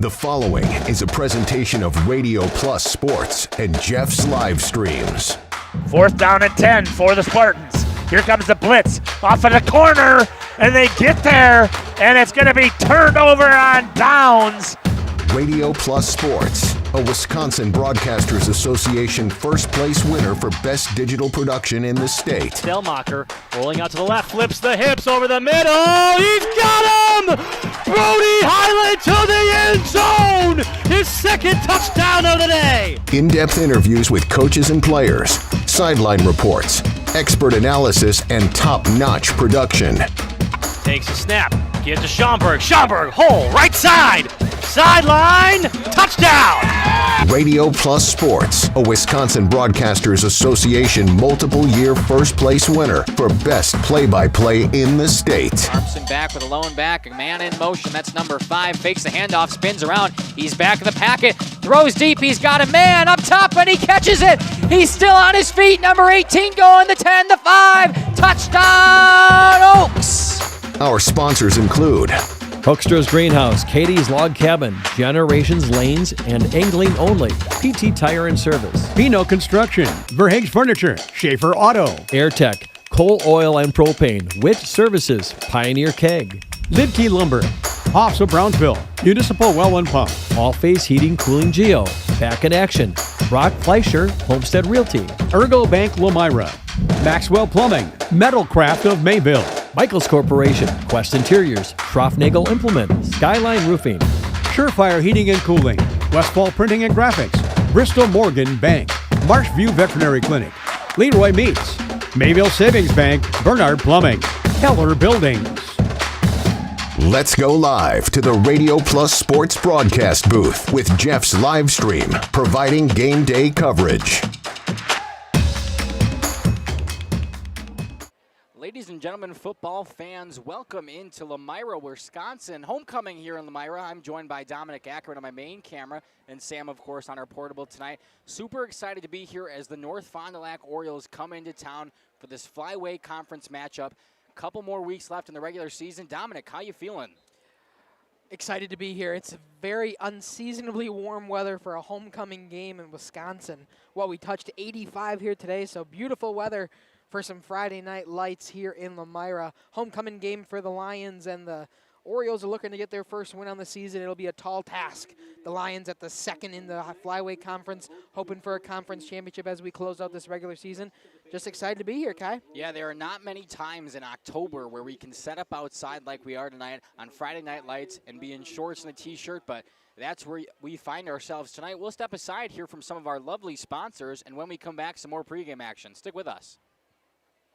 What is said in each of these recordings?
The following is a presentation of Radio Plus Sports and Jeff's Livestreams. 4th down and 10 for the Spartans. Here comes the blitz off of the corner, and they get there, and it's going to be turned over on downs. Radio Plus Sports, a Wisconsin Broadcasters Association first place winner for best digital production in the state. Delmacher rolling out to the left, flips the hips over the middle. He's got him! Brody Highland to the end zone! His second touchdown of the day! In-depth interviews with coaches and players, sideline reports, expert analysis, and top-notch production. Takes a snap, gives to Schomburg. Schomburg, hole, right side! Sideline, touchdown! Radio Plus Sports, a Wisconsin Broadcasters Association multiple-year first-place winner for best play-by-play in the state. Armson back with a lone back, a man in motion, that's number 5, fakes the handoff, spins around, he's back in the packet, throws deep, he's got a man up top, and he catches it! He's still on his feet, number 18 going, the 10, the 5, touchdown Oaks! Our sponsors include Hoekstra's Greenhouse, Katie's Log Cabin, Generations Lanes, and Angling Only, PT Tire and Service, Pino Construction, Verhaeg's Furniture, Schaefer Auto, AirTech, Coal Oil and Propane, Witt Services, Pioneer Keg, Lidkey Lumber, Hoffs of Brownsville, Municipal Well and Pump, All Phase Heating Cooling Geo, Back in Action, Brock Fleischer, Homestead Realty, Ergo Bank Lomira, Maxwell Plumbing, Metalcraft of Mayville, Michaels Corporation, Quest Interiors, Schroffnagel Implement, Skyline Roofing, Surefire Heating and Cooling, Westfall Printing and Graphics, Bristol Morgan Bank, Marshview Veterinary Clinic, Leroy Meats, Mayville Savings Bank, Bernard Plumbing, Keller Buildings. Let's go live to the Radio Plus Sports broadcast booth with Jeff's Livestream, providing game day coverage. Ladies and gentlemen, football fans, welcome into Lomira, Wisconsin. Homecoming here in Lomira. I'm joined by Dominic Ackerman on my main camera and Sam, of course, on our portable tonight. Super excited to be here as the North Fond du Lac Orioles come into town for this Flyway Conference matchup. Couple more weeks left in the regular season. Dominic, how you feeling? Excited to be here. It's very unseasonably warm weather for a homecoming game in Wisconsin. Well, we touched 85 here today, so beautiful weather for some Friday night lights here in Lomira. Homecoming game for the Lions, and the Orioles are looking to get their first win on the season. It'll be a tall task. The Lions at the second in the Flyway Conference, hoping for a conference championship as we close out this regular season. Just excited to be here, Kai. Yeah, there are not many times in October where we can set up outside like we are tonight on Friday Night Lights and be in shorts and a t-shirt, but that's where we find ourselves tonight. We'll step aside here from some of our lovely sponsors, and when we come back, some more pregame action. Stick with us.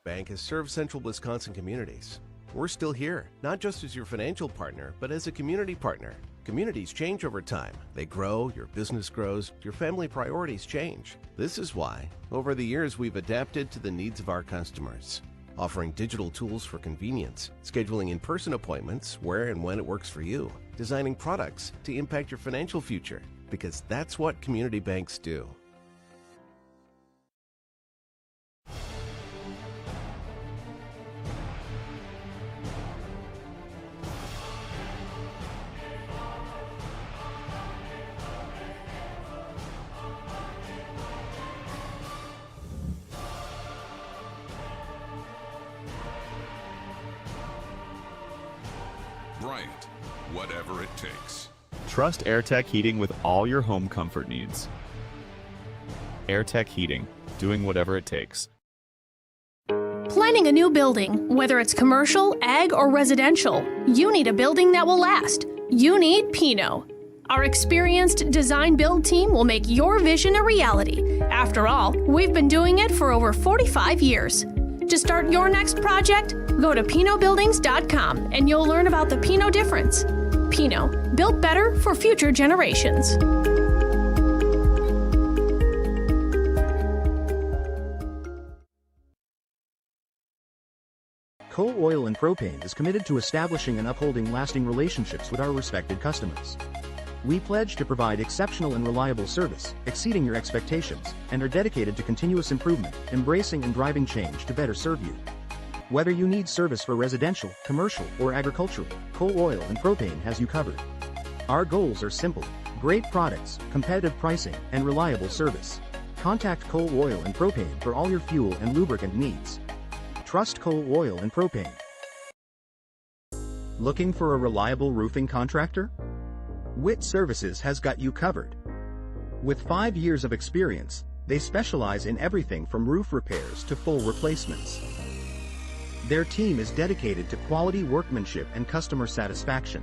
Bank has served central Wisconsin communities. We're still here, not just as your financial partner, but as a community partner. Communities change over time. They grow, your business grows, your family priorities change. This is why, over the years, we've adapted to the needs of our customers, offering digital tools for convenience, scheduling in-person appointments where and when it works for you, designing products to impact your financial future, because that's what community banks do. Bryant, whatever it takes. Trust AirTech Heating with all your home comfort needs. AirTech Heating, doing whatever it takes. Planning a new building, whether it's commercial, ag, or residential, you need a building that will last. You need Pino. Our experienced design build team will make your vision a reality. After all, we've been doing it for over 45 years. To start your next project, go to pinobuildings.com and you'll learn about the Pino difference. Pino, built better for future generations. Coal Oil and Propane is committed to establishing and upholding lasting relationships with our respected customers. We pledge to provide exceptional and reliable service, exceeding your expectations, and are dedicated to continuous improvement, embracing and driving change to better serve you. Whether you need service for residential, commercial, or agricultural, Coal Oil and Propane has you covered. Our goals are simple: great products, competitive pricing, and reliable service. Contact Cole Oil and Propane for all your fuel and lubricant needs. Trust Cole Oil and Propane. Looking for a reliable roofing contractor? Witt Services has got you covered. With 5 years of experience, they specialize in everything from roof repairs to full replacements. Their team is dedicated to quality workmanship and customer satisfaction.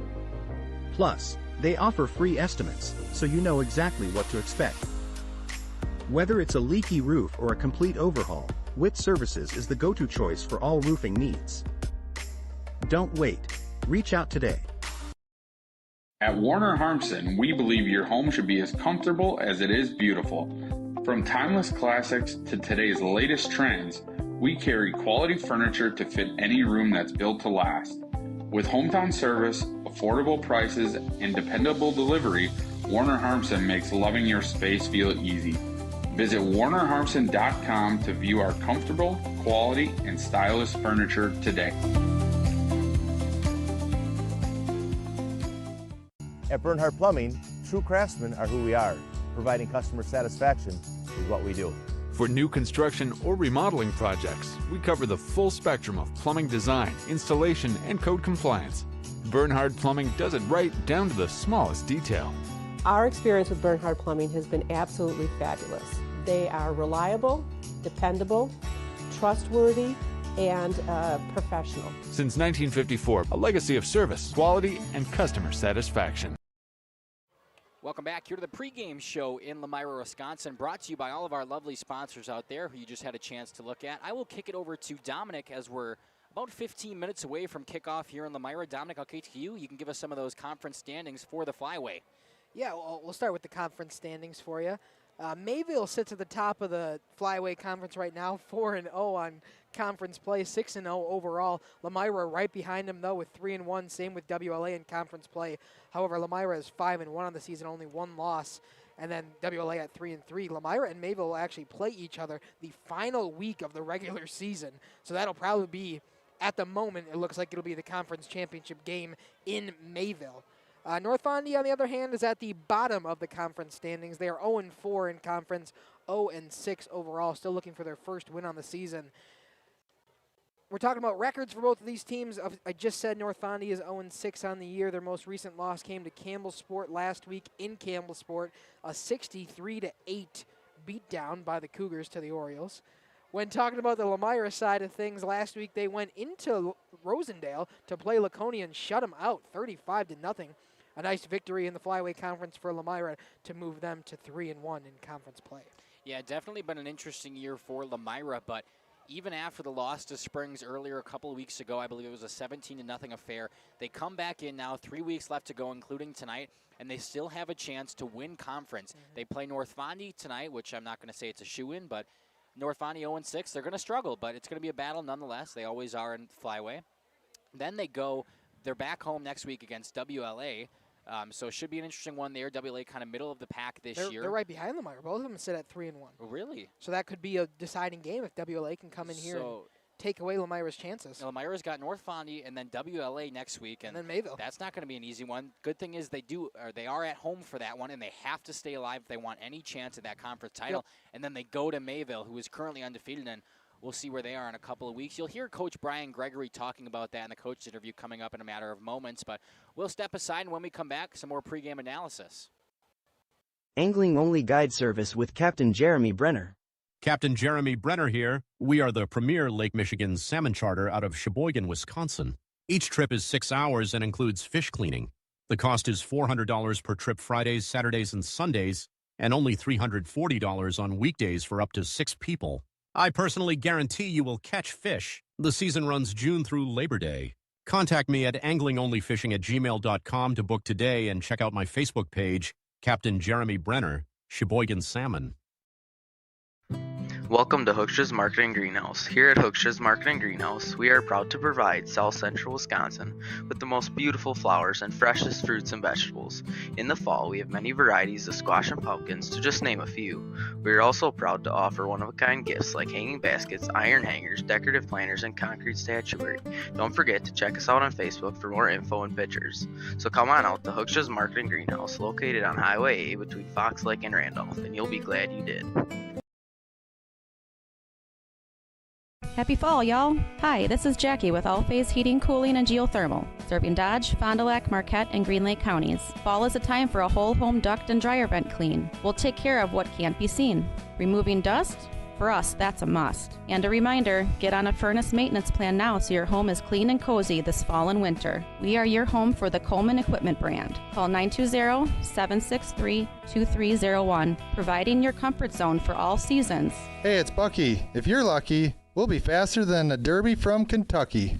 Plus, they offer free estimates, so you know exactly what to expect. Whether it's a leaky roof or a complete overhaul, Witt Services is the go-to choice for all roofing needs. Don't wait. Reach out today. At Warner Harmson, we believe your home should be as comfortable as it is beautiful. From timeless classics to today's latest trends, we carry quality furniture to fit any room that's built to last. With hometown service, affordable prices, and dependable delivery, Warner Harmson makes loving your space feel easy. Visit WarnerHarmson.com to view our comfortable, quality, and stylish furniture today. At Bernhardt Plumbing, true craftsmen are who we are. Providing customer satisfaction is what we do. For new construction or remodeling projects, we cover the full spectrum of plumbing design, installation, and code compliance. Bernhardt Plumbing does it right down to the smallest detail. Our experience with Bernhardt Plumbing has been absolutely fabulous. They are reliable, dependable, trustworthy, and professional. Since 1954, a legacy of service, quality, and customer satisfaction. Welcome back here to the pregame show in Lomira, Wisconsin, brought to you by all of our lovely sponsors out there who you just had a chance to look at. I will kick it over to Dominic as we're about 15 minutes away from kickoff here in Lomira. Dominic, I'll kick to you. You can give us some of those conference standings for the Flyway. Yeah, we'll start with the conference standings for you. Mayville sits at the top of the Flyway Conference right now, 4-0 on conference play, 6-0 overall. Lomira right behind them, though, with 3-1. Same with WLA in conference play. However, Lomira is 5-1 on the season, only one loss. And then WLA at 3-3. Lomira and Mayville will actually play each other the final week of the regular season. So that'll probably be, at the moment, it looks like it'll be the conference championship game in Mayville. North Fondy, on the other hand, is at the bottom of the conference standings. They are 0-4 in conference, 0-6 overall, still looking for their first win on the season. We're talking about records for both of these teams. I just said North Fondy is 0-6 on the year. Their most recent loss came to Campbellsport last week in Campbellsport, a 63-8 beatdown by the Cougars to the Orioles. When talking about the Lomira side of things, last week they went into Rosendale to play Laconia and shut them out 35-0. A nice victory in the Flyway Conference for Lomira to move them to 3-1 in conference play. Yeah, definitely been an interesting year for Lomira, but even after the loss to Springs earlier a couple of weeks ago, I believe it was a 17-0 affair, they come back in now, 3 weeks left to go, including tonight, and they still have a chance to win conference. They play North Fondy tonight, which I'm not going to say it's a shoe-in, but North Fondy 0-6, they're going to struggle, but it's going to be a battle nonetheless. They always are in Flyway. Then they're back home next week against WLA. So it should be an interesting one there. WLA kind of middle of the pack this year. They're right behind Lomira. Both of them sit at 3-1. Oh, really? So that could be a deciding game if WLA can come in here and take away Lomira's chances. Now, Lomira's got North Fondy and then WLA next week, and then Mayville. That's not going to be an easy one. Good thing is they are at home for that one, and they have to stay alive if they want any chance at that conference title. Yep. And then they go to Mayville, who is currently undefeated, and we'll see where they are in a couple of weeks. You'll hear Coach Brian Gregory talking about that in the coach interview coming up in a matter of moments, but we'll step aside, and when we come back, some more pregame analysis. Angling-only guide service with Captain Jeremy Brenner. Captain Jeremy Brenner here. We are the premier Lake Michigan salmon charter out of Sheboygan, Wisconsin. Each trip is 6 hours and includes fish cleaning. The cost is $400 per trip Fridays, Saturdays, and Sundays, and only $340 on weekdays for up to 6 people. I personally guarantee you will catch fish. The season runs June through Labor Day. Contact me at anglingonlyfishing@gmail.com to book today and check out my Facebook page, Captain Jeremy Brenner, Sheboygan Salmon. Welcome to Hooksha's Marketing Greenhouse. Here at Hooksha's Marketing Greenhouse, we are proud to provide South Central Wisconsin with the most beautiful flowers and freshest fruits and vegetables. In the fall, we have many varieties of squash and pumpkins, to just name a few. We are also proud to offer one-of-a-kind gifts like hanging baskets, iron hangers, decorative planters, and concrete statuary. Don't forget to check us out on Facebook for more info and pictures. So come on out to Hooksha's Marketing Greenhouse, located on Highway A between Fox Lake and Randolph, and you'll be glad you did. Happy fall, y'all! Hi, this is Jackie with All Phase Heating, Cooling, and Geothermal, serving Dodge, Fond du Lac, Marquette, and Green Lake counties. Fall is a time for a whole home duct and dryer vent clean. We'll take care of what can't be seen. Removing dust? For us, that's a must. And a reminder, get on a furnace maintenance plan now so your home is clean and cozy this fall and winter. We are your home for the Coleman Equipment brand. Call 920-763-2301, providing your comfort zone for all seasons. Hey, it's Bucky. If you're lucky, we'll be faster than a Derby from Kentucky.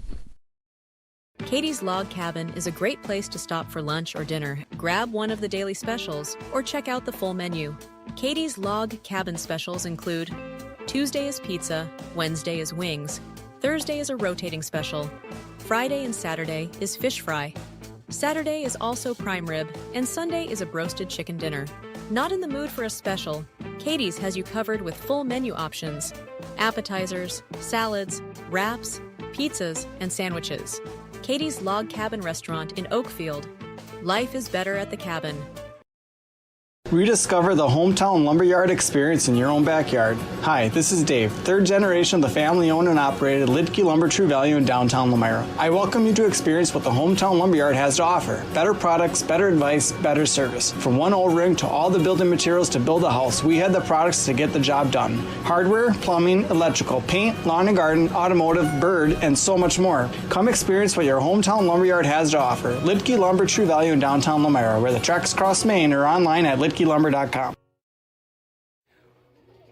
Katie's Log Cabin is a great place to stop for lunch or dinner. Grab one of the daily specials or check out the full menu. Katie's Log Cabin specials include Tuesday is pizza, Wednesday is wings, Thursday is a rotating special, Friday and Saturday is fish fry, Saturday is also prime rib, and Sunday is a broasted chicken dinner. Not in the mood for a special? Katie's has you covered with full menu options, appetizers, salads, wraps, pizzas, and sandwiches. Katie's Log Cabin Restaurant in Oakfield. Life is better at the cabin. Rediscover the hometown lumberyard experience in your own backyard. Hi, this is Dave, third generation of the family-owned and operated Lidke Lumber True Value in downtown Lomira. I welcome you to experience what the hometown lumberyard has to offer. Better products, better advice, better service. From one O-ring to all the building materials to build a house, we had the products to get the job done. Hardware, plumbing, electrical, paint, lawn and garden, automotive, bird, and so much more. Come experience what your hometown lumberyard has to offer. Lidke Lumber True Value in downtown Lomira, where the tracks cross Main, or online at lidkelumber.com.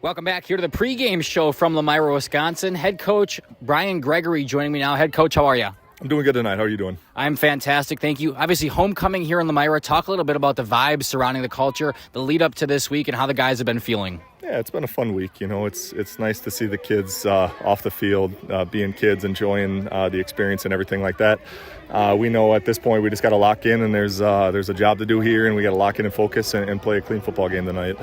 Welcome back here to the pregame show from Lomira, Wisconsin. Head coach Brian Gregory joining me now. Head coach, how are you? I'm doing good tonight. How are you doing? I'm fantastic. Thank you. Obviously, homecoming here in Lomira. Talk a little bit about the vibes surrounding the culture, the lead up to this week, and how the guys have been feeling. Yeah, it's been a fun week. You know, it's nice to see the kids off the field, being kids, enjoying the experience and everything like that. We know at this point we just got to lock in, and there's a job to do here, and we got to lock in and focus and play a clean football game tonight.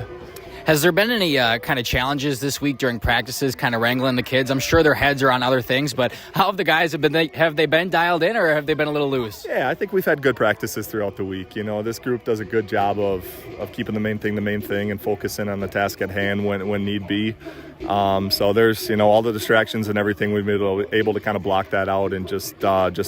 Has there been any kind of challenges this week during practices, kind of wrangling the kids? I'm sure their heads are on other things, but how have the guys have they been dialed in, or have they been a little loose? Yeah, I think we've had good practices throughout the week. You know, this group does a good job of keeping the main thing and focusing on the task at hand when need be. So there's, you know, all the distractions and everything, we've been able to kind of block that out and just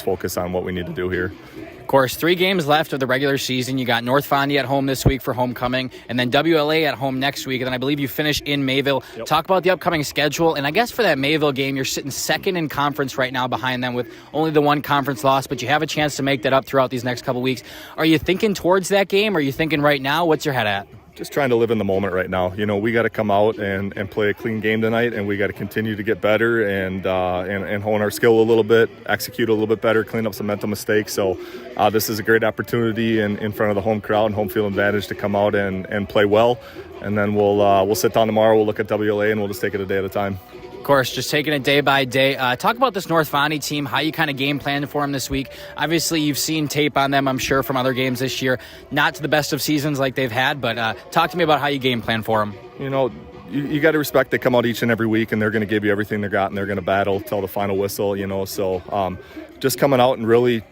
focus on what we need to do here. Of course, 3 games left of the regular season. You got North Fondy at home this week for homecoming, and then WLA at home next week, and then I believe you finish in Mayville. Yep. Talk about the upcoming schedule, and I guess for that Mayville game, you're sitting second in conference right now behind them with only the 1 conference loss, but you have a chance to make that up throughout these next couple weeks. Are you thinking towards that game, or are you thinking right now? What's your head at? Just trying to live in the moment right now. You know, we got to come out and play a clean game tonight, and we got to continue to get better and hone our skill a little bit, execute a little bit better, clean up some mental mistakes. So this is a great opportunity in front of the home crowd and home field advantage to come out and play well. And then we'll sit down tomorrow, we'll look at WLA, and we'll just take it a day at a time. Of course, just taking it day by day. Talk about this North Fondy team, how you kind of game planned for them this week. Obviously, you've seen tape on them, I'm sure, from other games this year. Not to the best of seasons like they've had, but talk to me about how you game plan for them. You know, you got to respect they come out each and every week, and they're going to give you everything they got, and they're going to battle till the final whistle, you know. So just coming out and really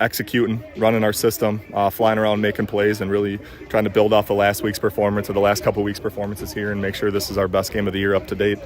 executing, running our system, flying around, making plays, and really trying to build off the last week's performance or the last couple weeks' performances here and make sure this is our best game of the year up to date.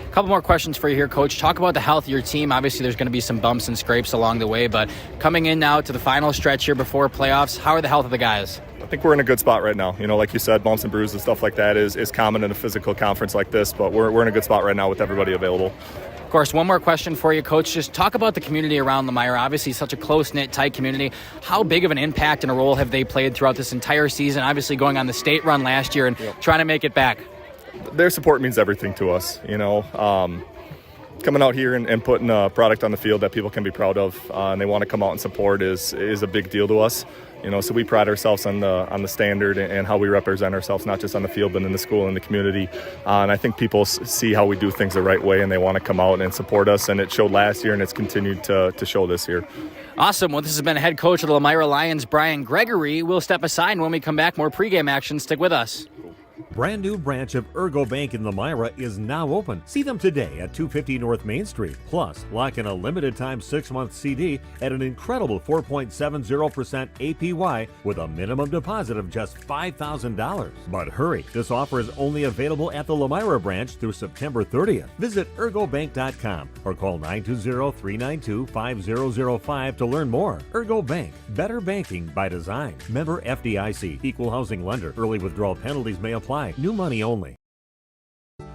A couple more questions for you here, Coach. Talk about the health of your team. Obviously, there's going to be some bumps and scrapes along the way, but coming in now to the final stretch here before playoffs, how are the health of the guys? I think we're in a good spot right now. You know, like you said, bumps and bruises and stuff like that is common in a physical conference like this, but we're in a good spot right now with everybody available. Of course, one more question for you, Coach. Just talk about the community around Lomira. Obviously, such a close-knit, tight community. How big of an impact and a role have they played throughout this entire season? Obviously, going on the state run last year and trying to make it back. Their support means everything to us, you know. coming out here and putting a product on the field that people can be proud of, and they want to come out and support is a big deal to us. So we pride ourselves on the standard and how we represent ourselves, not just on the field, but in the school and the community. And I think people see how we do things the right way, and they want to come out and support us. And it showed last year, and it's continued to show this year. Awesome. Well, this has been head coach of the Lomira Lions, Brian Gregory. We'll step aside, and when we come back, more pregame action. Stick with us. Brand new branch of Ergo Bank in Lomira is now open. See them today at 250 North Main Street. Plus, lock in a limited time 6-month CD at an incredible 4.70% APY with a minimum deposit of just $5,000. But hurry, this offer is only available at the Lomira branch through September 30th. Visit ergobank.com or call 920-392-5005 to learn more. Ergo Bank, better banking by design. Member FDIC, equal housing lender. Early withdrawal penalties may apply. New money only.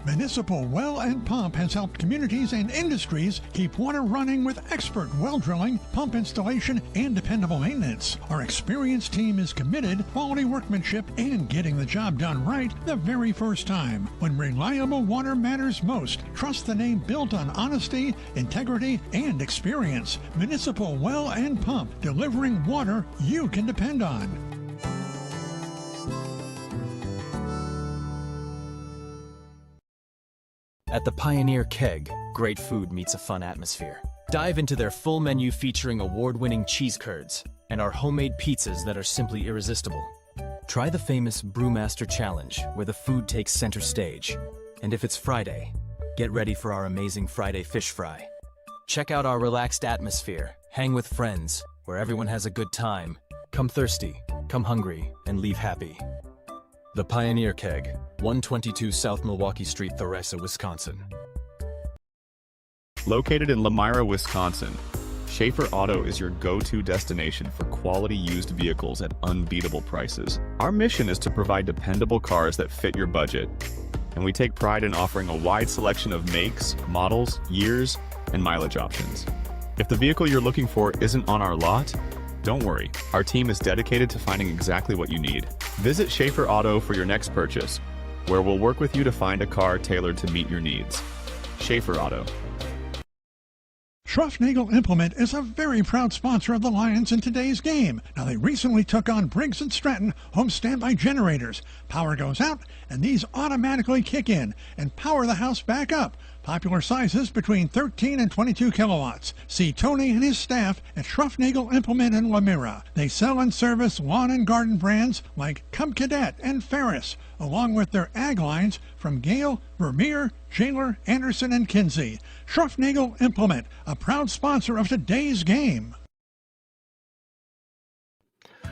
Municipal Well and Pump has helped communities and industries keep water running with expert well drilling, pump installation, and dependable maintenance. Our experienced team is committed, quality workmanship, and getting the job done right the very first time. When reliable water matters most, trust the name built on honesty, integrity, and experience. Municipal Well and Pump, delivering water you can depend on. At the Pioneer Keg, great food meets a fun atmosphere. Dive into their full menu featuring award-winning cheese curds and our homemade pizzas that are simply irresistible. Try the famous Brewmaster Challenge, where the food takes center stage. And if it's Friday, get ready for our amazing Friday fish fry. Check out our relaxed atmosphere, hang with friends, where everyone has a good time. Come thirsty, come hungry, and leave happy. The Pioneer Keg, 122 South Milwaukee Street, Theresa, Wisconsin. Located in Lomira, Wisconsin, Schaefer Auto is your go-to destination for quality used vehicles at unbeatable prices. Our mission is to provide dependable cars that fit your budget, and we take pride in offering a wide selection of makes, models, years, and mileage options. If the vehicle you're looking for isn't on our lot, don't worry, our team is dedicated to finding exactly what you need. Visit Schaefer Auto for your next purchase, where we'll work with you to find a car tailored to meet your needs. Schaefer Auto. Schruffnagel Implement is a very proud sponsor of the Lions in today's game. Now, they recently took on Briggs & Stratton home standby generators. Power goes out, and these automatically kick in and power the house back up. Popular sizes between 13 and 22 kilowatts. See Tony and his staff at Schruffnagel Implement in Lomira. They sell and service lawn and garden brands like Cub Cadet and Ferris, along with their ag lines from Gale, Vermeer, Shaler, Anderson, and Kinsey. Schruffnagel Implement, a proud sponsor of today's game.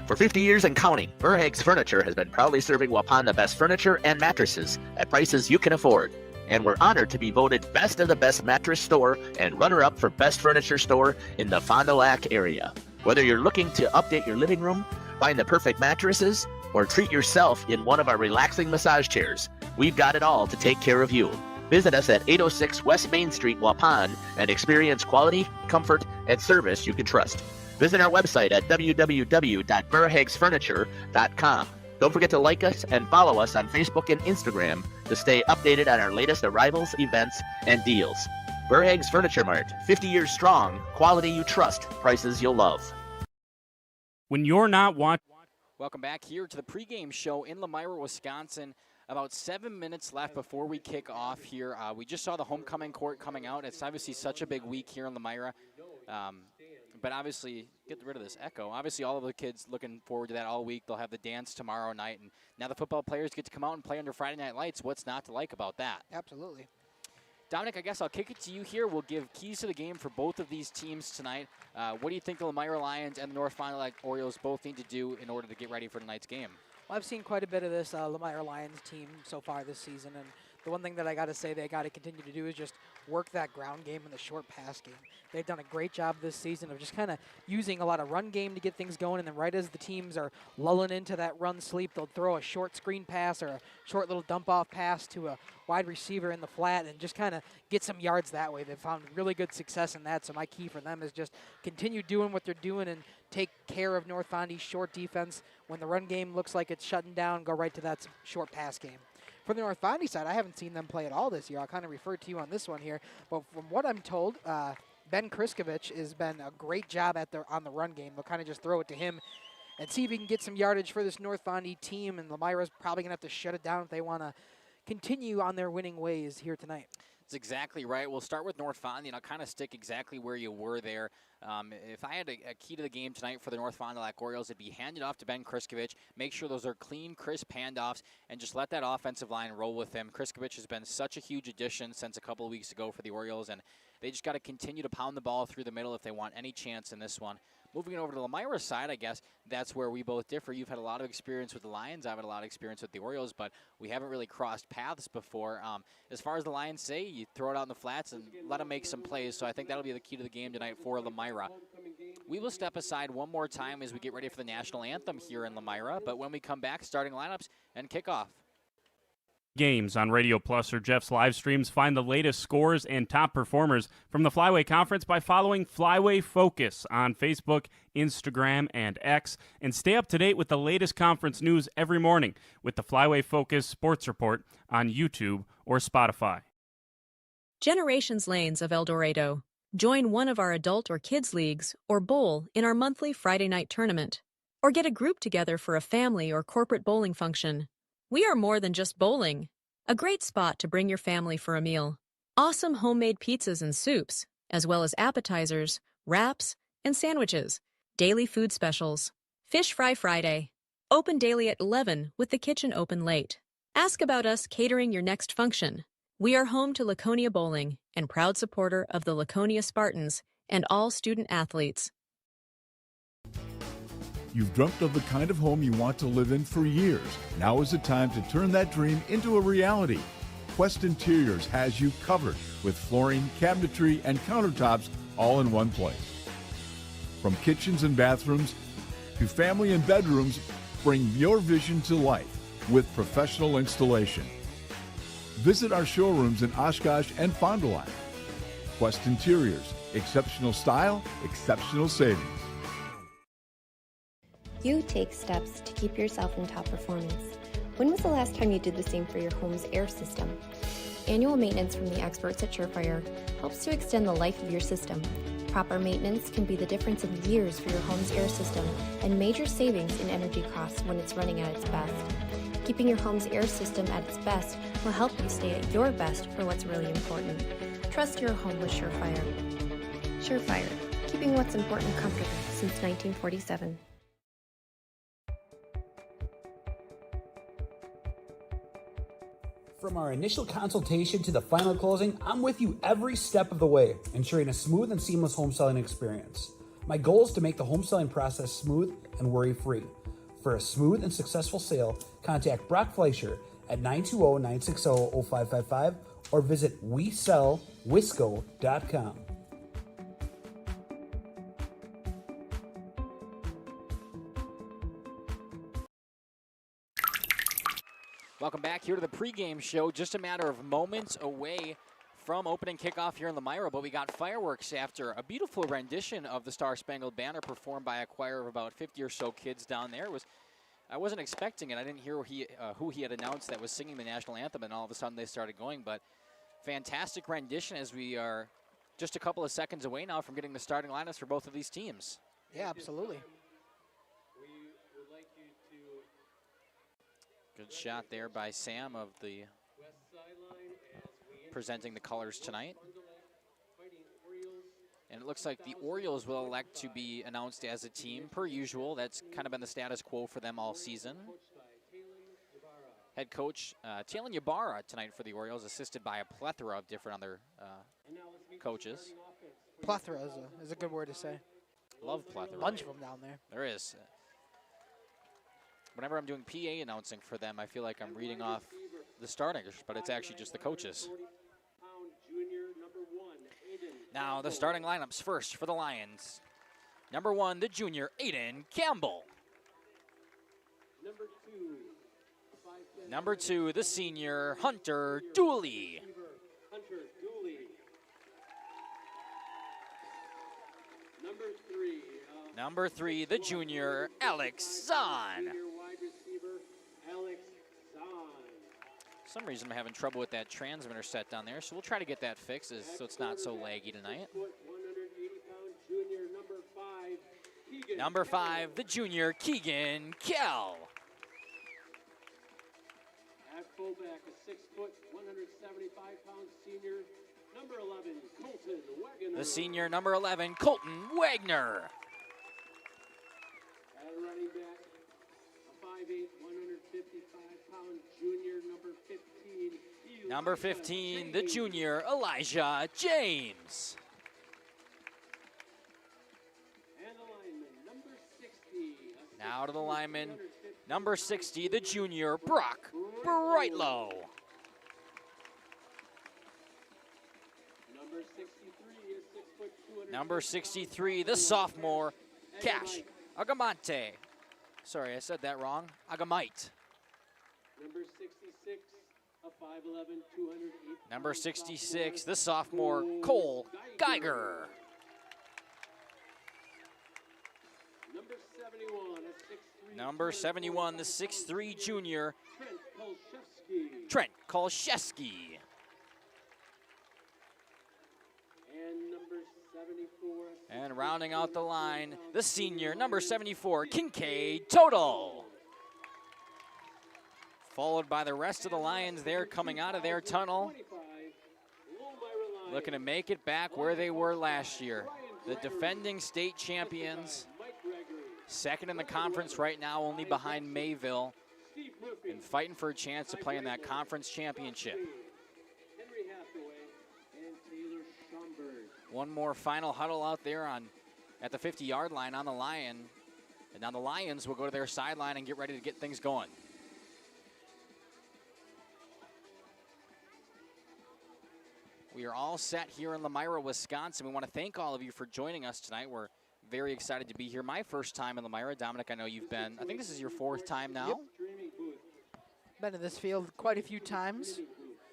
For 50 years and counting, Verhaeg's Furniture has been proudly serving Waupun the best furniture and mattresses at prices you can afford. And we're honored to be voted Best of the Best Mattress Store and runner-up for Best Furniture Store in the Fond du Lac area. Whether you're looking to update your living room, find the perfect mattresses, or treat yourself in one of our relaxing massage chairs, we've got it all to take care of you. Visit us at 806 West Main Street, Waupun, and experience quality, comfort, and service you can trust. Visit our website at www.verhaegsfurniture.com. Don't forget to like us and follow us on Facebook and Instagram to stay updated on our latest arrivals, events, and deals. Verhaeg's Furniture Mart, 50 years strong, quality you trust, prices you'll love. When you're not watching. Welcome back here to the pregame show in Lomira, Wisconsin. About 7 minutes left before we kick off here. We just saw the homecoming court coming out. It's obviously such a big week here in Lomira. But obviously, get rid of this echo. Obviously, all of the kids looking forward to that all week. They'll have the dance tomorrow night. And now the football players get to come out and play under Friday Night Lights. What's not to like about that? Absolutely. Dominic, I guess I'll kick it to you here. We'll give keys to the game for both of these teams tonight. What do you think the Lomira Lions and the North Fond du Lac Orioles both need to do in order to get ready for tonight's game? Well, I've seen quite a bit of this Lomira Lions team so far this season, and the one thing that I got to say they got to continue to do is just work that ground game and the short pass game. They've done a great job this season of just kind of using a lot of run game to get things going, and then right as the teams are lulling into that run sleep, they'll throw a short screen pass or a short little dump-off pass to a wide receiver in the flat and just kind of get some yards that way. They've found really good success in that, so my key for them is just continue doing what they're doing and take care of North Fondy's short defense. When the run game looks like it's shutting down, go right to that short pass game. For the North Bondy side, I haven't seen them play at all this year. I'll kind of refer to you on this one here. But from what I'm told, Ben Kriskovich has been a great job on the run game. They'll kind of just throw it to him and see if he can get some yardage for this North Bondy team. And Lomira's probably going to have to shut it down if they want to continue on their winning ways here tonight. That's exactly right. We'll start with North Fond Du Lac, kind of stick exactly where you were there. If I had a key to the game tonight for the North Fond du Lac Orioles, it'd be hand it off to Ben Kriskovich, make sure those are clean, crisp handoffs, and just let that offensive line roll with him. Kriskovich has been such a huge addition since a couple of weeks ago for the Orioles, and they just got to continue to pound the ball through the middle if they want any chance in this one. Moving it over to Lomira's side, I guess that's where we both differ. You've had a lot of experience with the Lions. I've had a lot of experience with the Orioles, but we haven't really crossed paths before. As far as the Lions say, you throw it out in the flats and let them make some plays, so I think that'll be the key to the game tonight for Lomira. We will step aside one more time as we get ready for the national anthem here in Lomira, but when we come back, starting lineups and kickoff. Games on Radio Plus or Jeff's live streams. Find the latest scores and top performers from the Flyway Conference by following Flyway Focus on Facebook, Instagram, and X. And stay up to date with the latest conference news every morning with the Flyway Focus Sports Report on YouTube or Spotify. Generations Lanes of El Dorado. Join one of our adult or kids leagues or bowl in our monthly Friday night tournament. Or get a group together for a family or corporate bowling function. We are more than just bowling. A great spot to bring your family for a meal. Awesome homemade pizzas and soups, as well as appetizers, wraps, and sandwiches. Daily food specials. Fish Fry Friday. Open daily at 11 with the kitchen open late. Ask about us catering your next function. We are home to Laconia Bowling and proud supporter of the Laconia Spartans and all student athletes. You've dreamt of the kind of home you want to live in for years. Now is the time to turn that dream into a reality. Quest Interiors has you covered with flooring, cabinetry, and countertops all in one place. From kitchens and bathrooms to family and bedrooms, bring your vision to life with professional installation. Visit our showrooms in Oshkosh and Fond du Lac. Quest Interiors, exceptional style, exceptional savings. You take steps to keep yourself in top performance. When was the last time you did the same for your home's air system? Annual maintenance from the experts at Surefire helps to extend the life of your system. Proper maintenance can be the difference in years for your home's air system and major savings in energy costs when it's running at its best. Keeping your home's air system at its best will help you stay at your best for what's really important. Trust your home with Surefire. Surefire, keeping what's important comfortable since 1947. From our initial consultation to the final closing, I'm with you every step of the way, ensuring a smooth and seamless home selling experience. My goal is to make the home selling process smooth and worry-free. For a smooth and successful sale, contact Brock Fleischer at 920-960-0555 or visit WeSellWisco.com. Welcome back here to the pregame show. Just a matter of moments away from opening kickoff here in Lomira, but we got fireworks after a beautiful rendition of the Star Spangled Banner performed by a choir of about 50 or so kids down there. I wasn't expecting it. I didn't hear who he had announced that was singing the national anthem, and all of a sudden they started going. But fantastic rendition as we are just a couple of seconds away now from getting the starting lineups for both of these teams. Yeah, absolutely. Good shot there by Sam of the presenting the colors tonight. And it looks like the Orioles will elect to be announced as a team per usual. That's kind of been the status quo for them all season. Head coach Talon Ybarra tonight for the Orioles, assisted by a plethora of different other coaches. Plethora is a good word to say. Love plethora. A bunch of them down there. There is. Whenever I'm doing PA announcing for them, I feel like I'm reading off the starters, but it's actually just the coaches. Now the starting lineups first for the Lions. Number 1, the junior, Aiden Campbell. Number 2, the senior, Hunter Dooley. Number 3, the junior, Alex Zahn. For some reason I'm having trouble with that transmitter set down there, so we'll try to get that fixed so it's not so laggy tonight. Number 5, the junior, Keegan Kell. At fullback, a 6', 175-pound senior, number 11, Colton Wagner. The senior, number 11, Colton Wagner. At running back, a 5'8", 155-pound junior, number 15. Number 15, the junior, Elijah James. And the lineman, number 60. Now to the lineman, number 60, the junior, Brock Brightlow. Number 63 is 6', 200. Number 63, the sophomore, Cash Agamante. Sorry, I said that wrong. Agamite. Number 66, a 5'11", 208. Number 66, the sophomore, Cole Geiger. Number 71, a 6'3". Number 71, the 6'3 junior, Trent Kolszewski. Trent Kolszewski. And number 74. And rounding out the line, the senior, number 74, Kincaid Total. Followed by the rest of the Lions there coming out of their tunnel. Looking to make it back where they were last year. The defending state champions. Second in the conference right now, only behind Mayville. And fighting for a chance to play in that conference championship. One more final huddle out there at the 50-yard line on the Lion. And now the Lions will go to their sideline and get ready to get things going. We are all set here in Lomira, Wisconsin. We want to thank all of you for joining us tonight. We're very excited to be here. My first time in Lomira. Dominic, I know you've been, I think this is your 4th time now. Yep. Been to this field quite a few times.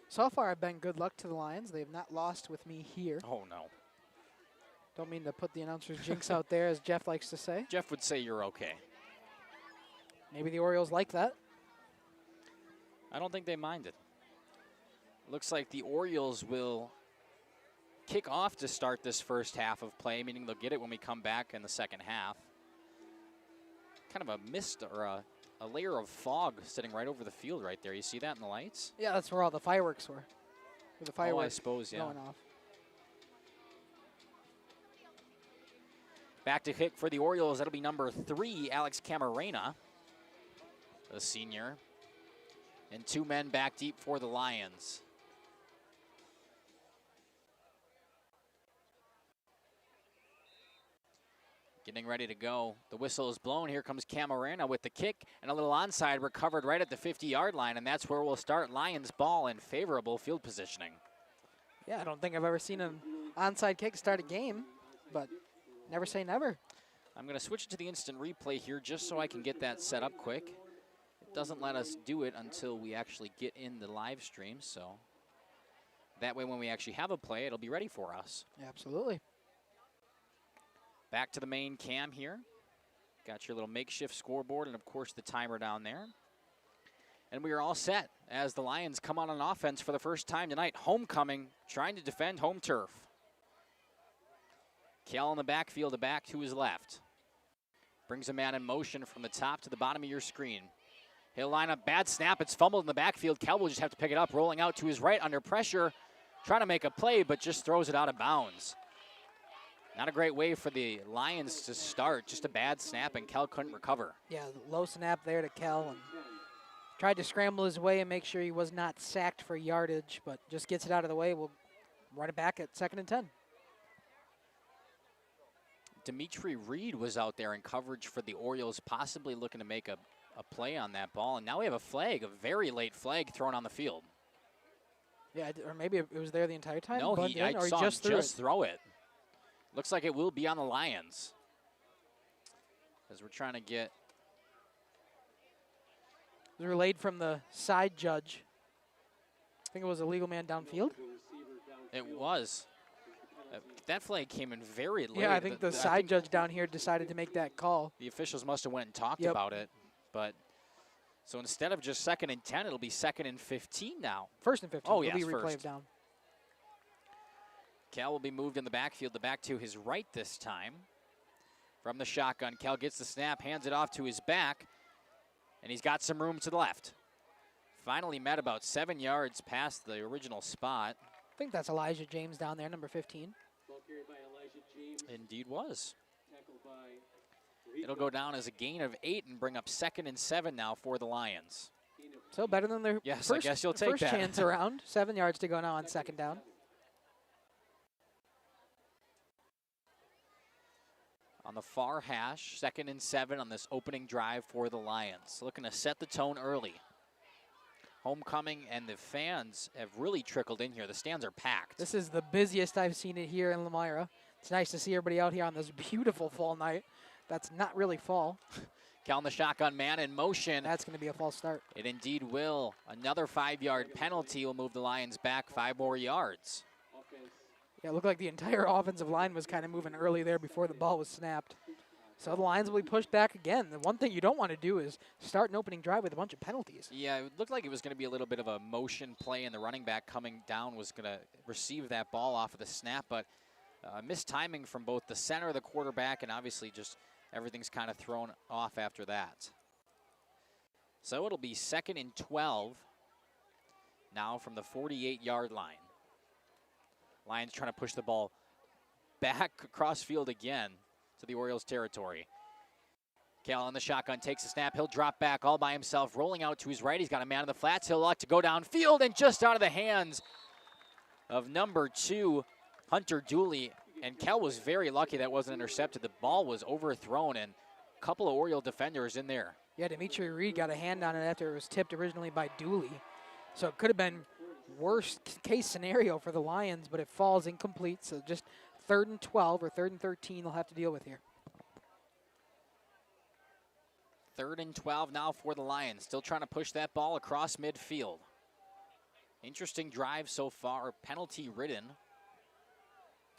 So far, I've been good luck to the Lions. They have not lost with me here. Oh, no. Don't mean to put the announcer's jinx out there, as Jeff likes to say. Jeff would say you're okay. Maybe the Orioles like that. I don't think they minded. Looks like the Orioles will kick off to start this first half of play, meaning they'll get it when we come back in the second half. Kind of a mist or a layer of fog sitting right over the field right there. You see that in the lights? Yeah, that's where all the fireworks were. Where the fireworks I suppose, yeah. going off. Back to kick for the Orioles. That'll be number 3, Alex Camarena, the senior. And 2 men back deep for the Lions. Getting ready to go. The whistle is blown. Here comes Camarena with the kick, and a little onside recovered right at the 50-yard line, and that's where we'll start. Lions ball in favorable field positioning. Yeah, I don't think I've ever seen an onside kick start a game, but never say never. I'm going to switch to the instant replay here just so I can get that set up quick. It doesn't let us do it until we actually get in the live stream, so that way when we actually have a play, it'll be ready for us. Absolutely. Back to the main cam here. Got your little makeshift scoreboard and, of course, the timer down there. And we are all set as the Lions come on offense for the first time tonight. Homecoming, trying to defend home turf. Kell in the backfield, a back to his left. Brings a man in motion from the top to the bottom of your screen. He'll line up, bad snap, it's fumbled in the backfield. Kell will just have to pick it up, rolling out to his right under pressure. Trying to make a play, but just throws it out of bounds. Not a great way for the Lions to start. Just a bad snap, and Kell couldn't recover. Yeah, low snap there to Kell, and tried to scramble his way and make sure he was not sacked for yardage, but just gets it out of the way. We'll run it back at 2nd and 10. Dimitri Reed was out there in coverage for the Orioles, possibly looking to make a play on that ball. And now we have a flag, a very late flag thrown on the field. Yeah, or maybe it was there the entire time. No, I saw him just throw it. Looks like it will be on the Lions. As we're trying to get. It was relayed from the side judge. I think it was a legal man downfield. It was. That flag came in very late. Yeah, I think the side judge down here decided to make that call. The officials must have went and talked about it, but So instead of just 2nd and 10, it'll be 2nd and 15 now. 1st and 15. Oh, It'll yes, be replay first. of down. Cal will be moved in the backfield, the back to his right this time. From the shotgun, Cal gets the snap, hands it off to his back, and he's got some room to the left. Finally met about 7 yards past the original spot. I think that's Elijah James down there, number 15. Ball carried by Elijah James. Indeed was. Tackled by It'll go down as a gain of 8 and bring up 2nd and 7 now for the Lions. So better than their Yes, first, I guess you'll take first that. chance around. 7 yards to go now on 2nd down. On the far hash, 2nd and 7 on this opening drive for the Lions. Looking to set the tone early. Homecoming and the fans have really trickled in here. The stands are packed. This is the busiest I've seen it here in Lomira. It's nice to see everybody out here on this beautiful fall night. That's not really fall. Cal in the shotgun, man in motion. That's going to be a false start. It indeed will. Another 5-yard penalty will move the Lions back 5 more yards. Yeah, it looked like the entire offensive line was kind of moving early there before the ball was snapped. So the Lions will be pushed back again. The one thing you don't want to do is start an opening drive with a bunch of penalties. Yeah, it looked like it was going to be a little bit of a motion play, and the running back coming down was going to receive that ball off of the snap, but missed timing from both the center, the quarterback, and obviously just everything's kind of thrown off after that. So it'll be 2nd and 12 now from the 48-yard line. Lions trying to push the ball back across field again to the Orioles territory. Cal on the shotgun takes a snap. He'll drop back all by himself, rolling out to his right. He's got a man in the flats. He'll like to go downfield and just out of the hands of number 2, Hunter Dooley. And Cal was very lucky that wasn't intercepted. The ball was overthrown and a couple of Oriole defenders in there. Yeah, Dimitri Reed got a hand on it after it was tipped originally by Dooley. So it could have been worst case scenario for the Lions, but it falls incomplete. So just 3rd and 12 or 3rd and 13 they'll have to deal with here. 3rd and 12 now for the Lions. Still trying to push that ball across midfield. Interesting drive so far, penalty ridden.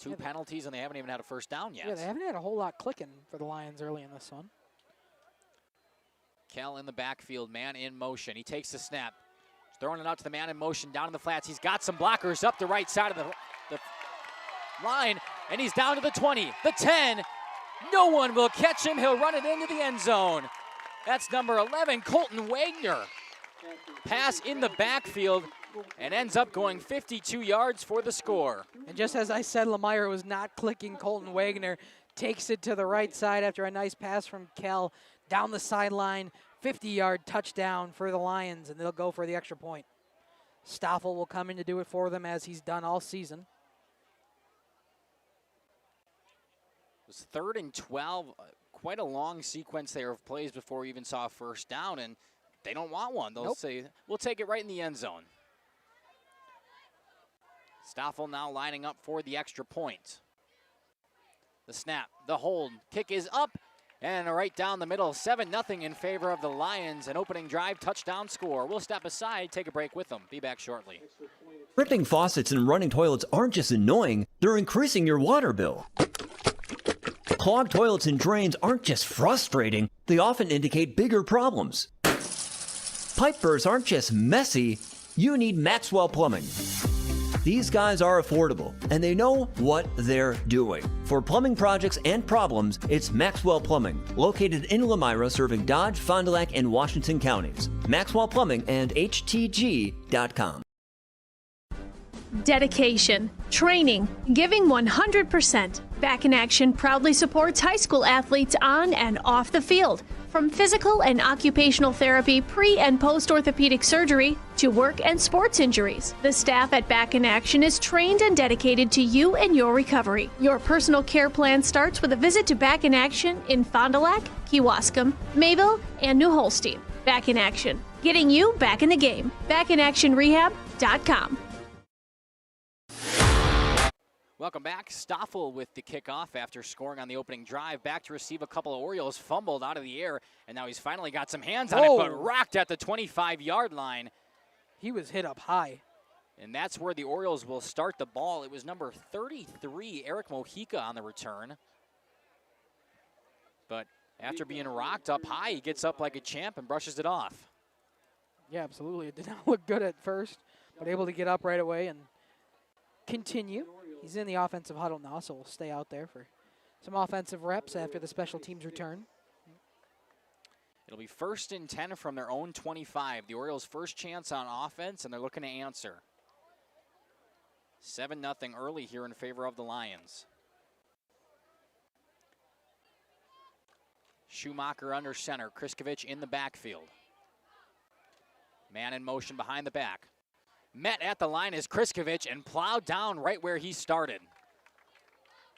2 penalties, and they haven't even had a first down yet. Yeah, they haven't had a whole lot clicking for the Lions early in this one. Cal in the backfield, man in motion. He takes the snap, throwing it out to the man in motion down in the flats. He's got some blockers up the right side of the line, and he's down to the 20, the 10. No one will catch him. He'll run it into the end zone. That's number 11, Colton Wagner. Pass in the backfield and ends up going 52 yards for the score. And just as I said, Lomira was not clicking. Colton Wagner takes it to the right side after a nice pass from Cal down the sideline. 50-yard touchdown for the Lions, and they'll go for the extra point. Stoffel will come in to do it for them as he's done all season. It was 3rd and 12. Quite a long sequence there of plays before we even saw a first down, and they don't want one. They'll say, we'll take it right in the end zone. Stoffel now lining up for the extra point. The snap, the hold, kick is up, and right down the middle, 7-0 in favor of the Lions. An opening drive touchdown score. We'll step aside, take a break with them. Be back shortly. Dripping faucets and running toilets aren't just annoying, they're increasing your water bill. Clogged toilets and drains aren't just frustrating, they often indicate bigger problems. Pipe bursts aren't just messy, you need Maxwell Plumbing. These guys are affordable, and they know what they're doing. For plumbing projects and problems, it's Maxwell Plumbing, located in Lomira, serving Dodge, Fond du Lac, and Washington counties. Maxwell Plumbing and HTG.com. Dedication, training, giving 100%. Back in Action proudly supports high school athletes on and off the field. From physical and occupational therapy, pre- and post-orthopedic surgery, to work and sports injuries. The staff at Back in Action is trained and dedicated to you and your recovery. Your personal care plan starts with a visit to Back in Action in Fond du Lac, Kewaskum, Mayville, and New Holstein. Back in Action, getting you back in the game. BackinActionRehab.com. Welcome back. Stoffel with the kickoff after scoring on the opening drive. Back to receive a couple of Orioles, fumbled out of the air, and now he's finally got some hands on it, but rocked at the 25-yard line. He was hit up high. And that's where the Orioles will start the ball. It was number 33, Eric Mojica, on the return. But after being rocked up high, he gets up like a champ and brushes it off. Yeah, absolutely. It did not look good at first, but able to get up right away and continue. He's in the offensive huddle now, so we'll stay out there for some offensive reps after the special teams return. It'll be 1st and 10 from their own 25. The Orioles' first chance on offense, and they're looking to answer. 7-0 early here in favor of the Lions. Schumacher under center. Kriskovich in the backfield. Man in motion behind the back. Met at the line is Kriskovich and plowed down right where he started.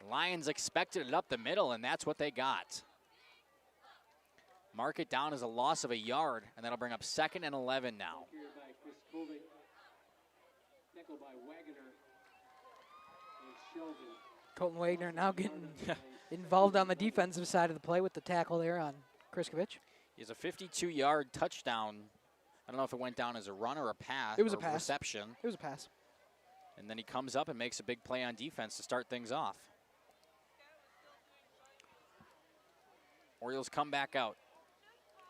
The Lions expected it up the middle, and that's what they got. Mark it down as a loss of a yard, and that'll bring up 2nd and 11 now. Colton Wagner now getting involved on the defensive side of the play with the tackle there on Kriskovich. He has a 52-yard touchdown. I don't know if it went down as a run or a pass. It was a pass. Reception. It was a pass. And then he comes up and makes a big play on defense to start things off. Orioles come back out.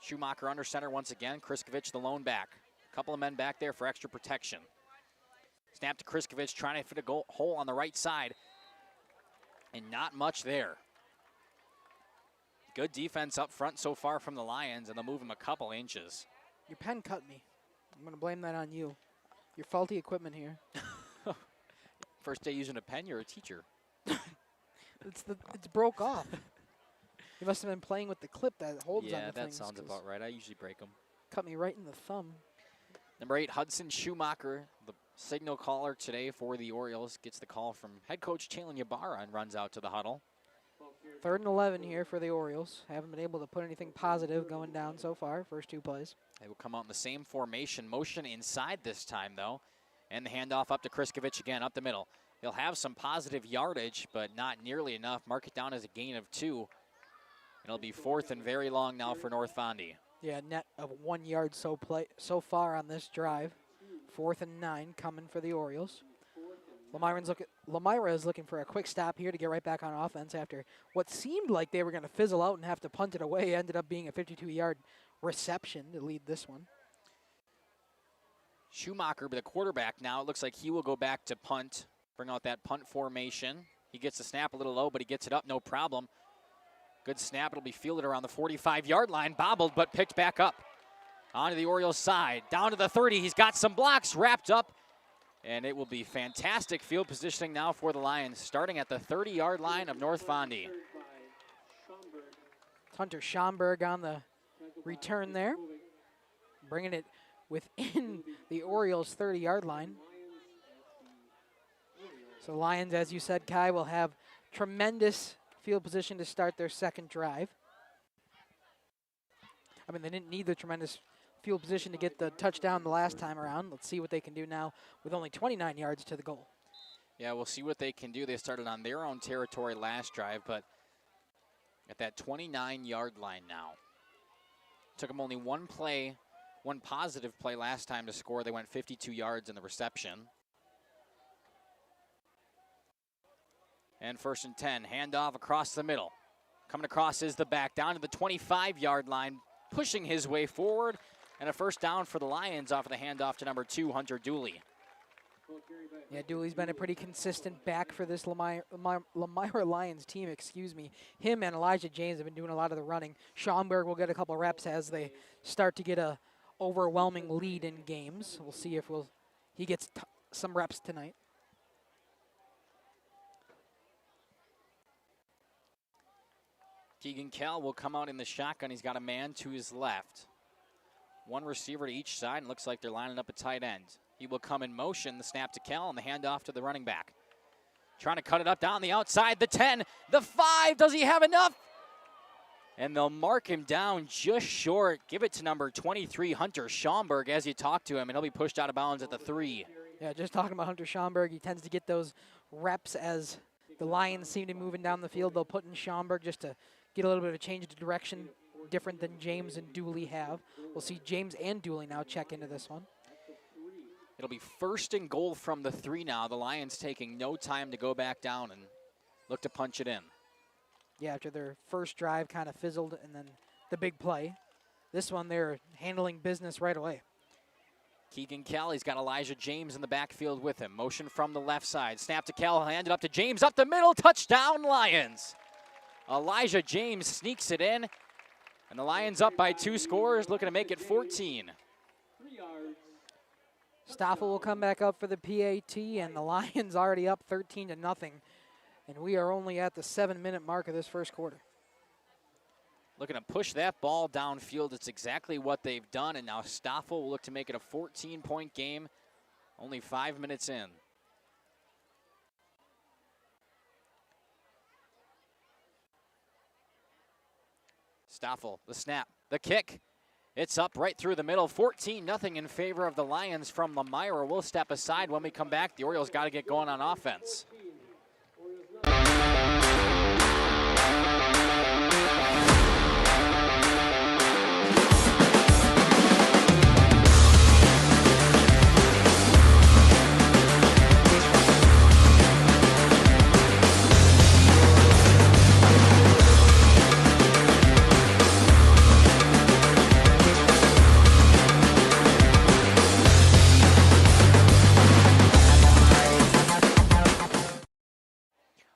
Schumacher under center once again. Kriskovich the lone back. A couple of men back there for extra protection. Snap to Kriskovich trying to fit a goal hole on the right side. And not much there. Good defense up front so far from the Lions, and they'll move him a couple inches. Your pen cut me. I'm going to blame that on you. Your faulty equipment here. First day using a pen, you're a teacher. It's broke off. You must have been playing with the clip that holds on the Yeah, that things, sounds about right. I usually break them. Cut me right in the thumb. Number 8, Hudson Schumacher, the signal caller today for the Orioles, gets the call from head coach Chalon Ybarra and runs out to the huddle. 3rd and 11 here for the Orioles. Haven't been able to put anything positive going down so far, first 2 plays. They will come out in the same formation. Motion inside this time, though. And the handoff up to Kriskovich again, up the middle. He'll have some positive yardage, but not nearly enough. Mark it down as a gain of 2. It'll be 4th and very long now for North Fondy. Yeah, net of 1 yard so far on this drive. 4th and 9 coming for the Orioles. Lomira is looking for a quick stop here to get right back on offense after what seemed like they were going to fizzle out and have to punt it away. Ended up being a 52-yard reception to lead this one. Schumacher, the quarterback now, it looks like he will go back to punt, bring out that punt formation. He gets the snap a little low, but he gets it up, no problem. Good snap, it'll be fielded around the 45-yard line, bobbled, but picked back up. Onto the Orioles side, down to the 30, he's got some blocks wrapped up, and it will be fantastic field positioning now for the Lions, starting at the 30-yard line of North Fondy. Hunter Schomburg on the return there, bringing it within the Orioles' 30-yard line. So Lions, as you said, Kai, will have tremendous field position to start their second drive. I mean, they didn't need the tremendous field position to get the touchdown the last time around. Let's see what they can do now with only 29 yards to the goal. Yeah, we'll see what they can do. They started on their own territory last drive, but at that 29-yard line now. Took them only one positive play last time to score. They went 52 yards in the reception. And 1st and 10, handoff across the middle. Coming across is the back, down to the 25-yard line, pushing his way forward. And a first down for the Lions off of the handoff to number 2, Hunter Dooley. Yeah, Dooley's been a pretty consistent back for this Lomira Lions team, Him and Elijah James have been doing a lot of the running. Schomburg will get a couple reps as they start to get a overwhelming lead in games. We'll see if he gets some reps tonight. Keegan Kell will come out in the shotgun. He's got a man to his left. One receiver to each side, and looks like they're lining up a tight end. He will come in motion, the snap to Kell, and the handoff to the running back. Trying to cut it up down the outside, the 10, the 5, does he have enough? And they'll mark him down just short. Give it to number 23, Hunter Schomburg, as you talk to him, and he'll be pushed out of bounds at the 3. Yeah, just talking about Hunter Schomburg, he tends to get those reps as the Lions seem to be moving down the field. They'll put in Schomburg just to get a little bit of a change of direction, different than James and Dooley have. We'll see James and Dooley now check into this one. It'll be 1st and goal from the 3 now. The Lions taking no time to go back down and look to punch it in. Yeah, after their first drive kind of fizzled and then the big play. This one they're handling business right away. Keegan Kell, he's got Elijah James in the backfield with him. Motion from the left side. Snap to Kell, handed up to James, up the middle, touchdown Lions. Elijah James sneaks it in, and the Lions up by 2 scores, looking to make it 14. Stoffel will come back up for the PAT, and the Lions already up 13-0. And we are only at the 7-minute mark of this first quarter. Looking to push that ball downfield. It's exactly what they've done, and now Stoffel will look to make it a 14-point game, only 5 minutes in. Stoffel, the snap, the kick. It's up right through the middle, 14-0 in favor of the Lions from Lomira. We'll step aside when we come back. The Orioles got to get going on offense.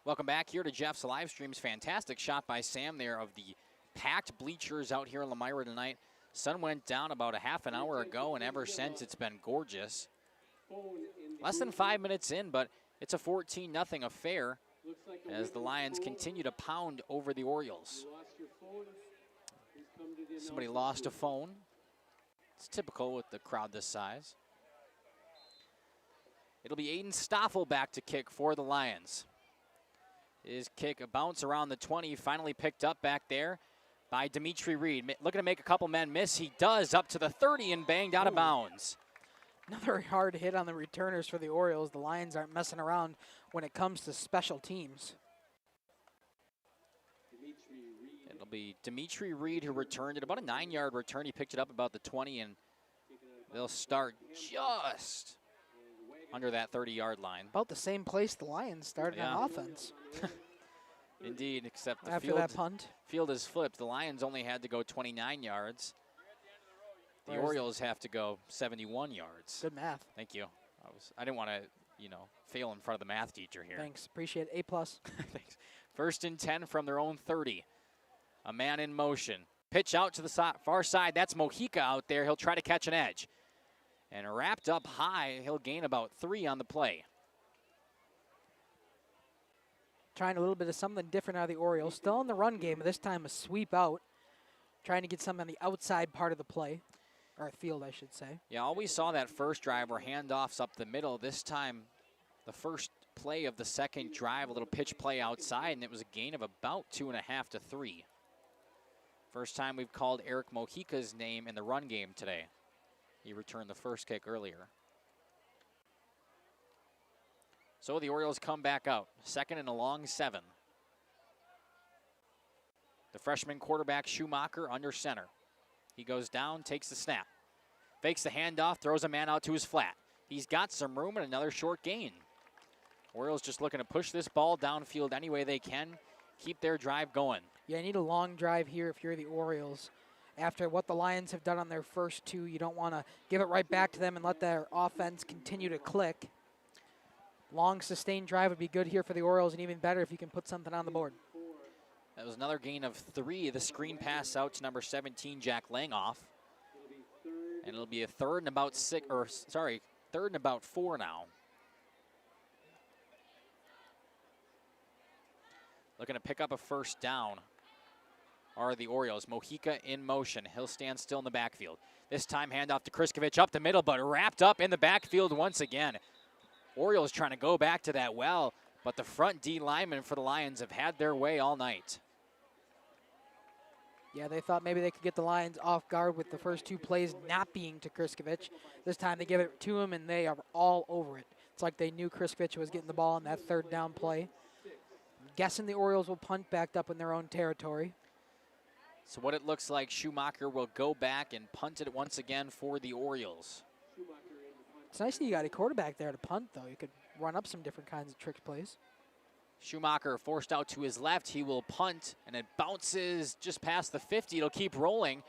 Welcome back here to Jeff's live streams. Fantastic shot by Sam there of the packed bleachers out here in Lomira tonight. Sun went down about a half an hour ago, and ever since it's been gorgeous. Less than 5 minutes in, but it's a 14-0 affair as the Lions continue to pound over the Orioles. Somebody lost a phone. It's typical with the crowd this size. It'll be Aiden Stoffel back to kick for the Lions. His kick, a bounce around the 20, finally picked up back there by Dimitri Reed. Looking to make a couple men miss. He does, up to the 30 and banged out of bounds. Another hard hit on the returners for the Orioles. The Lions aren't messing around when it comes to special teams. It'll be Dimitri Reed who returned it, about a 9-yard return. He picked it up about the 20, and they'll start just under that 30-yard line. About the same place the Lions started on offense. Indeed, except the After that punt. Field is flipped. The Lions only had to go 29 yards. The Orioles have to go 71 yards. Good math. Thank you. I didn't want to, fail in front of the math teacher here. Thanks. Appreciate it. A+. Thanks. 1st and 10 from their own 30. A man in motion. Pitch out to the far side. That's Mojica out there. He'll try to catch an edge. And wrapped up high, he'll gain about 3 on the play. Trying a little bit of something different out of the Orioles. Still in the run game, but this time a sweep out. Trying to get something on the outside part of the play. Or field, I should say. Yeah, all we saw that first drive were handoffs up the middle. This time, the first play of the second drive, a little pitch play outside, and it was a gain of about 2.5 to 3. First time we've called Eric Mojica's name in the run game today. He returned the first kick earlier. So the Orioles come back out. 2nd and a long 7. The freshman quarterback Schumacher under center. He goes down, takes the snap. Fakes the handoff, throws a man out to his flat. He's got some room and another short gain. Orioles just looking to push this ball downfield any way they can. Keep their drive going. Yeah, you need a long drive here if you're the Orioles. After what the Lions have done on their first 2, you don't want to give it right back to them and let their offense continue to click. Long, sustained drive would be good here for the Orioles, and even better if you can put something on the board. That was another gain of 3. The screen pass out to number 17, Jack Langoff. And it'll be a 3rd and about 3rd and about 4 now. Looking to pick up a first down are the Orioles. Mojica in motion. He'll stand still in the backfield. This time handoff to Kriskovic up the middle, but wrapped up in the backfield once again. Orioles trying to go back to that well, but the front D linemen for the Lions have had their way all night. Yeah, they thought maybe they could get the Lions off guard with the first 2 plays not being to Kriskovic. This time they give it to him, and they are all over it. It's like they knew Kriskovic was getting the ball on that 3rd down play. I'm guessing the Orioles will punt back up in their own territory. So what it looks like, Schumacher will go back and punt it once again for the Orioles. It's nice that you got a quarterback there to punt, though. You could run up some different kinds of trick plays. Schumacher forced out to his left. He will punt, and it bounces just past the 50. It'll keep rolling.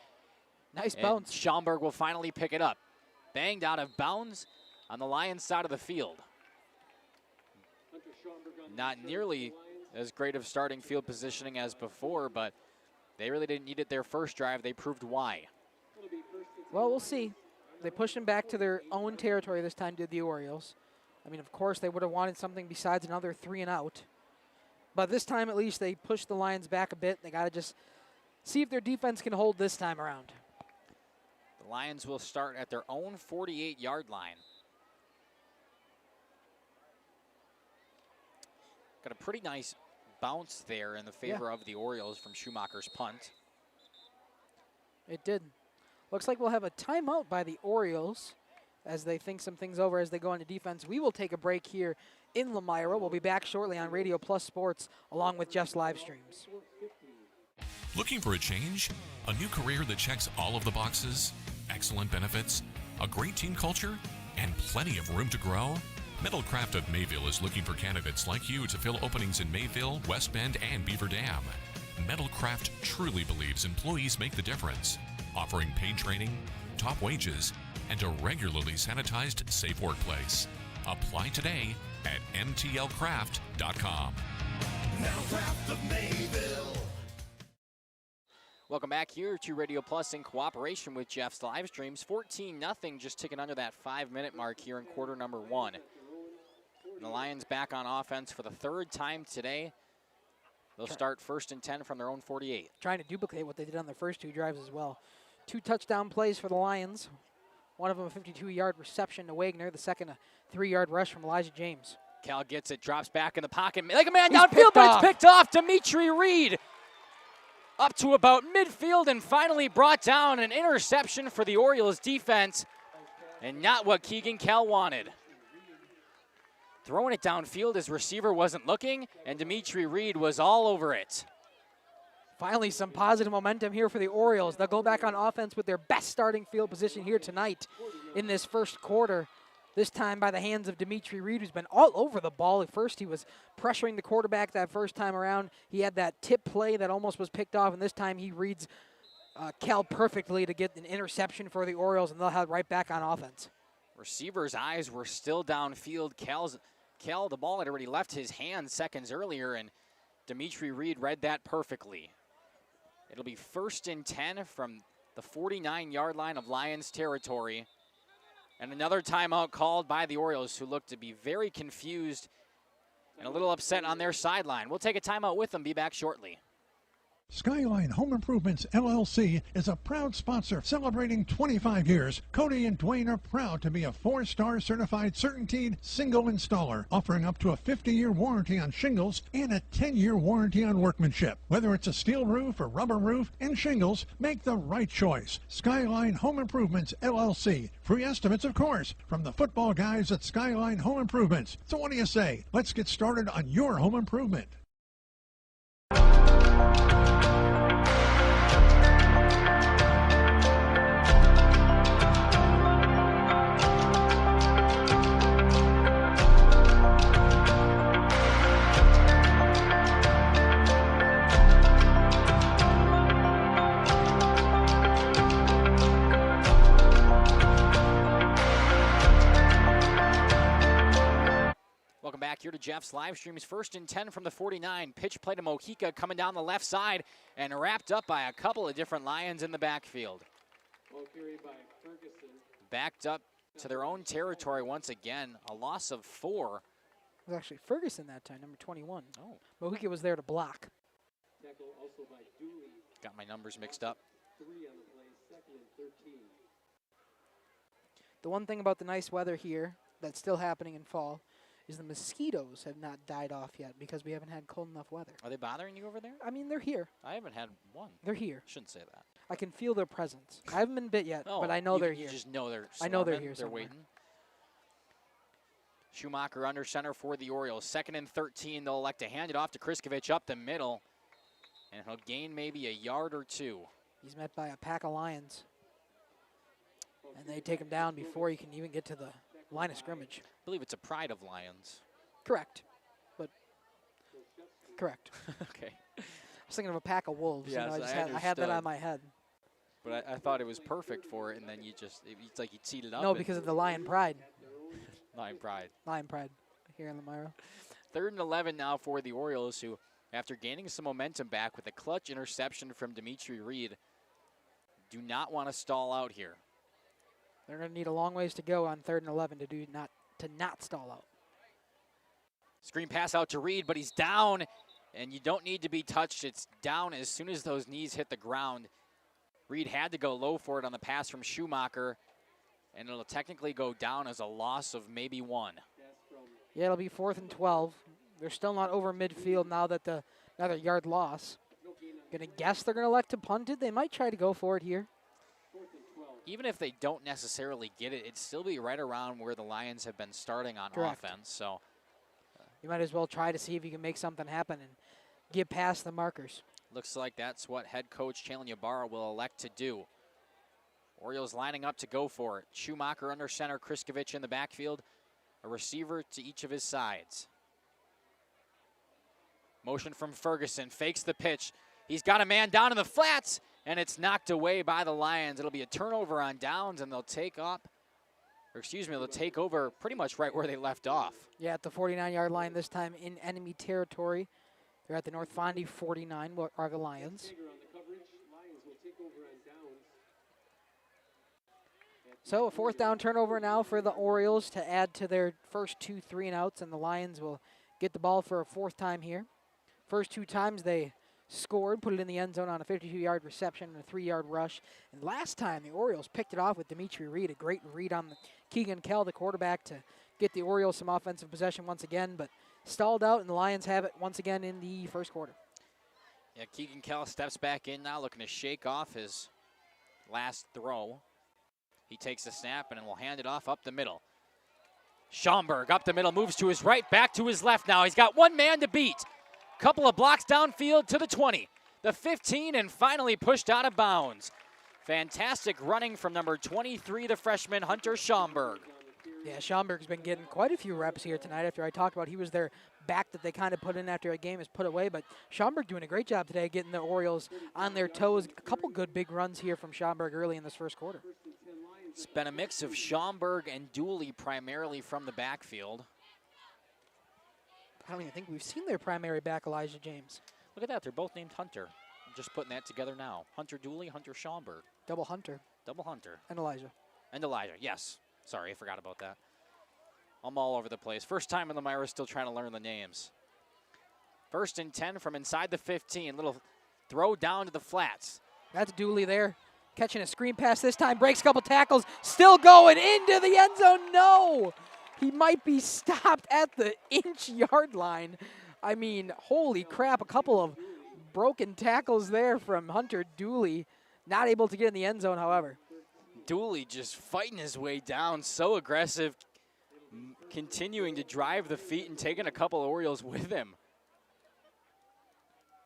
Nice bounce. Schaumburg will finally pick it up. banged out of bounds on the Lions side of the field. Not nearly as great of starting field positioning as before, but they really didn't need it their first drive. They proved why. Well, we'll see. They pushed them back to their own territory this time, did the Orioles. I mean, of course, they would have wanted something besides another 3 and out. But this time, at least, they pushed the Lions back a bit. They got to just see if their defense can hold this time around. The Lions will start at their own 48-yard line. Got a pretty nice bounce there in the favor of the Orioles from Schumacher's punt. It did. Looks like we'll have a timeout by the Orioles as they think some things over as they go into defense. We will take a break here in Lomira. We'll be back shortly on Radio Plus Sports along with Jeff's live streams. Looking for a change? A new career that checks all of the boxes? Excellent benefits? A great team culture? And plenty of room to grow? Metalcraft of Mayville is looking for candidates like you to fill openings in Mayville, West Bend, and Beaver Dam. Metalcraft truly believes employees make the difference, offering paid training, top wages, and a regularly sanitized, safe workplace. Apply today at mtlcraft.com. Metalcraft of Mayville. Welcome back here to Radio Plus in cooperation with Jeff's live streams. 14-0, just ticking under that 5-minute mark here in quarter number 1. And the Lions back on offense for the 3rd time today. They'll start 1st and 10 from their own 48. Trying to duplicate what they did on their first 2 drives as well. 2 touchdown plays for the Lions. One of them a 52-yard reception to Wagner. The second a 3-yard rush from Elijah James. Cal gets it, drops back in the pocket. Like a man downfield, but it's picked off. Dimitri Reed up to about midfield and finally brought down. An interception for the Orioles defense and not what Keegan Cal wanted. Throwing it downfield, his receiver wasn't looking, and Dimitri Reed was all over it. Finally, some positive momentum here for the Orioles. They'll go back on offense with their best starting field position here tonight in this first quarter. This time by the hands of Dimitri Reed, who's been all over the ball. At first, he was pressuring the quarterback that first time around. He had that tip play that almost was picked off, and this time he reads Cal perfectly to get an interception for the Orioles, and they'll have right back on offense. Receivers' eyes were still downfield. Cal, the ball had already left his hand seconds earlier, and Dimitri Reed read that perfectly. It'll be 1st and 10 from the 49-yard line of Lions territory. And another timeout called by the Orioles, who look to be very confused and a little upset on their sideline. We'll take a timeout with them, be back shortly. Skyline Home Improvements, LLC is a proud sponsor celebrating 25 years. Cody and Dwayne are proud to be a 4-star certified CertainTeed single installer, offering up to a 50-year warranty on shingles and a 10-year warranty on workmanship. Whether it's a steel roof or rubber roof and shingles, make the right choice. Skyline Home Improvements, LLC. Free estimates, of course, from the football guys at Skyline Home Improvements. So what do you say? Let's get started on your home improvement. Welcome back here to Jeff's live streams. 1st and 10 from the 49. Pitch play to Mojica coming down the left side and wrapped up by a couple of different Lions in the backfield. Backed up to their own territory once again. A loss of 4. It was actually Ferguson that time, number 21. Oh. Mojica was there to block. Got my numbers mixed up. The one thing about the nice weather here that's still happening in fall is the mosquitoes have not died off yet because we haven't had cold enough weather. Are they bothering you over there? I mean, they're here. I haven't had one. They're here. Shouldn't say that. I can feel their presence. I haven't been bit yet, but I know they're here. You just know they're I know they're here They're somewhere. waiting. Schumacher under center for the Orioles. 2nd and 13. They'll elect to hand it off to Kriskovich up the middle. And he'll gain maybe a yard or 2. He's met by a pack of Lions. And they take him down before he can even get to the line of scrimmage. I believe it's a pride of Lions. Correct. But correct. Okay. I was thinking of a pack of wolves. Yes, you know, I had that on my head. But I thought it was perfect for it, and then it's like you'd seat it up. No, because of the Lion Pride. Lion Pride. Lion Pride here in Lomira. 3rd and 11 now for the Orioles, who, after gaining some momentum back with a clutch interception from Dimitri Reed, do not want to stall out here. They're going to need a long ways to go on 3rd and 11 to not stall out. Screen pass out to Reed, but he's down, and you don't need to be touched. It's down as soon as those knees hit the ground. Reed had to go low for it on the pass from Schumacher, and it'll technically go down as a loss of maybe 1. Yeah, it'll be 4th and 12. They're still not over midfield now that another yard loss. Gonna guess they're gonna elect to punt it. They might try to go for it here. Even if they don't necessarily get it, it'd still be right around where the Lions have been starting on Correct. offense. So you might as well try to see if you can make something happen and get past the markers. looks like that's what head coach Chalon Ybarra will elect to do. Orioles lining up to go for it. Schumacher under center, Kriskovich in the backfield, a receiver to each of his sides. Motion from Ferguson, fakes the pitch. He's got a man down in the flats, and it's knocked away by the Lions. It'll be a turnover on downs, and they'll take over pretty much right where they left off. Yeah, at the 49-yard line this time in enemy territory. They're at the North Fondy 49, what are the Lions. So a 4th down turnover now for the Orioles to add to their first 2 3-and-outs, and the Lions will get the ball for a 4th time here. First 2 times they scored, put it in the end zone on a 52-yard reception and a 3-yard rush. And last time the Orioles picked it off with Dimitri Reed, a great read on Keegan Kell, the quarterback, to get the Orioles some offensive possession once again, but stalled out, and the Lions have it once again in the first quarter. Yeah, Keegan Kell steps back in now, looking to shake off his last throw. He takes the snap and will hand it off up the middle. Schaumburg up the middle, moves to his right, back to his left now. He's got one man to beat. Couple of blocks downfield to the 20, the 15, and finally pushed out of bounds. Fantastic running from number 23, the freshman, Hunter Schaumburg. Yeah, Schaumburg's been getting quite a few reps here tonight. After I talked about he was their back that they kind of put in after a game is put away, but Schaumburg doing a great job today getting the Orioles on their toes. A couple good big runs here from Schaumburg early in this first quarter. It's been a mix of Schaumburg and Dooley primarily from the backfield. I don't even think we've seen their primary back, Elijah James. Look at that, they're both named Hunter. I'm just putting that together now. Hunter Dooley, Hunter Schaumburg. Double Hunter. Double Hunter. And Elijah. And Elijah, yes. Sorry, I forgot about that. I'm all over the place. First time in Lomira, still trying to learn the names. 1st and 10 from inside the 15. Little throw down to the flats. That's Dooley there. Catching a screen pass this time, breaks a couple tackles, still going into the end zone. No! He might be stopped at the inch-yard line. I mean, holy crap, a couple of broken tackles there from Hunter Dooley. Not able to get in the end zone, however. Dooley just fighting his way down, so aggressive, continuing to drive the feet and taking a couple of Orioles with him.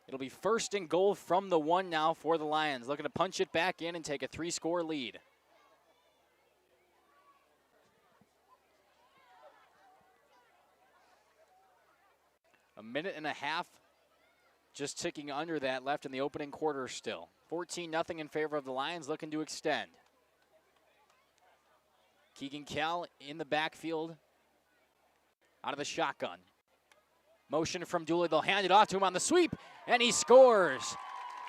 It'll be 1st and goal from the 1 now for the Lions, looking to punch it back in and take a 3-score lead. A minute and a half just ticking under that left in the opening quarter still. 14-0 in favor of the Lions, looking to extend. Keegan Kell in the backfield out of the shotgun. Motion from Dooley, they'll hand it off to him on the sweep, and he scores.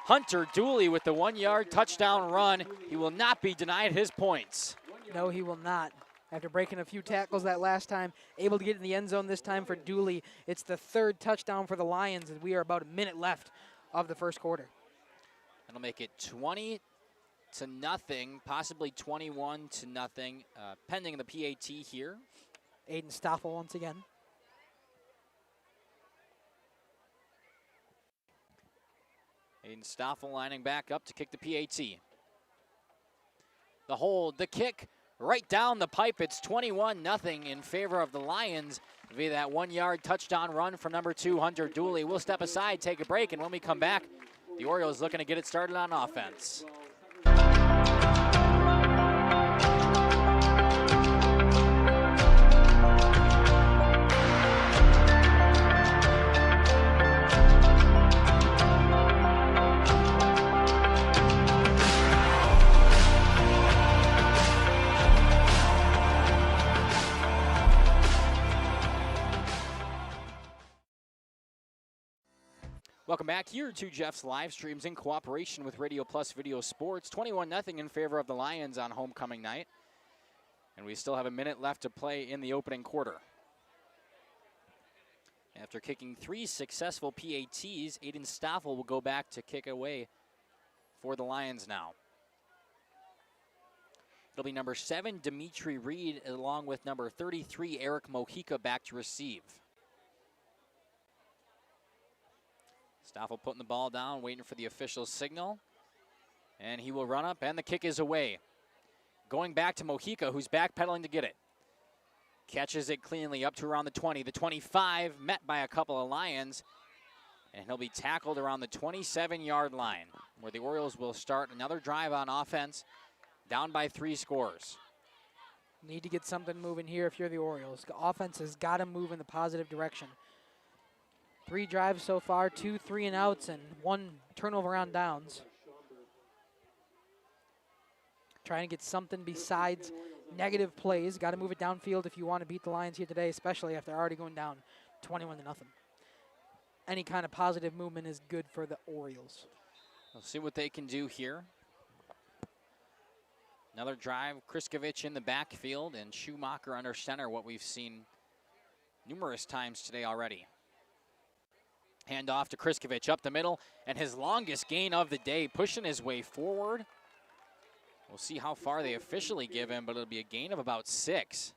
Hunter Dooley with the 1-yard touchdown run. He will not be denied his points. No, he will not. After breaking a few tackles that last time, able to get in the end zone this time for Dooley. It's the 3rd touchdown for the Lions, and we are about a minute left of the first quarter. That'll make it 20-0, possibly 21-0, pending the PAT here. Aiden Stoffel once again. Aiden Stoffel lining back up to kick the PAT. The hold, the kick, right down the pipe. It's 21-0 in favor of the Lions via that 1-yard touchdown run from number 2, Hunter Dooley. We'll step aside, take a break, and when we come back, the Orioles looking to get it started on offense. Welcome back here to Jeff's live streams in cooperation with Radio Plus Video Sports. 21-0 in favor of the Lions on homecoming night. And we still have a minute left to play in the opening quarter. After kicking 3 successful PATs, Aiden Stoffel will go back to kick away for the Lions now. It'll be number 7, Dimitri Reed, along with number 33, Eric Mojica, back to receive. Stoffel putting the ball down, waiting for the official signal. And he will run up, and the kick is away. Going back to Mojica, who's backpedaling to get it. Catches it cleanly up to around the 20. The 25, met by a couple of Lions. And he'll be tackled around the 27-yard line, where the Orioles will start another drive on offense, down by 3 scores. Need to get something moving here if you're the Orioles. The offense has got to move in the positive direction. 3 drives so far, 2 3-and-outs, and 1 turnover on downs. Trying to get something besides negative plays. Got to move it downfield if you want to beat the Lions here today, especially after already going down 21-0. Any kind of positive movement is good for the Orioles. We'll see what they can do here. Another drive, Kriskovich in the backfield and Schumacher under center, what we've seen numerous times today already. Hand off to Kriskovich up the middle, and his longest gain of the day, pushing his way forward. We'll see how far they officially give him, but it'll be a gain of about 6.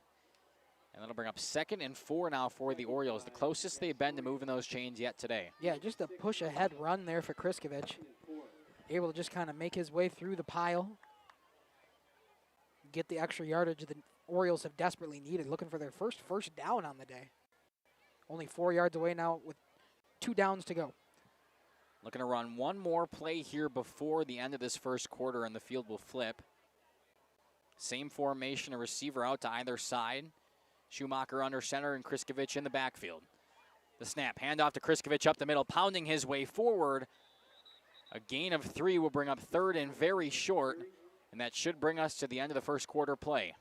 And that'll bring up 2nd and 4 now for the Orioles, the closest they've been to moving those chains yet today. Yeah, just a push-ahead run there for Kriskovich. Able to just kind of make his way through the pile. Get the extra yardage the Orioles have desperately needed, looking for their first down on the day. Only 4 yards away now with 2 downs to go. Looking to run one more play here before the end of this first quarter, and the field will flip. Same formation, a receiver out to either side. Schumacher under center and Kriskovich in the backfield. The snap, handoff to Kriskovich up the middle, pounding his way forward. A gain of 3 will bring up 3rd and very short, and that should bring us to the end of the first quarter play.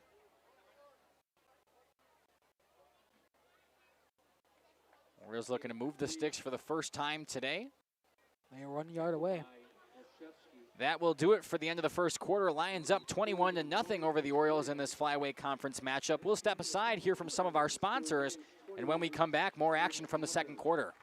Orioles looking to move the sticks for the first time today. They're 1 yard away. That will do it for the end of the first quarter. Lions up 21-0 over the Orioles in this Flyweight Conference matchup. We'll step aside, hear from some of our sponsors, and when we come back, more action from the second quarter.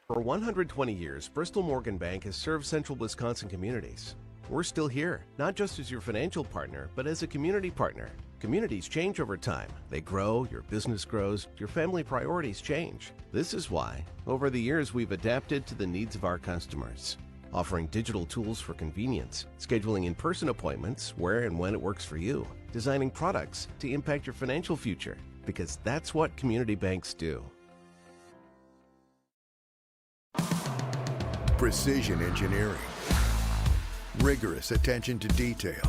For 120 years, Bristol Morgan Bank has served central Wisconsin communities. We're still here, not just as your financial partner, but as a community partner. Communities change over time. They grow, your business grows, your family priorities change. This is why, over the years, we've adapted to the needs of our customers, offering digital tools for convenience, scheduling in-person appointments where and when it works for you, designing products to impact your financial future, because that's what community banks do. Precision engineering, rigorous attention to detail.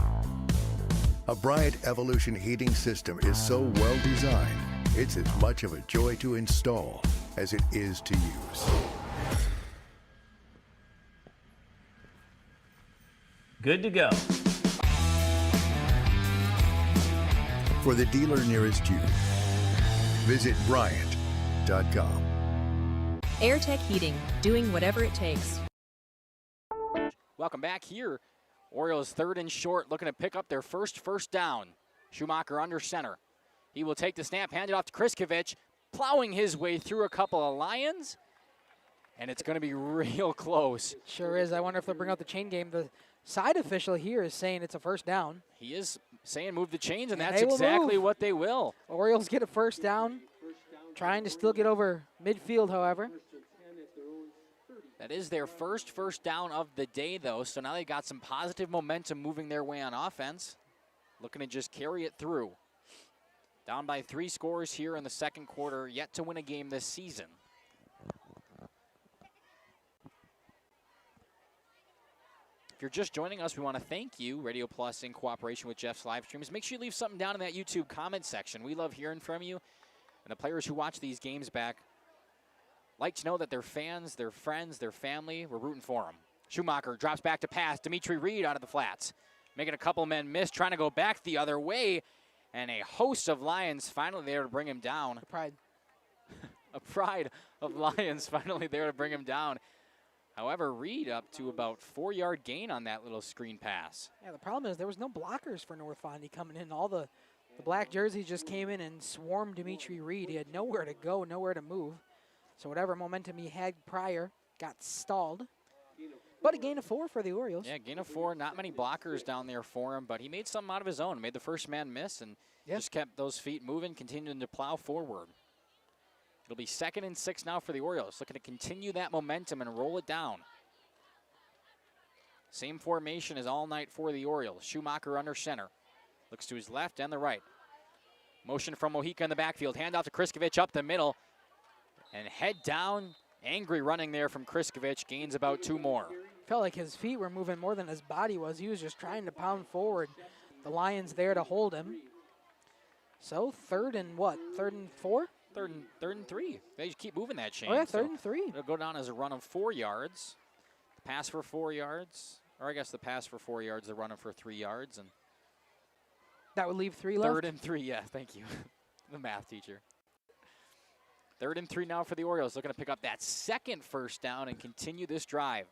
A Bryant Evolution heating system is so well designed, it's as much of a joy to install as it is to use. Good to go. For the dealer nearest you, visit Bryant.com. AirTech Heating, doing whatever it takes. Welcome back here. Orioles 3rd and short, looking to pick up their first down. Schumacher under center. He will take the snap, hand it off to Kriskovich, plowing his way through a couple of Lions, and it's going to be real close. Sure is. I wonder if they'll bring out the chain game. The side official here is saying it's a first down. He is saying move the chains, and that's exactly what they will. Orioles get a first down, trying to still get over midfield, however. That is their first down of the day, though, so now they've got some positive momentum moving their way on offense. Looking to just carry it through. Down by 3 scores here in the second quarter, yet to win a game this season. If you're just joining us, we want to thank you, Radio Plus, in cooperation with Jeff's live streams. Make sure you leave something down in that YouTube comment section. We love hearing from you. And the players who watch these games back like to know that their fans, their friends, their family, we're rooting for them. Schumacher drops back to pass. Dimitri Reed out of the flats. Making a couple men miss, trying to go back the other way. And a host of Lions finally there to bring him down. Pride. A pride of Lions finally there to bring him down. However, Reed up to about 4-yard gain on that little screen pass. Yeah, the problem is there was no blockers for North Fondy coming in. All the black jerseys just came in and swarmed Dimitri Reed. He had nowhere to go, nowhere to move. So whatever momentum he had prior got stalled. But a gain of 4 for the Orioles. Yeah, gain of 4. Not many blockers down there for him, but he made something out of his own. Made the first man miss and just kept those feet moving, continuing to plow forward. It'll be 2nd and 6 now for the Orioles, looking to continue that momentum and roll it down. Same formation as all night for the Orioles. Schumacher under center. Looks to his left and the right. Motion from Mojica in the backfield. Handoff to Kriskovich up the middle. And head down. Angry running there from Kriskovich. Gains about 2 more. Felt like his feet were moving more than his body was. He was just trying to pound forward. The Lions there to hold him. So 3rd and what? 3rd and 4? Third and 3. They just keep moving that chain. Oh, yeah, 3rd and 3. It'll go down as a run of 4 yards. The pass for 4 yards. Or I guess the pass for 4 yards, the run for 3 yards. And that would leave 3 left? 3rd and 3, yeah, thank you. The math teacher. 3rd and 3 now for the Orioles. Looking to pick up that 2nd first down and continue this drive.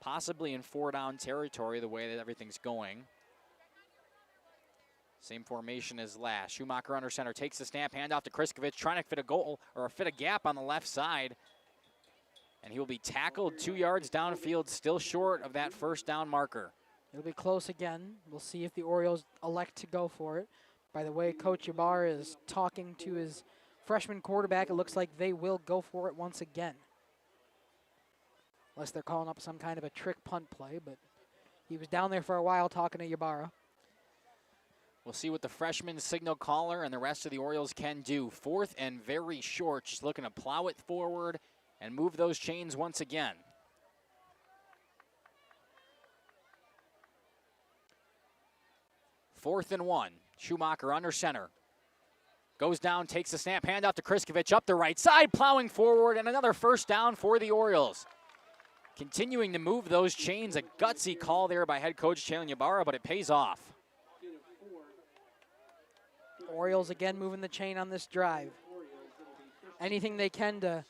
Possibly in 4-down territory the way that everything's going. Same formation as last. Schumacher under center takes the snap, handoff to Kriskovich, trying to fit a goal or fit a gap on the left side. And he will be tackled 2 yards downfield, still short of that first down marker. It'll be close again. We'll see if the Orioles elect to go for it. By the way, Coach Ybarra is talking to his freshman quarterback. It looks like they will go for it once again. Unless they're calling up some kind of a trick punt play, but he was down there for a while talking to Ybarra. We'll see what the freshman signal caller and the rest of the Orioles can do. 4th and very short, just looking to plow it forward and move those chains once again. Fourth and 1. Schumacher under center. Goes down, takes the snap, handoff to Kriskovich up the right side, plowing forward, and another first down for the Orioles. Continuing to move those chains, a gutsy call there by head coach Chalon Ybarra, but it pays off. Orioles again moving the chain on this drive. Anything they can to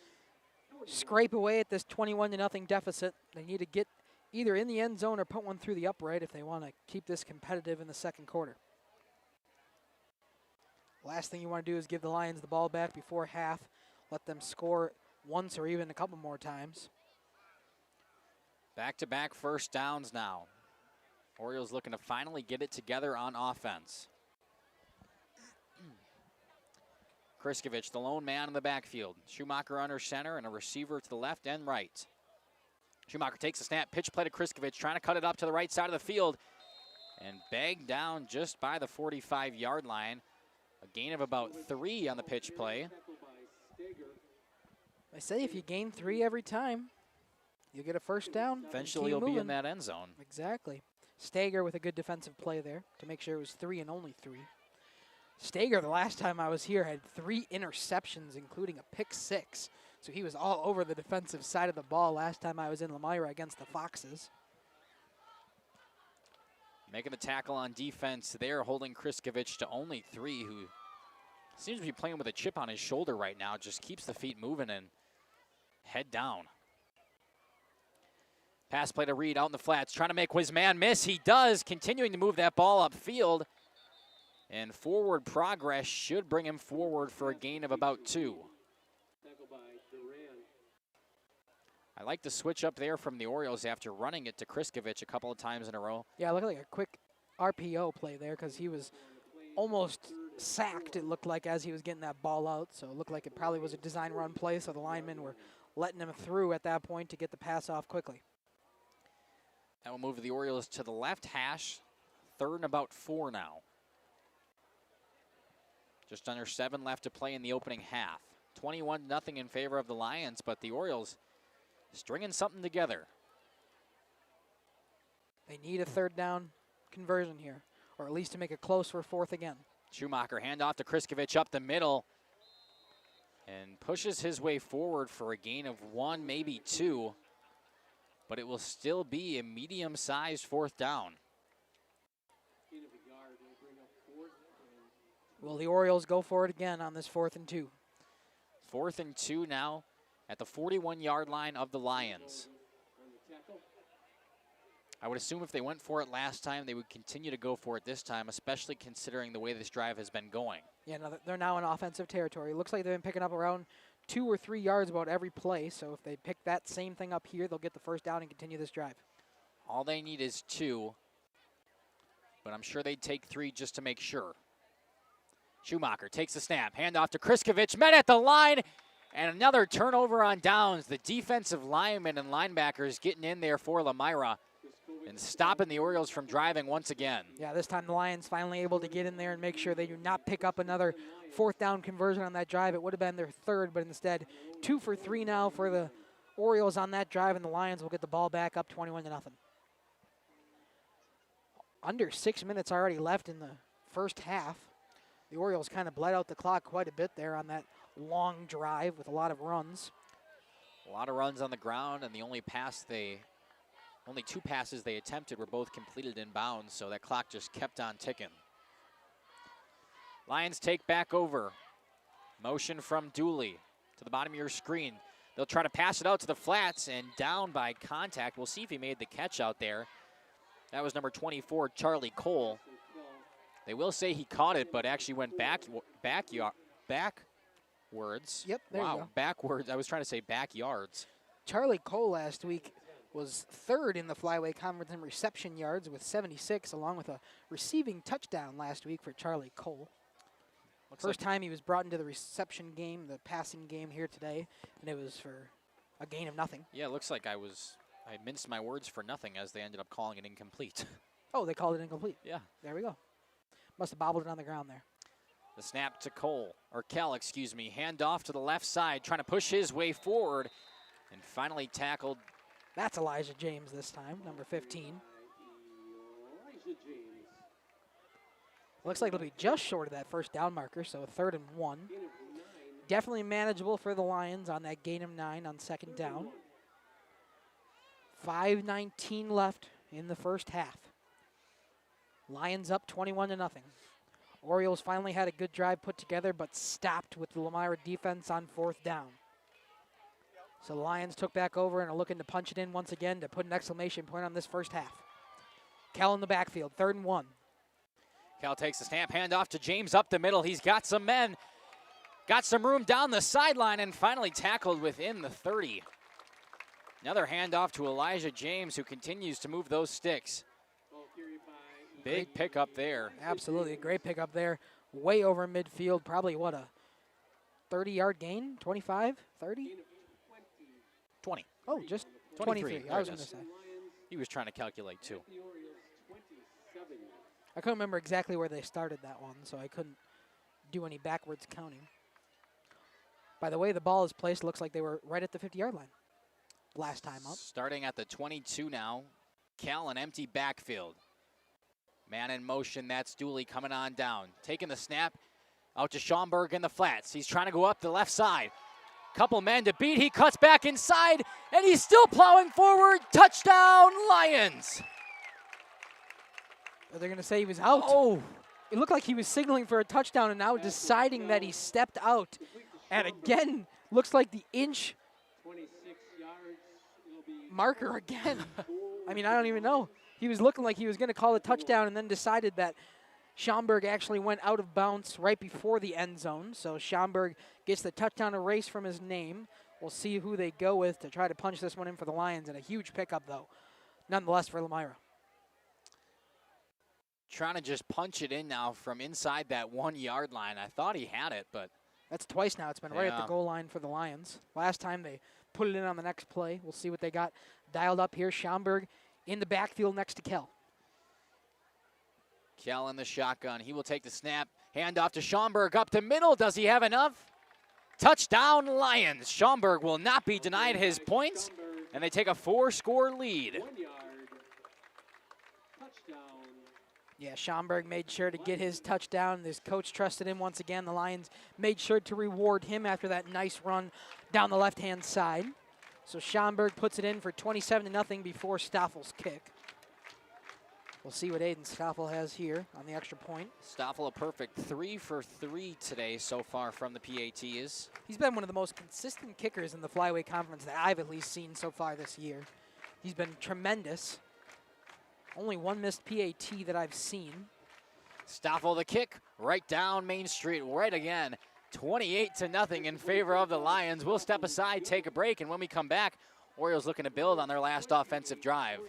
scrape away at this 21-0 deficit. They need to get either in the end zone or put one through the upright if they want to keep this competitive in the 2nd quarter. Last thing you want to do is give the Lions the ball back before half. Let them score once or even a couple more times. Back-to-back first downs now. Orioles looking to finally get it together on offense. Kriskovich, the lone man in the backfield. Schumacher under center and a receiver to the left and right. Schumacher takes a snap, pitch play to Kriskovich, trying to cut it up to the right side of the field. And bagged down just by the 45-yard line. A gain of about 3 on the pitch play. I say if you gain 3 every time, you'll get a first down. Eventually you'll be in that end zone. Exactly. Stager with a good defensive play there to make sure it was 3 and only 3. Stager, the last time I was here, had 3 interceptions, including a pick 6. So he was all over the defensive side of the ball last time I was in Lomira against the Foxes. Making the tackle on defense there, holding Kriskovich to only 3, who seems to be playing with a chip on his shoulder right now. Just keeps the feet moving and head down. Pass play to Reed out in the flats, trying to make his man miss. He does, continuing to move that ball upfield. And forward progress should bring him forward for a gain of about 2. I like the switch up there from the Orioles after running it to Kriskovich a couple of times in a row. Yeah, it looked like a quick RPO play there because he was almost sacked, it looked like, as he was getting that ball out. So it looked like it probably was a design run play, so the linemen were letting him through at that point to get the pass off quickly. That will move the Orioles to the left hash. 3rd and about 4 now. Just under 7 left to play in the opening half. 21-0 in favor of the Lions, but the Orioles stringing something together. They need a 3rd down conversion here, or at least to make it close for 4th again. Schumacher handoff to Kriskovich up the middle and pushes his way forward for a gain of 1, maybe 2, but it will still be a medium-sized 4th down. Will the Orioles go for it again on this 4th and 2? 4th and 2 now at the 41-yard line of the Lions. I would assume if they went for it last time, they would continue to go for it this time, especially considering the way this drive has been going. Yeah, no, they're now in offensive territory. Looks like they've been picking up around 2 or 3 yards about every play. So if they pick that same thing up here, they'll get the first down and continue this drive. All they need is 2, but I'm sure they'd take 3 just to make sure. Schumacher takes the snap, handoff to Kriskovich, met at the line, and another turnover on downs. The defensive linemen and linebackers getting in there for Lomira and stopping the Orioles from driving once again. Yeah, this time the Lions finally able to get in there and make sure they do not pick up another 4th down conversion on that drive. It would have been their 3rd, but instead 2 for 3 now for the Orioles on that drive, and the Lions will get the ball back up 21-0. Under 6 minutes already left in the first half. The Orioles kind of bled out the clock quite a bit there on that long drive with a lot of runs. A lot of runs on the ground, and the only 2 passes they attempted were both completed in bounds, so that clock just kept on ticking. Lions take back over. Motion from Dooley to the bottom of your screen. They'll try to pass it out to the flats, and down by contact. We'll see if he made the catch out there. That was number 24, Charlie Cole. They will say he caught it, but actually went backwards. Yep, there you wow, go. Backwards. I was trying to say backyards. Charlie Cole last week was 3rd in the Flyway Conference in reception yards with 76, along with a receiving touchdown last week for Charlie Cole. First time he was brought into the reception game, the passing game here today, and it was for a gain of nothing. Yeah, it looks like I minced my words for nothing as they ended up calling it incomplete. Oh, they called it incomplete. Yeah. There we go. Must have bobbled it on the ground there. The snap to Kell, excuse me. Hand off to the left side, trying to push his way forward, and finally tackled. That's Elijah James this time, number 15. Looks like it'll be just short of that first down marker, so a 3rd and 1. Definitely manageable for the Lions on that gain of 9 on 2nd down. 5:19 left in the first half. Lions up 21-0. Orioles finally had a good drive put together, but stopped with the Lomira defense on 4th down. So the Lions took back over and are looking to punch it in once again to put an exclamation point on this first half. Kell in the backfield, 3rd and 1. Kell takes the snap, hand off to James up the middle. He's got some men, got some room down the sideline, and finally tackled within the 30. Another handoff to Elijah James, who continues to move those sticks. Big pickup there. Absolutely, a great pickup there. Way over midfield, probably what, a 30-yard gain? 25, 30? 20. Oh, just 23. I was going to say. He was trying to calculate too. I couldn't remember exactly where they started that one, so I couldn't do any backwards counting. By the way the ball is placed, looks like they were right at the 50-yard line last time up. Starting at the 22 now. Kell, an empty backfield. Man in motion, that's Dooley coming on down. Taking the snap out to Schaumburg in the flats. He's trying to go up the left side. Couple men to beat. He cuts back inside, and he's still plowing forward. Touchdown, Lions. They're going to say he was out. Oh, it looked like he was signaling for a touchdown and now deciding that he stepped out. And again, looks like the inch marker again. I mean, I don't even know. He was looking like he was going to call a touchdown and then decided that Schaumburg actually went out of bounds right before the end zone. So Schaumburg gets the touchdown erased from his name. We'll see who they go with to try to punch this one in for the Lions. And a huge pickup, though, nonetheless, for Lomira. Trying to just punch it in now from inside that 1-yard line. I thought he had it, but that's twice now. It's been right at the goal line for the Lions. Last time they put it in on the next play. We'll see what they got dialed up here. Schaumburg in the backfield next to Kell. Kell in the shotgun. He will take the snap. Hand off to Schaumburg up the middle. Does he have enough? Touchdown, Lions. Schaumburg will not be denied his points, and they take a 4-score lead. Yeah, Schaumburg made sure to get his touchdown. His coach trusted him once again. The Lions made sure to reward him after that nice run down the left-hand side. So Schaumburg puts it in for 27-0 before Staffel's kick. We'll see what Aiden Stoffel has here on the extra point. Stoffel a perfect 3 for 3 today so far from the PATs. He's been one of the most consistent kickers in the Flyway Conference that I've at least seen so far this year. He's been tremendous. Only one missed PAT that I've seen. Stoffel the kick right down Main Street, right again. 28-0 in favor of the Lions. We'll step aside, take a break, and when we come back, Orioles looking to build on their last offensive drive.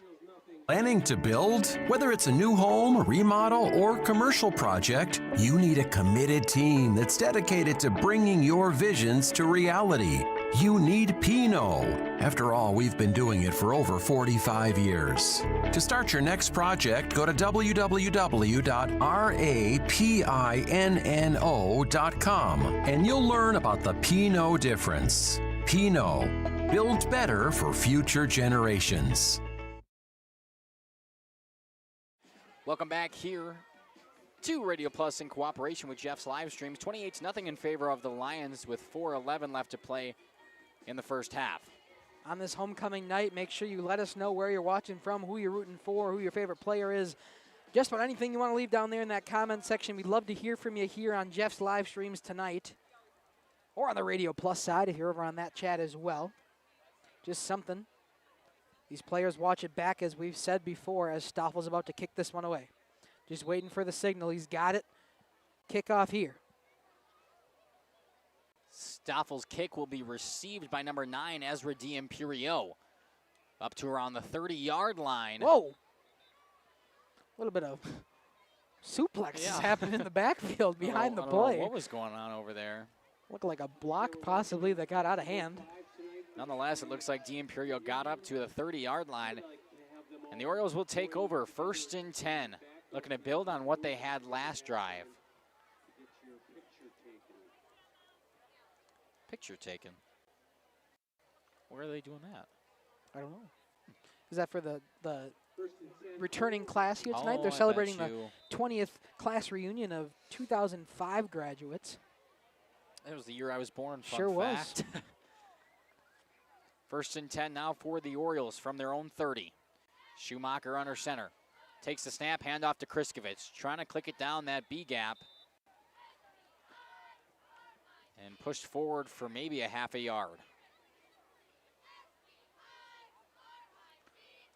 Planning to build? Whether it's a new home, remodel, or commercial project, you need a committed team that's dedicated to bringing your visions to reality. You need Pinot. After all, we've been doing it for over 45 years. To start your next project, go to www.rapinno.com and you'll learn about the Pinot difference. Pinot, build better for future generations. Welcome back here to Radio Plus in cooperation with Jeff's live streams. 28-0 in favor of the Lions with 4:11 left to play in the first half. On this homecoming night, make sure you let us know where you're watching from, who you're rooting for, who your favorite player is. Just about anything you want to leave down there in that comment section. We'd love to hear from you here on Jeff's live streams tonight, or on the Radio Plus side if you're over on that chat as well. Just something. These players watch it back, as we've said before, as Stoffel's about to kick this one away. Just waiting for the signal. He's got it. Kickoff here. Stoffel's kick will be received by number 9, Ezra D'Imperio. Up to around the 30-yard line. Whoa. A little bit of suplexes happening in the backfield behind the play. What was going on over there? Looked like a block possibly that got out of hand. Nonetheless, it looks like D'Imperio got up to the 30-yard line. And the Orioles will take over 1st and 10. Looking to build on what they had last drive. Picture taken. Where are they doing that? I don't know. Is that for the returning class here tonight? Oh, They're I celebrating bet the 20th class reunion of 2005 graduates. That was the year I was born, fun Sure fact. was. 1st and 10 now for the Orioles from their own 30. Schumacher under center. Takes the snap, handoff to Kriskovich. Trying to click it down that B gap. And pushed forward for maybe a half a yard.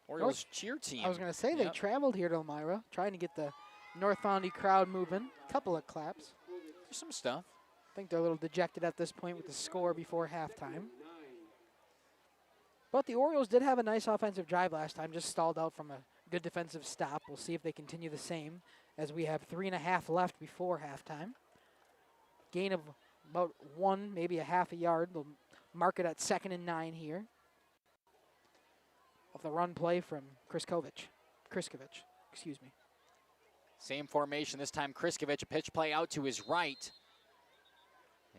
Orioles cheer team. I was going to say they traveled here to Lomira, trying to get the North Foundy crowd moving. Couple of claps. There's some stuff. I think they're a little dejected at this point with the score before halftime. But the Orioles did have a nice offensive drive last time, just stalled out from a good defensive stop. We'll see if they continue the same as we have 3.5 left before halftime. Gain of about 1, maybe a half a yard. They'll mark it at 2nd and 9 here. Off the run play from Kriskovich, excuse me. Same formation, this time Kriskovich, a pitch play out to his right.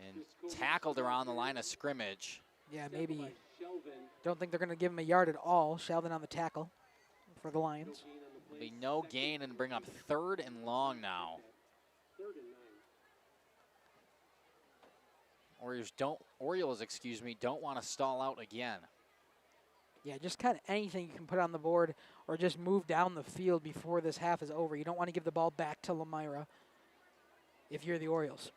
And tackled around the line of scrimmage. Yeah, maybe. Don't think they're going to give him a yard at all. Sheldon on the tackle for the Lions. There'll be no gain and bring up 3rd and long now. Orioles don't want to stall out again. Yeah, just kind of anything you can put on the board or just move down the field before this half is over. You don't want to give the ball back to Lomira if you're the Orioles.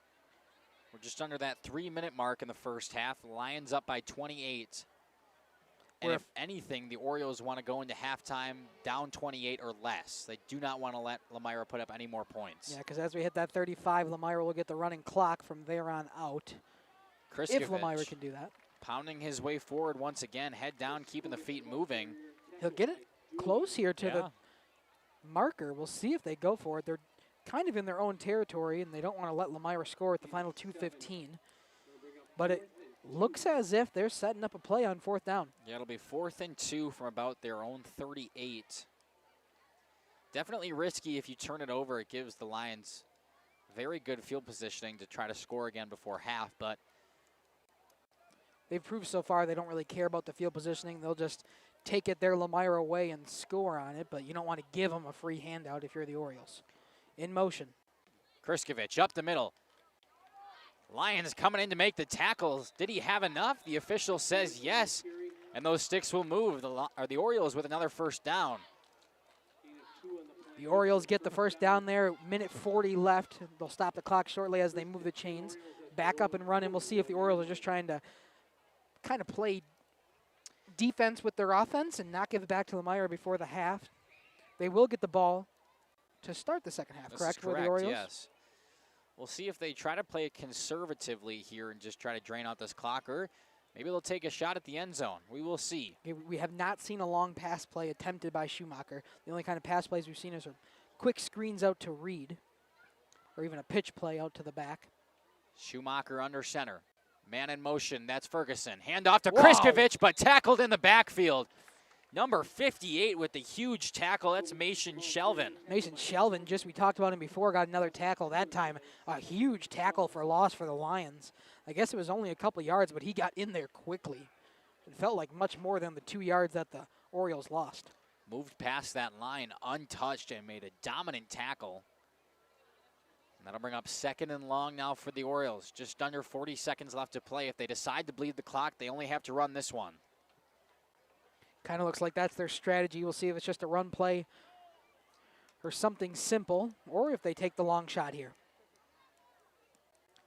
We're just under that 3-minute mark in the first half. Lions up by 28. And if anything, the Orioles want to go into halftime down 28 or less. They do not want to let Lomira put up any more points. Yeah, because as we hit that 35, Lomira will get the running clock from there on out. If Lomira can do that. Pounding his way forward once again, head down, keeping the feet moving. He'll get it close here to the marker. We'll see if they go for it. They're kind of in their own territory, and they don't want to let Lomira score at the final 2:15. But it looks as if they're setting up a play on 4th down. Yeah, it'll be 4th and 2 from about their own 38. Definitely risky if you turn it over. It gives the Lions very good field positioning to try to score again before half, but they've proved so far they don't really care about the field positioning. They'll just take it their Lomira way and score on it, but you don't want to give them a free handout if you're the Orioles. In motion. Kriskovich up the middle. Lions coming in to make the tackles. Did he have enough? The official says yes, and those sticks will move. The Orioles with another 1st down. The Orioles get the 1st down there, minute 40 left. They'll stop the clock shortly as they move the chains. Back up and run, and we'll see if the Orioles are just trying to kind of play defense with their offense and not give it back to Lomira before the half. They will get the ball to start the second half, This correct? is correct, For the Orioles? yes. We'll see if they try to play it conservatively here and just try to drain out this clock, or maybe they'll take a shot at the end zone. We will see. We have not seen a long pass play attempted by Schumacher. The only kind of pass plays we've seen is quick screens out to Reed, or even a pitch play out to the back. Schumacher under center. Man in motion, that's Ferguson. Hand off to Wow. Kriskovich, but tackled in the backfield. Number 58 with the huge tackle, that's Mason Shelvin. Mason Shelvin, we talked about him before, got another tackle that time. A huge tackle for loss for the Lions. I guess it was only a couple yards, but he got in there quickly. It felt like much more than the 2 yards that the Orioles lost. Moved past that line untouched and made a dominant tackle. And that'll bring up 2nd and long now for the Orioles. Just under 40 seconds left to play. If they decide to bleed the clock, they only have to run this one. Kind of looks like that's their strategy. We'll see if it's just a run play or something simple, or if they take the long shot here.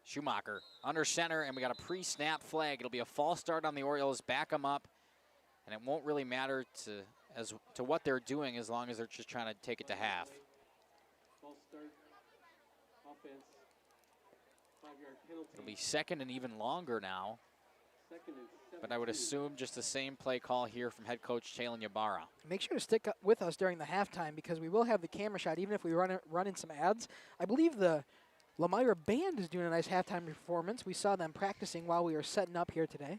Schumacher under center, and we got a pre-snap flag. It'll be a false start on the Orioles. Back them up, and it won't really matter to what they're doing as long as they're just trying to take it to half. False start, offense, 5-yard penalty. It'll be 2nd and even longer now. 2nd and 17. But I would assume just the same play call here from head coach Talon Ybarra. Make sure to stick with us during the halftime because we will have the camera shot even if we run in some ads. I believe the Lomira band is doing a nice halftime performance. We saw them practicing while we were setting up here today.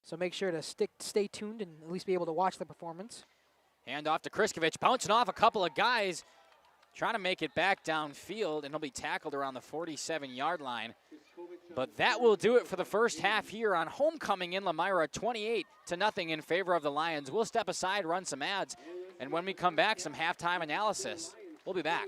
So make sure to stay tuned and at least be able to watch the performance. Hand off to Kriskovich, bouncing off a couple of guys, trying to make it back downfield, and he'll be tackled around the 47-yard line. But that will do it for the first half here on homecoming in Lomira, 28-0 in favor of the Lions. We'll step aside, run some ads, and when we come back, some halftime analysis. We'll be back.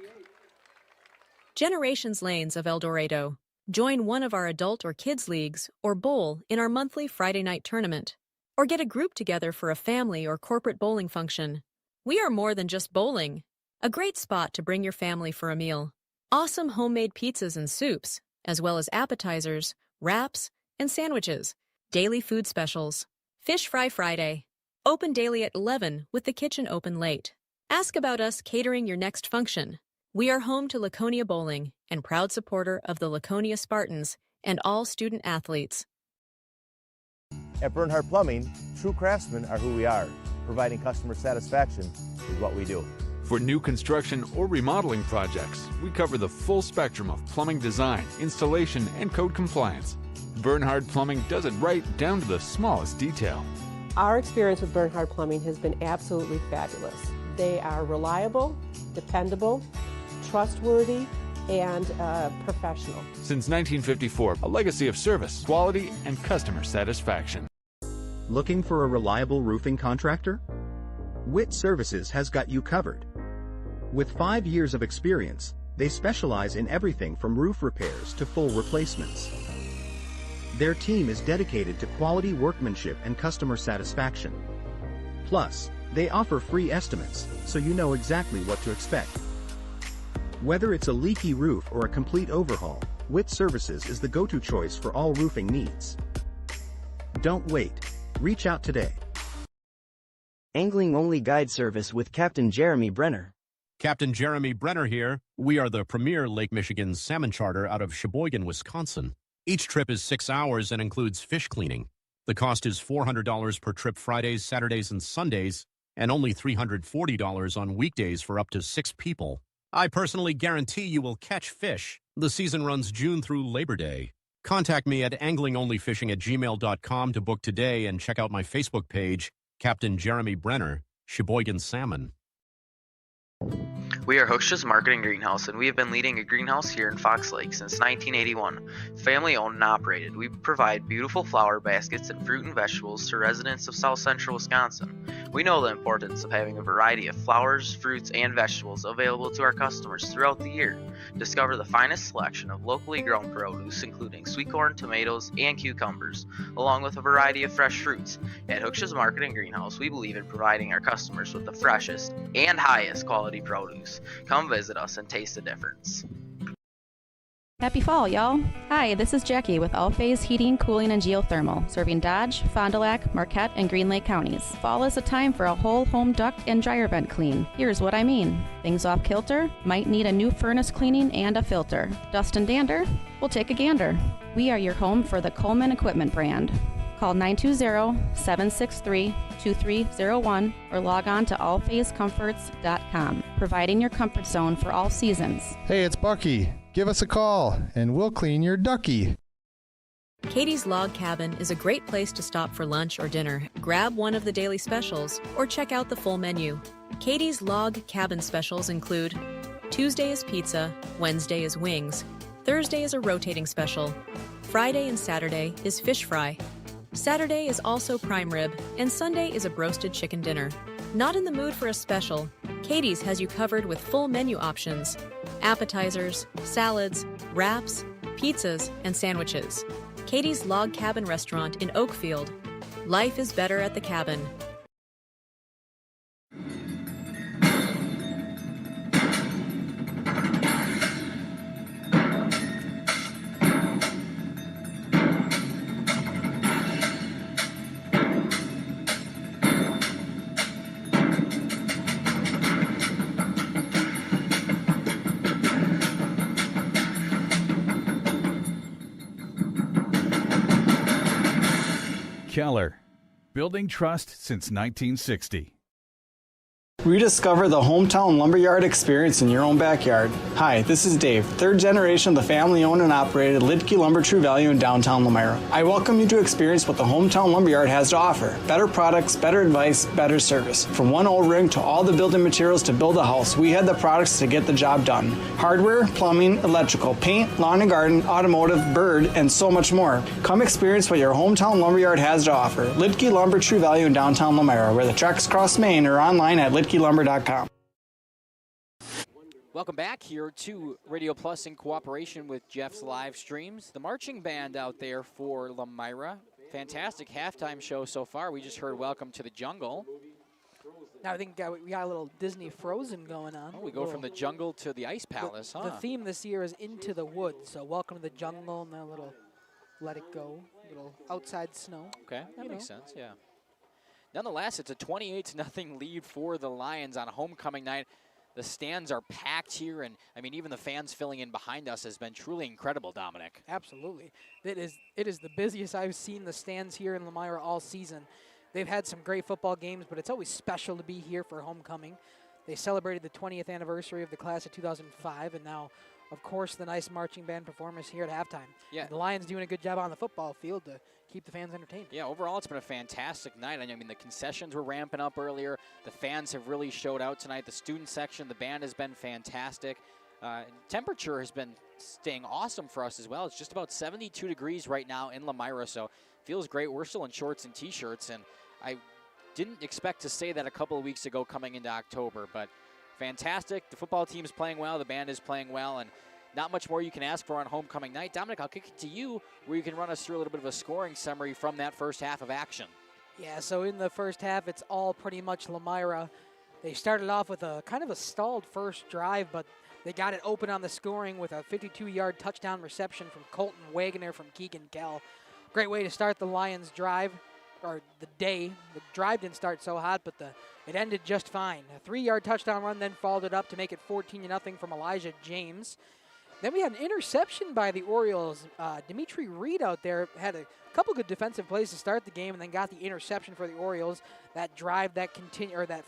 Generations Lanes of El Dorado. Join one of our adult or kids leagues or bowl in our monthly Friday night tournament. Or get a group together for a family or corporate bowling function. We are more than just bowling. A great spot to bring your family for a meal. Awesome homemade pizzas and soups, as well as appetizers, wraps, and sandwiches. Daily food specials. Fish Fry Friday. Open daily at 11 with the kitchen open late. Ask about us catering your next function. We are home to Laconia Bowling and proud supporter of the Laconia Spartans and all student athletes. At Bernhardt Plumbing, true craftsmen are who we are. Providing customer satisfaction is what we do. For new construction or remodeling projects, we cover the full spectrum of plumbing design, installation, and code compliance. Bernhardt Plumbing does it right down to the smallest detail. Our experience with Bernhardt Plumbing has been absolutely fabulous. They are reliable, dependable, trustworthy, and professional. Since 1954, a legacy of service, quality, and customer satisfaction. Looking for a reliable roofing contractor? Witt Services has got you covered. With 5 years of experience, they specialize in everything from roof repairs to full replacements. Their team is dedicated to quality workmanship and customer satisfaction. Plus, they offer free estimates, so you know exactly what to expect. Whether it's a leaky roof or a complete overhaul, Witt Services is the go-to choice for all roofing needs. Don't wait. Reach out today. Angling-only guide service with Captain Jeremy Brenner. Captain Jeremy Brenner here. We are the premier Lake Michigan salmon charter out of Sheboygan, Wisconsin. Each trip is 6 hours and includes fish cleaning. The cost is $400 per trip Fridays, Saturdays, and Sundays, and only $340 on weekdays for up to 6 people. I personally guarantee you will catch fish. The season runs June through Labor Day. Contact me at anglingonlyfishing@gmail.com to book today and check out my Facebook page, Captain Jeremy Brenner, Sheboygan Salmon. We are Hooksha's Marketing Greenhouse, and we have been leading a greenhouse here in Fox Lake since 1981. Family owned and operated, we provide beautiful flower baskets and fruit and vegetables to residents of South Central Wisconsin. We know the importance of having a variety of flowers, fruits, and vegetables available to our customers throughout the year. Discover the finest selection of locally grown produce, including sweet corn, tomatoes, and cucumbers, along with a variety of fresh fruits. At Hooksha's Marketing Greenhouse, we believe in providing our customers with the freshest and highest quality produce. Come visit us and taste the difference. Happy fall, y'all. Hi, this is Jackie with All Phase Heating, Cooling, and Geothermal, serving Dodge, Fond du Lac, Marquette, and Green Lake counties. Fall is a time for a whole home duct and dryer vent clean. Here's what I mean. Things off kilter? Might need a new furnace cleaning and a filter. Dust and dander? We'll take a gander. We are your home for the Coleman Equipment brand. Call 920-763-2301 or log on to allphasecomforts.com, providing your comfort zone for all seasons. Hey, it's Bucky. Give us a call, and we'll clean your ducky. Katie's Log Cabin is a great place to stop for lunch or dinner. Grab one of the daily specials or check out the full menu. Katie's Log Cabin specials include Tuesday is pizza, Wednesday is wings, Thursday is a rotating special, Friday and Saturday is fish fry, Saturday is also prime rib, and Sunday is a broasted chicken dinner. Not in the mood for a special? Katie's has you covered with full menu options, appetizers, salads, wraps, pizzas, and sandwiches. Katie's Log Cabin Restaurant in Oakfield. Life is better at the cabin. Keller, building trust since 1960. Rediscover the hometown lumberyard experience in your own backyard. Hi, this is Dave, third generation of the family-owned and operated Lidke Lumber True Value in downtown Lomira. I welcome you to experience what the hometown lumberyard has to offer. Better products, better advice, better service. From one O-ring to all the building materials to build a house, we had the products to get the job done. Hardware, plumbing, electrical, paint, lawn and garden, automotive, bird, and so much more. Come experience what your hometown lumberyard has to offer. Lidke Lumber True Value in downtown Lomira, where the tracks cross Main, or online at lidkelumber.com. Welcome back here to Radio Plus in cooperation with Jeff's live streams. The marching band out there for Lomira. Fantastic halftime show so far. We just heard Welcome to the Jungle. Now I think we got a little Disney Frozen going on. Oh, we go from the jungle to the Ice Palace, huh? The theme this year is Into the Woods. So Welcome to the Jungle and then a little Let It Go, a little outside snow. Okay, that makes sense, yeah. Nonetheless, it's a 28-0 lead for the Lions on homecoming night. The stands are packed here, and I mean, even the fans filling in behind us has been truly incredible, Dominic. Absolutely. It is the busiest I've seen the stands here in Lomira all season. They've had some great football games, but it's always special to be here for homecoming. They celebrated the 20th anniversary of the class of 2005, and now, of course, the nice marching band performance here at halftime. Yeah. And the Lions doing a good job on the football field to keep the fans entertained. Yeah, overall it's been a fantastic night. I mean, the concessions were ramping up earlier. The fans have really showed out tonight. The student section, the band has been fantastic. Temperature has been staying awesome for us as well. It's just about 72 degrees right now in Lomira, so feels great. We're still in shorts and T-shirts, and I didn't expect to say that a couple of weeks ago coming into October, but fantastic. The football team is playing well. The band is playing well, and not much more you can ask for on homecoming night. Dominic, I'll kick it to you where you can run us through a little bit of a scoring summary from that first half of action. Yeah, so in the first half, it's all pretty much Lomira. They started off with a kind of a stalled first drive, but they got it open on the scoring with a 52-yard touchdown reception from Colton Wagoner from Keegan Kell. Great way to start the Lions' drive, or the day. The drive didn't start so hot, but it ended just fine. A 3-yard touchdown run then followed it up to make it 14-0 from Elijah James. Then we had an interception by the Orioles. Dimitri Reed out there had a couple good defensive plays to start the game and then got the interception for the Orioles. That drive that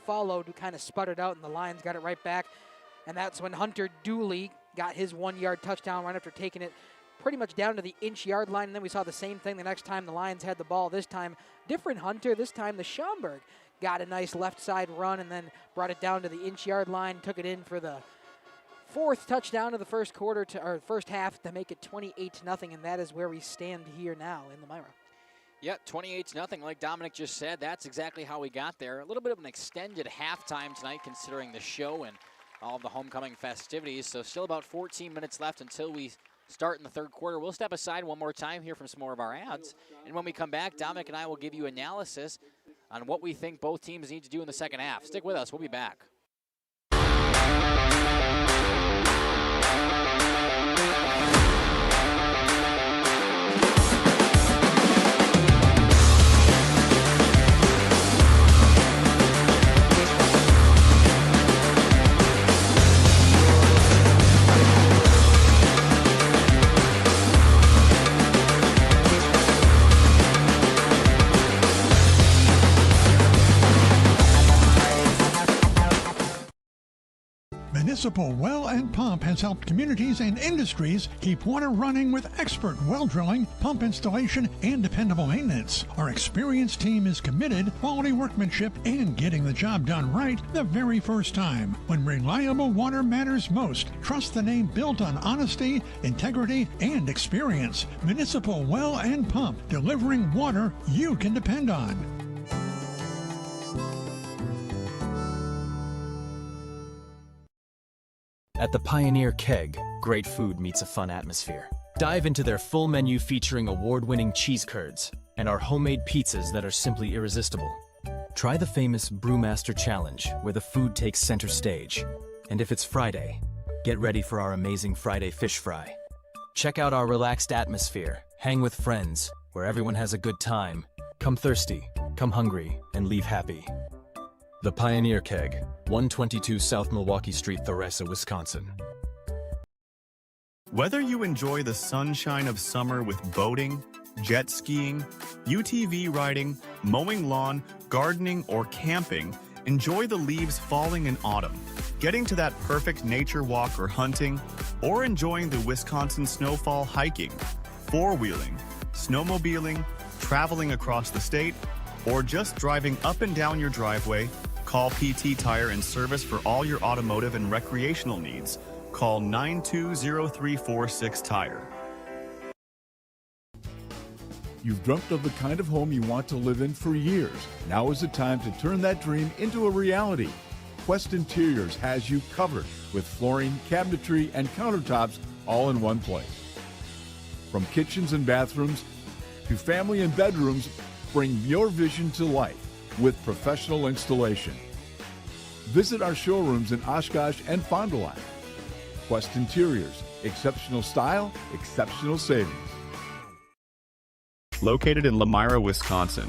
followed kind of sputtered out, and the Lions got it right back. And that's when Hunter Dooley got his 1-yard touchdown run after taking it pretty much down to the inch-yard line. And then we saw the same thing the next time the Lions had the ball. This time, different Hunter. This time the Schaumburg got a nice left side run and then brought it down to the inch-yard line, took it in for the 4th touchdown of the first half to make it 28-0, and that is where we stand here now in Lomira. Yeah, 28-0, like Dominic just said. That's exactly how we got there. A little bit of an extended halftime tonight considering the show and all of the homecoming festivities. So still about 14 minutes left until we start in the third quarter. We'll step aside one more time, hear from some more of our ads. And when we come back, Dominic and I will give you analysis on what we think both teams need to do in the second half. Stick with us. We'll be back. Municipal Well and Pump has helped communities and industries keep water running with expert well drilling, pump installation, and dependable maintenance. Our experienced team is committed, quality workmanship, and getting the job done right the very first time. When reliable water matters most, trust the name built on honesty, integrity, and experience. Municipal Well and Pump, delivering water you can depend on. At the Pioneer Keg, great food meets a fun atmosphere. Dive into their full menu featuring award-winning cheese curds and our homemade pizzas that are simply irresistible. Try the famous Brewmaster Challenge, where the food takes center stage. And if it's Friday, get ready for our amazing Friday fish fry. Check out our relaxed atmosphere, hang with friends, where everyone has a good time. Come thirsty, come hungry, and leave happy. The Pioneer Keg, 122 South Milwaukee Street, Theresa, Wisconsin. Whether you enjoy the sunshine of summer with boating, jet skiing, UTV riding, mowing lawn, gardening, or camping, enjoy the leaves falling in autumn, getting to that perfect nature walk or hunting, or enjoying the Wisconsin snowfall hiking, four-wheeling, snowmobiling, traveling across the state, or just driving up and down your driveway. Call PT Tire and Service for all your automotive and recreational needs. Call 920-346-TIRE. You've dreamt of the kind of home you want to live in for years. Now is the time to turn that dream into a reality. Quest Interiors has you covered with flooring, cabinetry, and countertops all in one place. From kitchens and bathrooms to family and bedrooms, bring your vision to life with professional installation. Visit our showrooms in Oshkosh and Fond du Lac. Quest Interiors, exceptional style, exceptional savings. Located in Lomira, Wisconsin,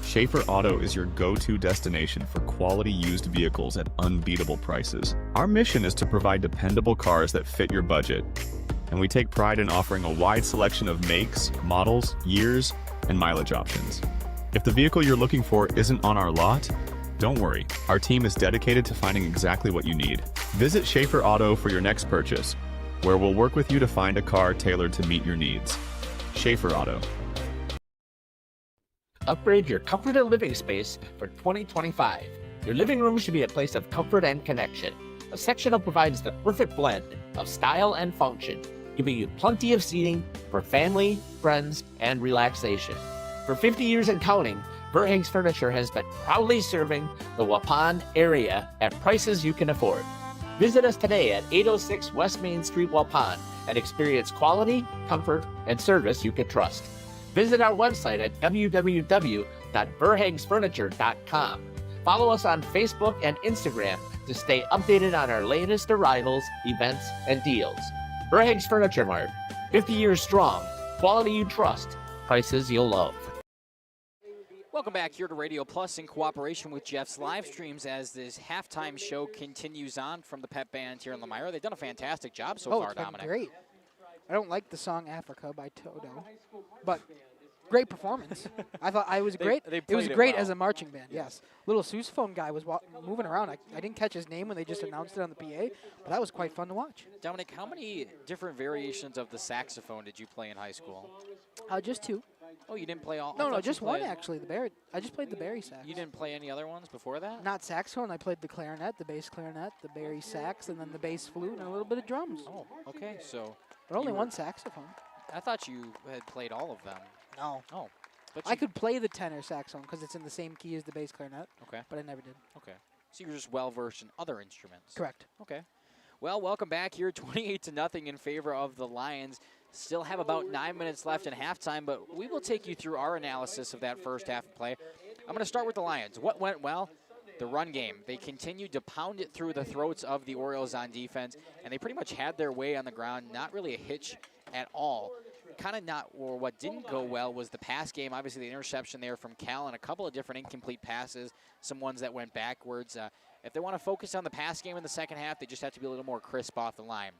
Schaefer Auto is your go-to destination for quality used vehicles at unbeatable prices. Our mission is to provide dependable cars that fit your budget, and we take pride in offering a wide selection of makes, models, years, and mileage options. If the vehicle you're looking for isn't on our lot, don't worry. Our team is dedicated to finding exactly what you need. Visit Schaefer Auto for your next purchase, where we'll work with you to find a car tailored to meet your needs. Schaefer Auto. Upgrade your comfort and living space for 2025. Your living room should be a place of comfort and connection. A sectional provides the perfect blend of style and function, giving you plenty of seating for family, friends, and relaxation. For 50 years and counting, Verhaeg's Furniture has been proudly serving the Waupun area at prices you can afford. Visit us today at 806 West Main Street, Waupun, and experience quality, comfort, and service you can trust. Visit our website at www.verhaegsfurniture.com. Follow us on Facebook and Instagram to stay updated on our latest arrivals, events, and deals. Verhaeg's Furniture Mart, 50 years strong, quality you trust, prices you'll love. Welcome back here to Radio Plus in cooperation with Jeff's Livestreams as this halftime show continues on from the Pep Band here in Lomira. They've done a fantastic job so far, it's Dominic. Great. I don't like the song Africa by Toto, but great performance. I thought I was great. They it was played great well. as a marching band, yes. Little sousaphone guy was moving around. I didn't catch his name when they just announced it on the PA, but that was quite fun to watch. Dominic, how many different variations of the saxophone did you play in high school? Just two. Oh, you didn't play all? No, just one actually. I just played the bari sax. You didn't play any other ones before that? Not saxophone. I played the clarinet, the bass clarinet, the bari sax, and then the bass flute, and a little bit of drums. Oh, okay. So, but only one saxophone. I thought you had played all of them. No. Oh, but I could play the tenor saxophone because it's in the same key as the bass clarinet. Okay. But I never did. Okay. So you're just well versed in other instruments. Correct. Okay. Well, welcome back here, 28-0 in favor of the Lions. Still have about 9 minutes left in halftime, but we will take you through our analysis of that first half of play. I'm going to start with the Lions. What went well? The run game. They continued to pound it through the throats of the Orioles on defense, and they pretty much had their way on the ground. Not really a hitch at all. Kind of not, or what didn't go well was the pass game. Obviously, the interception there from Cal and a couple of different incomplete passes, some ones that went backwards. If they want to focus on the pass game in the second half, they just have to be a little more crisp off the line.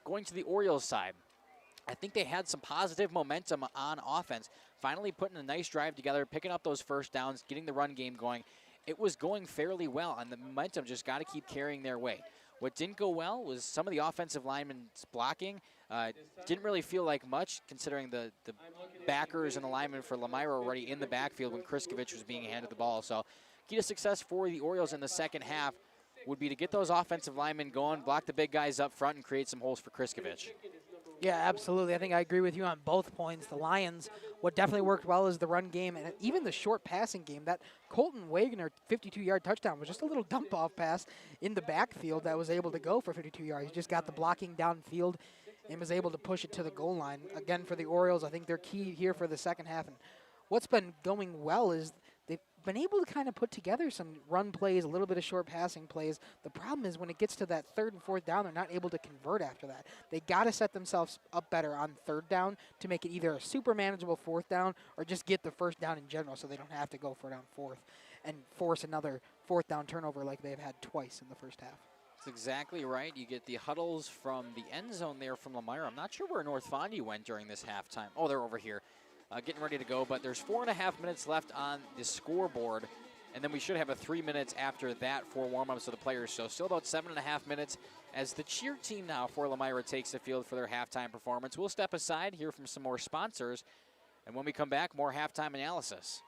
Going to the Orioles side, I think they had some positive momentum on offense, finally putting a nice drive together, picking up those first downs, getting the run game going. It was going fairly well, and the momentum just got to keep carrying their way. What didn't go well was some of the offensive linemen's blocking. Didn't really feel like much, considering the backers and the linemen for Lomira were already in the backfield when Kriskovich was being handed the ball. So key to success for the Orioles in the second half would be to get those offensive linemen going, block the big guys up front, and create some holes for Kriskovich. Yeah, absolutely. I think I agree with you on both points. The Lions, what definitely worked well is the run game and even the short passing game. That Colton Wagner 52-yard touchdown was just a little dump-off pass in the backfield that was able to go for 52 yards. He just got the blocking downfield and was able to push it to the goal line. Again, for the Orioles, I think they're key here for the second half. And what's been going well is they've been able to kind of put together some run plays, a little bit of short passing plays. The problem is when it gets to that third and fourth down, they're not able to convert after that. They got to set themselves up better on third down to make it either a super manageable fourth down or just get the first down in general so they don't have to go for it on fourth and force another fourth down turnover like they've had twice in the first half. That's exactly right. You get the huddles from the end zone there from Lomira. I'm not sure where North Fondy went during this halftime. Oh, they're over here. Getting ready to go, but there's 4.5 minutes left on the scoreboard, and then we should have a 3 minutes after that for warm-ups of the players. So still about 7.5 minutes as the cheer team now for Lomira takes the field for their halftime performance. We'll step aside, hear from some more sponsors, and when we come back, more halftime analysis.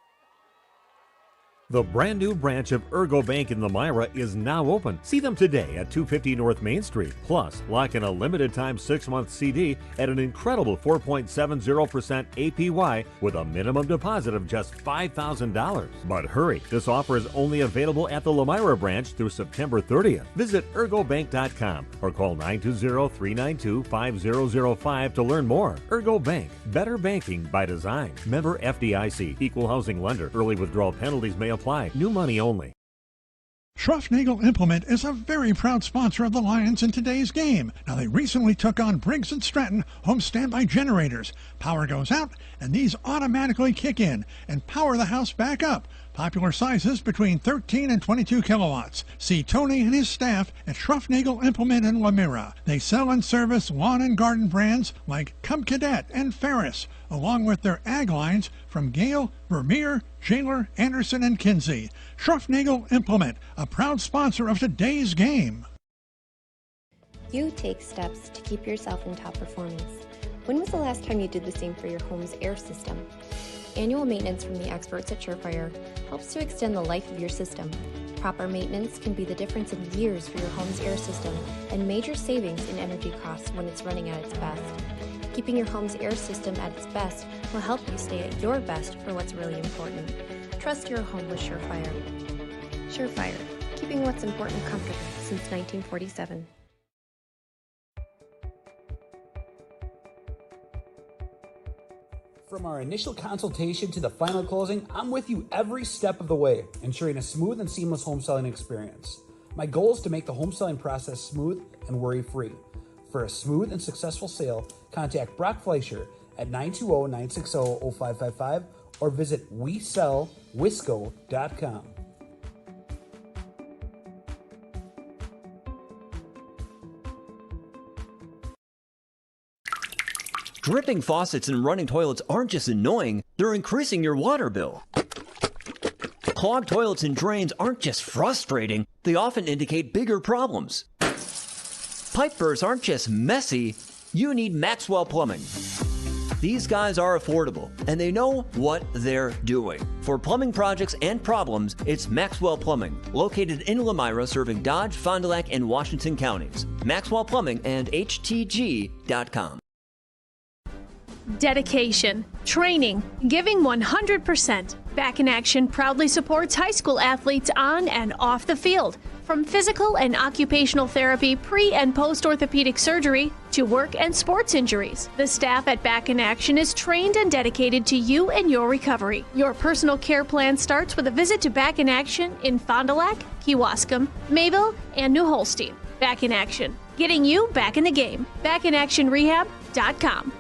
The brand new branch of Ergo Bank in Lomira is now open. See them today at 250 North Main Street. Plus, lock in a limited time 6-month CD at an incredible 4.70% APY with a minimum deposit of just $5,000. But hurry, this offer is only available at the Lomira branch through September 30th. Visit ergobank.com or call 920-392-5005 to learn more. Ergo Bank, better banking by design. Member FDIC, equal housing lender. Early withdrawal penalties may apply. New money only. Schruffnagel Implement is a very proud sponsor of the Lions in today's game. Now, they recently took on Briggs & Stratton home standby generators. Power goes out, and these automatically kick in and power the house back up. Popular sizes between 13 and 22 kilowatts. See Tony and his staff at Schruffnagel Implement in Lomira. They sell and service lawn and garden brands like Cub Cadet and Ferris, along with their ag lines from Gale, Vermeer, Shaler, Anderson, and Kinsey. Schruffnagel Implement, a proud sponsor of today's game. You take steps to keep yourself in top performance. When was the last time you did the same for your home's air system? Annual maintenance from the experts at Surefire helps to extend the life of your system. Proper maintenance can be the difference in years for your home's air system and major savings in energy costs when it's running at its best. Keeping your home's air system at its best will help you stay at your best for what's really important. Trust your home with Surefire. Surefire, keeping what's important comfortable since 1947. From our initial consultation to the final closing, I'm with you every step of the way, ensuring a smooth and seamless home selling experience. My goal is to make the home selling process smooth and worry-free. For a smooth and successful sale, contact Brock Fleischer at 920-960-0555 or visit WeSellWisco.com. Dripping faucets and running toilets aren't just annoying, they're increasing your water bill. Clogged toilets and drains aren't just frustrating, they often indicate bigger problems. Pipe bursts aren't just messy, you need Maxwell Plumbing. These guys are affordable, and they know what they're doing. For plumbing projects and problems, it's Maxwell Plumbing, located in Lomira, serving Dodge, Fond du Lac, and Washington counties. Maxwell Plumbing and HTG.com. Dedication, training, giving 100%. Back in Action proudly supports high school athletes on and off the field. From physical and occupational therapy, pre- and post-orthopedic surgery, to work and sports injuries. The staff at Back in Action is trained and dedicated to you and your recovery. Your personal care plan starts with a visit to Back in Action in Fond du Lac, Kewaskum, Mayville, and New Holstein. Back in Action, getting you back in the game. BackinActionRehab.com.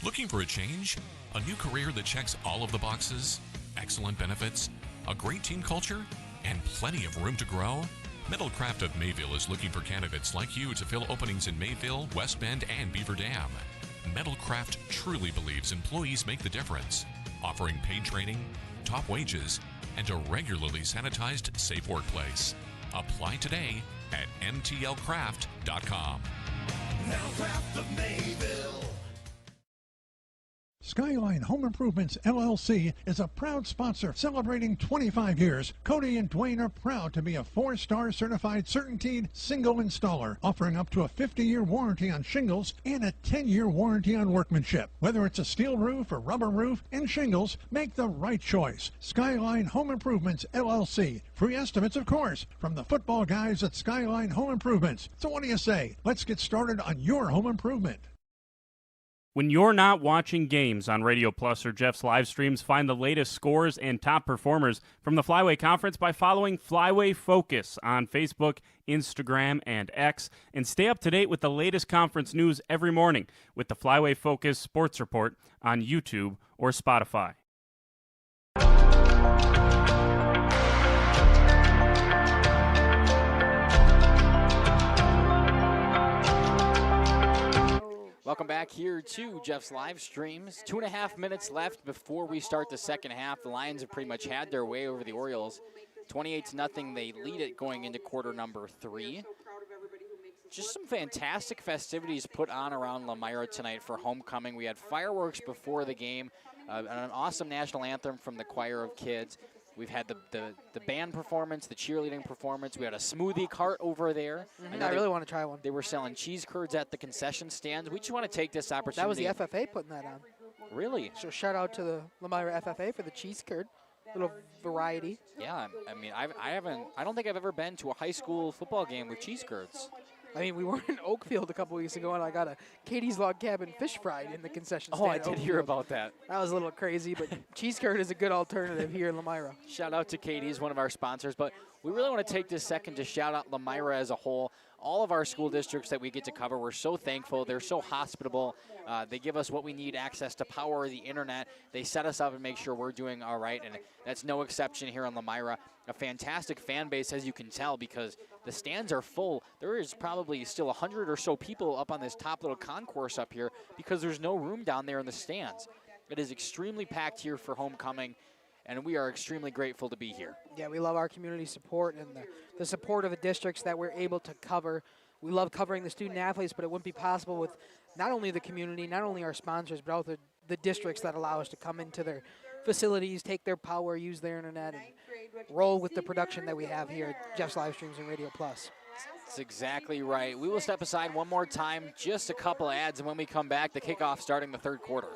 Looking for a change? A new career that checks all of the boxes? Excellent benefits? A great team culture? And plenty of room to grow? Metalcraft of Mayville is looking for candidates like you to fill openings in Mayville, West Bend, and Beaver Dam. Metalcraft truly believes employees make the difference, offering paid training, top wages, and a regularly sanitized, safe workplace. Apply today at mtlcraft.com. Now Craft of Mayville. Skyline Home Improvements LLC is a proud sponsor celebrating 25 years. Cody and Dwayne are proud to be a 4-star certified CertainTeed single installer, offering up to a 50-year warranty on shingles and a 10-year warranty on workmanship. Whether it's a steel roof or rubber roof and shingles, make the right choice. Skyline Home Improvements LLC. Free estimates, of course, from the football guys at Skyline Home Improvements. So what do you say? Let's get started on your home improvement. When you're not watching games on Radio Plus or Jeff's live streams, find the latest scores and top performers from the Flyway Conference by following Flyway Focus on Facebook, Instagram, and X, and stay up to date with the latest conference news every morning with the Flyway Focus Sports Report on YouTube or Spotify. Welcome back here to Jeff's live streams. 2.5 minutes left before we start the second half. The Lions have pretty much had their way over the Orioles. 28-0, they lead it going into quarter number 3. Just some fantastic festivities put on around Lomira tonight for homecoming. We had fireworks before the game, an awesome national anthem from the choir of kids. We've had the band performance, the cheerleading performance. We had a smoothie cart over there. I really want to try one. They were selling cheese curds at the concession stands. We just want to take this opportunity. That was the FFA putting that on. Really? So shout out to the Lomira FFA for the cheese curd. Little variety. Yeah, I mean, I don't think I've ever been to a high school football game with cheese curds. I mean, we were in Oakfield a couple weeks ago, and I got a Katie's Log Cabin fish fried in the concession stand. Oh, I did hear about that. That was a little crazy, but cheese curd is a good alternative here in Lomira. Shout out to Katie's, one of our sponsors, but we really want to take this second to shout out Lomira as a whole. All of our school districts that we get to cover, we're so thankful. They're so hospitable. They give us what we need, access to power, the internet. They set us up and make sure we're doing all right, and that's no exception here in Lomira. A fantastic fan base, as you can tell, because the stands are full. There is probably still 100 or so people up on this top little concourse up here because there's no room down there in the stands. It is extremely packed here for homecoming, and we are extremely grateful to be here. Yeah, we love our community support and the support of the districts that we're able to cover. We love covering the student athletes, but it wouldn't be possible with not only the community, not only our sponsors, but also the districts that allow us to come into their facilities, take their power, use their internet, and roll with the production that we have here at Jeff's Live Streams and Radio Plus. That's exactly right. We will step aside one more time, just a couple ads, and when we come back, the kickoff starting the third quarter.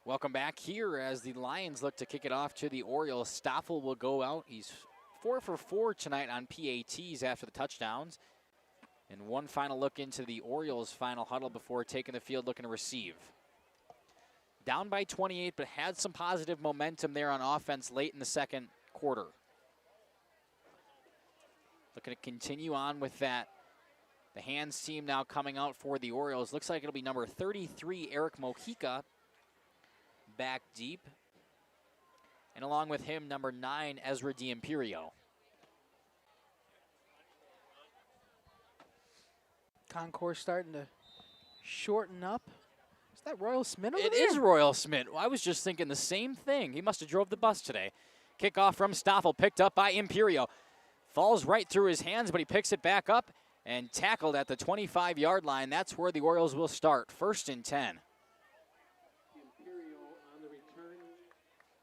Welcome back here as the Lions look to kick it off to the Orioles. Stoffel will go out. He's 4 for 4 tonight on PATs after the touchdowns. And one final look into the Orioles' final huddle before taking the field looking to receive. Down by 28, but had some positive momentum there on offense late in the second quarter. Looking to continue on with that. The hands team now coming out for the Orioles. Looks like it'll be number 33, Eric Mojica, back deep. And along with him, number 9, Ezra D'Imperio. Concourse starting to shorten up. Is that Royal Smith over It there? is Royal Smith. I was just thinking the same thing. He must have drove the bus today. Kickoff from Stoffel, picked up by Imperio. Falls right through his hands, but he picks it back up and tackled at the 25-yard line. That's where the Orioles will start. 1st and 10.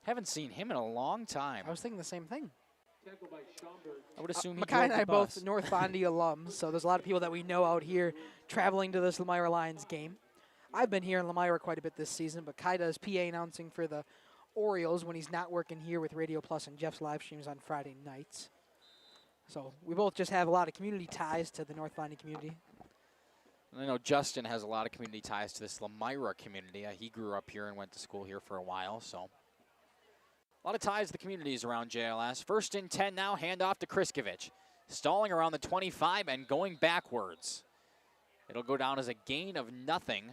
Haven't seen him in a long time. I was thinking the same thing. I would assume he Mackay and drove I the bus. both North Bondi alums, so there's a lot of people that we know out here traveling to this Lomira Lions game. I've been here in Lomira quite a bit this season, but Kai does PA announcing for the Orioles when he's not working here with Radio Plus and Jeff's live streams on Friday nights. So we both just have a lot of community ties to the North Bondi community. I know Justin has a lot of community ties to this Lomira community. He grew up here and went to school here for a while, so a lot of ties to the communities around JLS. 1st and 10 now, handoff to Kriskovich. Stalling around the 25 and going backwards. It'll go down as a gain of nothing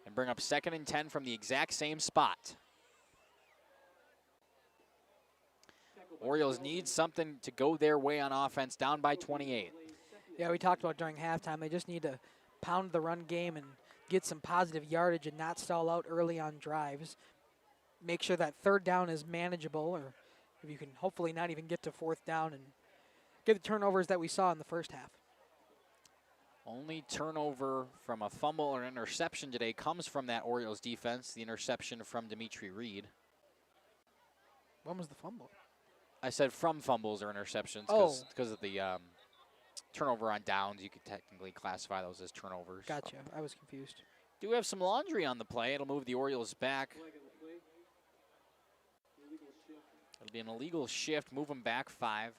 and bring up 2nd and 10 from the exact same spot. Orioles need something to go their way on offense, down by 28. Yeah, we talked about during halftime. They just need to pound the run game and get some positive yardage and not stall out early on drives. Make sure that 3rd down is manageable, or if you can hopefully not even get to 4th down and get the turnovers that we saw in the first half. Only turnover from a fumble or an interception today comes from that Orioles defense, the interception from Dimitri Reed. When was the fumble? I said from fumbles or interceptions because of the turnover on downs. You could technically classify those as turnovers. Gotcha. I was confused. Do have some laundry on the play. It'll move the Orioles back. It'll be an illegal shift, move them back 5.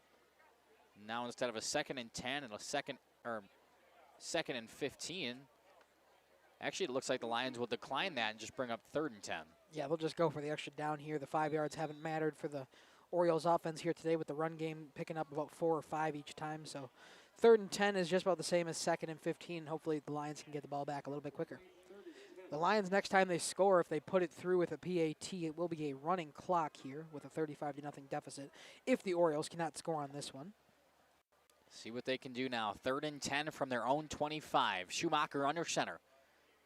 Now instead of a 2nd and 10 and a 2nd and 15, actually it looks like the Lions will decline that and just bring up 3rd and 10. Yeah, they'll just go for the extra down here. The 5 yards haven't mattered for the Orioles offense here today, with the run game picking up about 4 or 5 each time. So 3rd and 10 is just about the same as 2nd and 15. Hopefully the Lions can get the ball back a little bit quicker. The Lions, next time they score, if they put it through with a PAT, it will be a running clock here with a 35-0 deficit if the Orioles cannot score on this one. See what they can do now. 3rd and 10 from their own 25. Schumacher under center.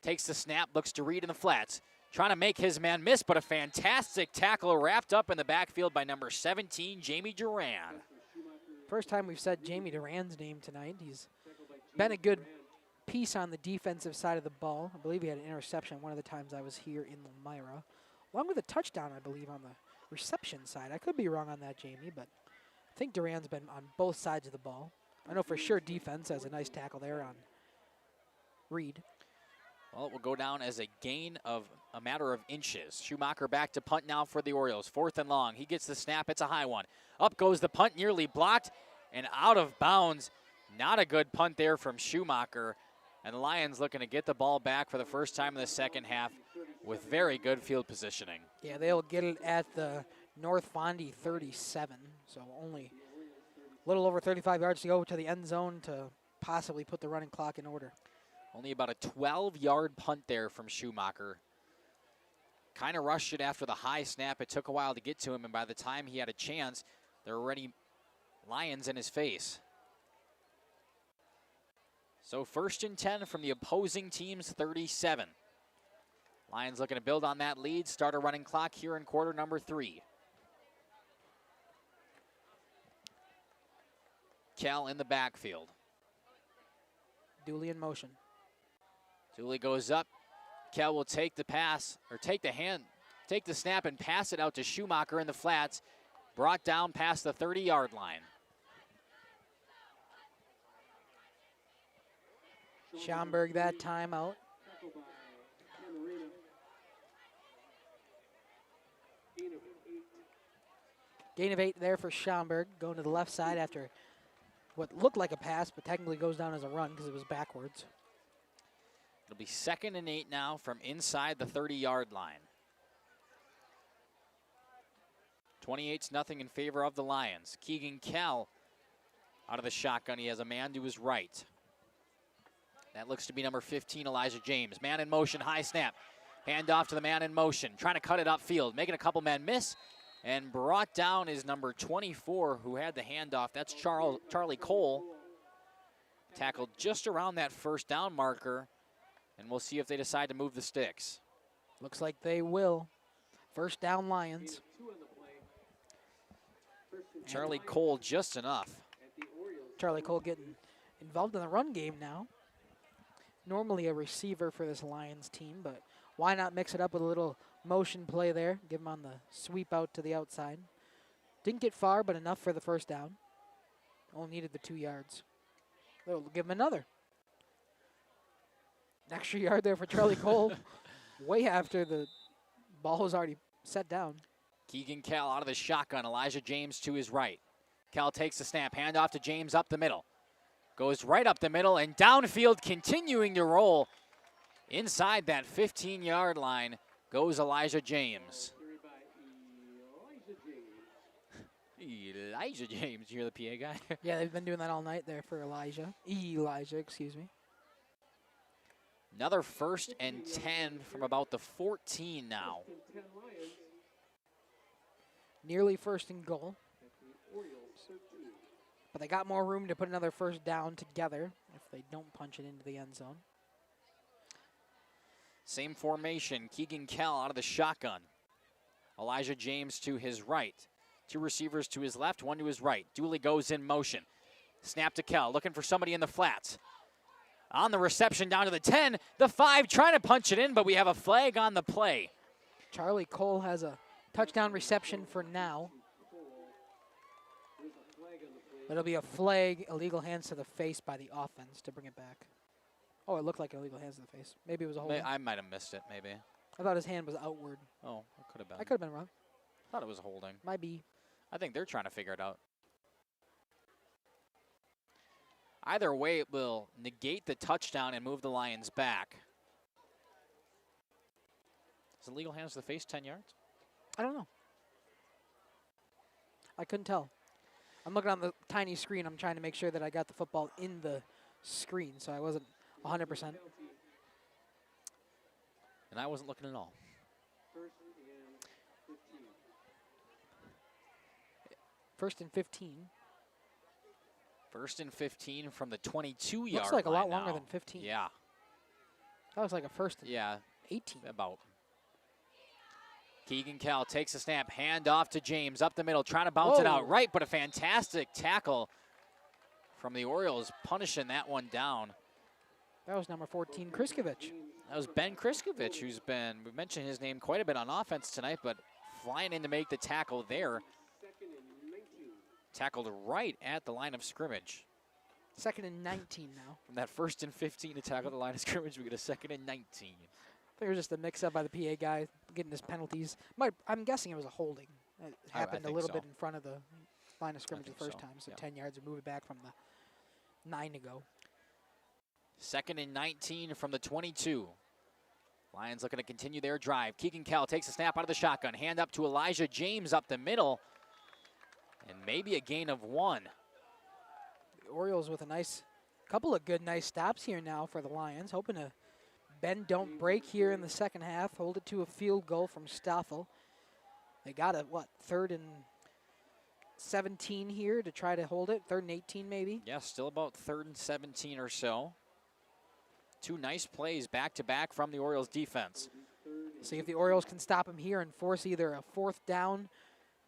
Takes the snap, looks to Reed in the flats. Trying to make his man miss, but a fantastic tackle wrapped up in the backfield by number 17, Jamie Duran. First time we've said Jamie Duran's name tonight. He's been a good piece on the defensive side of the ball. I believe he had an interception one of the times I was here in Lomira, along with a touchdown, I believe, on the reception side. I could be wrong on that, Jamie, but I think Duran's been on both sides of the ball. I know for sure defense has a nice tackle there on Reed. Well, it will go down as a gain of a matter of inches. Schumacher back to punt now for the Orioles. 4th and long. He gets the snap. It's a high one. Up goes the punt, nearly blocked and out of bounds. Not a good punt there from Schumacher. And the Lions looking to get the ball back for the first time in the second half with very good field positioning. Yeah, they'll get it at the North Fondy 37. So only a little over 35 yards to go to the end zone to possibly put the running clock in order. Only about a 12-yard punt there from Schumacher. Kind of rushed it after the high snap. It took a while to get to him, and by the time he had a chance, there were already Lions in his face. So 1st and 10 from the opposing team's 37. Lions looking to build on that lead, start a running clock here in quarter number 3. Cal in the backfield. Dooley in motion. Dooley goes up. Cal will take the pass, or take the snap and pass it out to Schumacher in the flats. Brought down past the 30-yard line. Schomburg that time out. Gain of 8 there for Schomburg, going to the left side after what looked like a pass, but technically goes down as a run because it was backwards. It'll be 2nd and 8 now from inside the 30-yard line. 28-0 in favor of the Lions. Keegan Kell out of the shotgun. He has a man to his right. That looks to be number 15, Elijah James. Man in motion, high snap. Hand off to the man in motion. Trying to cut it upfield, making a couple men miss. And brought down is number 24, who had the handoff. That's Charlie Cole. Tackled just around that 1st down marker. And we'll see if they decide to move the sticks. Looks like they will. 1st down Lions. Charlie Cole just enough. Charlie Cole getting involved in the run game now. Normally a receiver for this Lions team, but why not mix it up with a little motion play there? Give him on the sweep out to the outside. Didn't get far, but enough for the 1st down. Only needed the 2 yards. They'll give him another. An extra yard there for Charlie Cole. Way after the ball was already set down. Keegan Kell out of the shotgun. Elijah James to his right. Kell takes the snap. Hand off to James up the middle. Goes right up the middle and downfield, continuing to roll. Inside that 15-yard line goes Elijah James. Elijah James, you hear the PA guy? Yeah, they've been doing that all night there for Elijah, excuse me. Another 1st and 10 from about the 14 now. Nearly 1st and goal. But they got more room to put another 1st down together if they don't punch it into the end zone. Same formation, Keegan Kell out of the shotgun. Elijah James to his right. 2 receivers to his left, 1 to his right. Dooley goes in motion. Snap to Kell, looking for somebody in the flats. On the reception down to the 10, the 5 trying to punch it in, but we have a flag on the play. Charlie Cole has a touchdown reception for now. It'll be a flag, illegal hands to the face by the offense to bring it back. Oh, it looked like illegal hands to the face. Maybe it was a holding. I might have missed it, maybe. I thought his hand was outward. Oh, it could have been. I could have been wrong. Thought it was a holding. Might be. I think they're trying to figure it out. Either way, it will negate the touchdown and move the Lions back. Is illegal hands to the face 10 yards? I don't know. I couldn't tell. I'm looking on the tiny screen. I'm trying to make sure that I got the football in the screen, so I wasn't 100%. And I wasn't looking at all. First and 15. 1st and 15 from the 22-yard line. Looks like a lot now. longer than 15. Yeah. That was like a 1st and 18. About. Keegan Kell takes a snap, hand off to James, up the middle, trying to bounce it out right, but a fantastic tackle from the Orioles, punishing that one down. That was number 14, Kriskovich. That was Ben Kriskovich, who's been, we mentioned his name quite a bit on offense tonight, but flying in to make the tackle there. Tackled right at the line of scrimmage. 2nd and 19 now. From that 1st and 15 to tackle the line of scrimmage, we get a 2nd and 19. I think it was just a mix-up by the PA guy getting his penalties. I'm guessing it was a holding. It happened a little bit in front of the line of scrimmage the first time, so 10 yards and move it back from the 9 to go. 2nd and 19 from the 22. Lions looking to continue their drive. Keegan Kell takes a snap out of the shotgun. Hand up to Elijah James up the middle. And maybe a gain of 1. The Orioles with a couple of good nice stops here now for the Lions. Hoping to bend, don't break here in the second half. Hold it to a field goal from Stoffel. They got a, 3rd and 17 here to try to hold it. 3rd and 18 maybe. Yeah, still about 3rd and 17 or so. 2 nice plays back-to-back from the Orioles defense. See if the Orioles can stop him here and force either a 4th down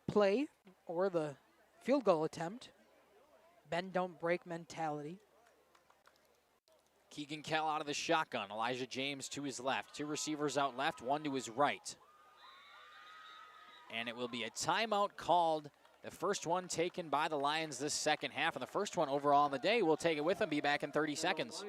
play or the field goal attempt. Bend, don't break mentality. Keegan Kell out of the shotgun. Elijah James to his left. 2 receivers out left, 1 to his right. And it will be a timeout called. The first one taken by the Lions this second half. And the first one overall on the day. We'll take it with them. Be back in 30 seconds.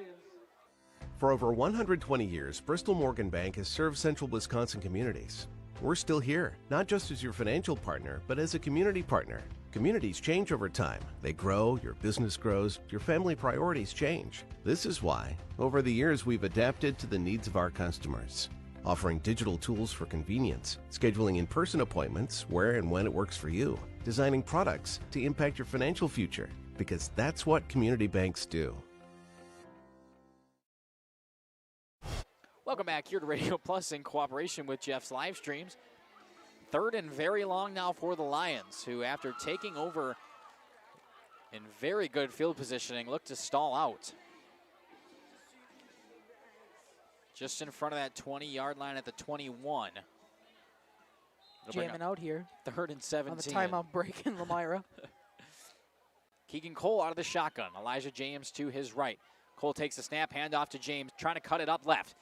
For over 120 years, Bristol Morgan Bank has served central Wisconsin communities. We're still here, not just as your financial partner, but as a community partner. Communities change over time. They grow, your business grows, your family priorities change. This is why, over the years, we've adapted to the needs of our customers, offering digital tools for convenience, scheduling in-person appointments where and when it works for you, designing products to impact your financial future, because that's what community banks do. Welcome back here to Radio Plus in cooperation with Jeff's live streams. 3rd and very long now for the Lions, who after taking over in very good field positioning, look to stall out. Just in front of that 20-yard line at the 21. Jamming out here. 3rd and 17. On the timeout break in Lomira. Keegan Cole out of the shotgun. Elijah James to his right. Cole takes the snap, handoff to James, trying to cut it up left.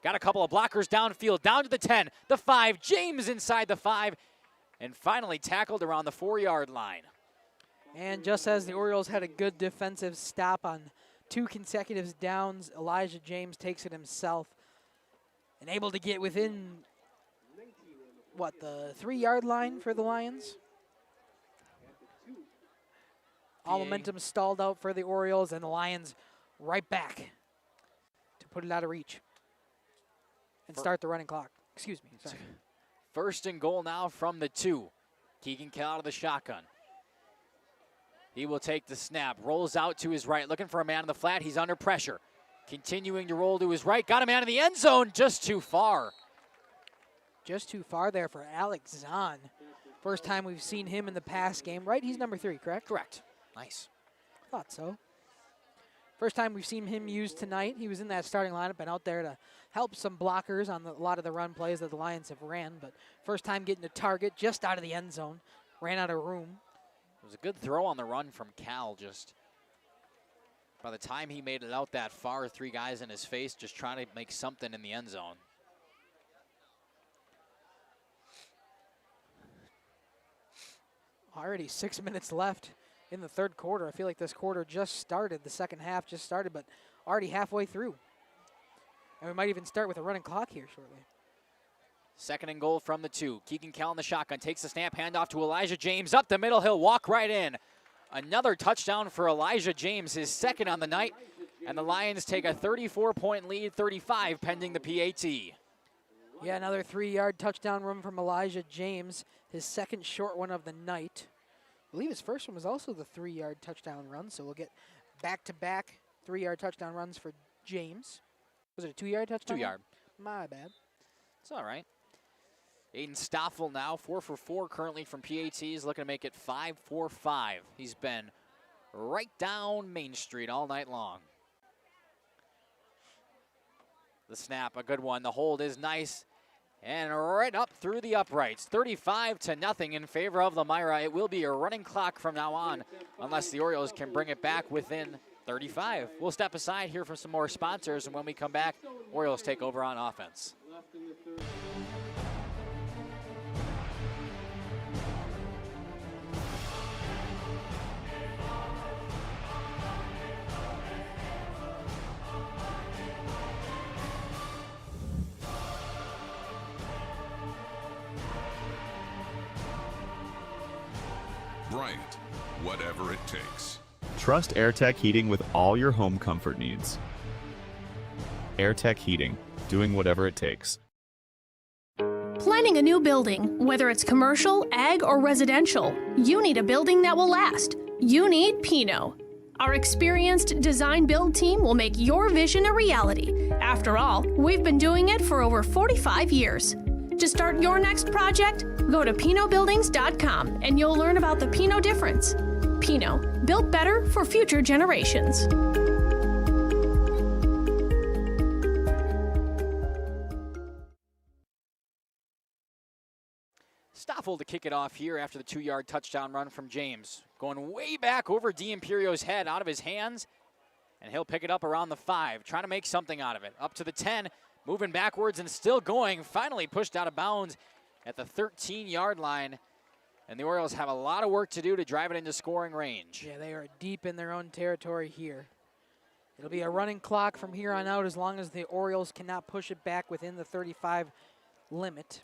Got a couple of blockers downfield, down to the 10, the 5, James inside the 5, and finally tackled around the 4-yard line. And just as the Orioles had a good defensive stop on 2 consecutive downs, Elijah James takes it himself and able to get within, the 3-yard line for the Lions? All momentum stalled out for the Orioles, and the Lions right back to put it out of reach and start the running clock. Excuse me. Sorry. First and goal now from the 2. Keegan Kell out of the shotgun. He will take the snap, rolls out to his right, looking for a man in the flat. He's under pressure. Continuing to roll to his right. Got a man in the end zone, just too far. Just too far there for Alex Zahn. First time we've seen him in the pass game, right? He's number 3, correct? Correct. Nice. Thought so. First time we've seen him used tonight. He was in that starting lineup and out there to help some blockers on a lot of the run plays that the Lions have ran. But first time getting a target just out of the end zone. Ran out of room. It was a good throw on the run from Cal. Just by the time he made it out that far, 3 guys in his face just trying to make something in the end zone. Already 6 minutes left in the third quarter. I feel like this quarter just started. The second half just started, but already halfway through. And we might even start with a running clock here shortly. Second and goal from the 2. Keegan Kell in the shotgun, takes the snap, handoff to Elijah James. Up the middle, he'll walk right in. Another touchdown for Elijah James, his second on the night. And the Lions take a 34-point lead, 35 pending the PAT. Yeah, another 3-yard touchdown run from Elijah James, his second short one of the night. I believe his first one was also the 3-yard touchdown run, so we'll get back-to-back 3-yard touchdown runs for James. Was it a 2-yard touchdown? 2-yard. My bad. It's all right. Aiden Stoffel now 4 for 4 currently from PATs, looking to make it 5 for 5. He's been right down Main Street all night long. The snap, a good one. The hold is nice. And right up through the uprights. 35-0 in favor of Lomira. It will be a running clock from now on, unless the Orioles can bring it back within 35. We'll step aside here for some more sponsors, and when we come back, Orioles take over on offense. Bryant, whatever it takes. Trust AirTech Heating with all your home comfort needs. AirTech Heating, doing whatever it takes. Planning a new building, whether it's commercial, ag, or residential, you need a building that will last. You need Pino. Our experienced design build team will make your vision a reality. After all, we've been doing it for over 45 years. To start your next project, go to pinobuildings.com and you'll learn about the Pino difference. Pino, built better for future generations. Stoffel to kick it off here after the 2-yard touchdown run from James. Going way back over D'Imperio's head, out of his hands, and he'll pick it up around the 5, trying to make something out of it. Up to the 10, moving backwards and still going, finally pushed out of bounds at the 13-yard line. And the Orioles have a lot of work to do to drive it into scoring range. Yeah, they are deep in their own territory here. It'll be a running clock from here on out as long as the Orioles cannot push it back within the 35 limit.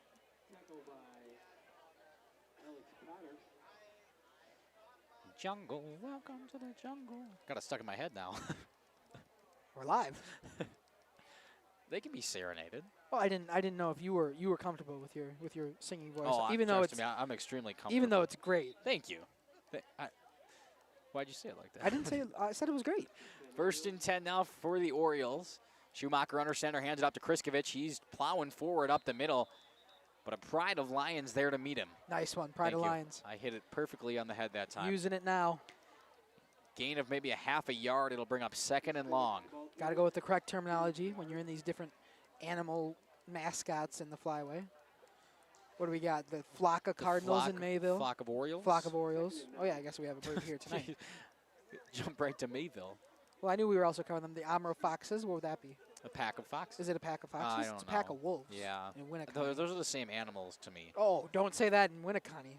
Jungle, welcome to the jungle. Got it stuck in my head now. We're live. They can be serenaded. Well, I didn't know if you were comfortable with your singing voice. Oh, even though it's I'm extremely comfortable. Even though it's great. Thank you. Why'd you say it like that? I didn't say it. I said it was great. First and 10 now for the Orioles. Schumacher under center, hands it up to Kriskovich. He's plowing forward up the middle, but a Pride of Lions there to meet him. Nice one, Pride of Lions. I hit it perfectly on the head that time. Using it now. Gain of maybe a half a yard. It'll bring up 2nd and long. Got to go with the correct terminology when you're in these different animal mascots in the flyway. What do we got? The flock of Cardinals in Mayville. Flock of Orioles. Flock of Orioles. Oh, yeah, I guess we have a bird here tonight. Jump right to Mayville. Well, I knew we were also covering them. The Amro Foxes. What would that be? A pack of foxes. Is it a pack of foxes? I don't know. It's a pack of wolves. Yeah. In Winneconne. Those are the same animals to me. Oh, don't say that in Winneconne.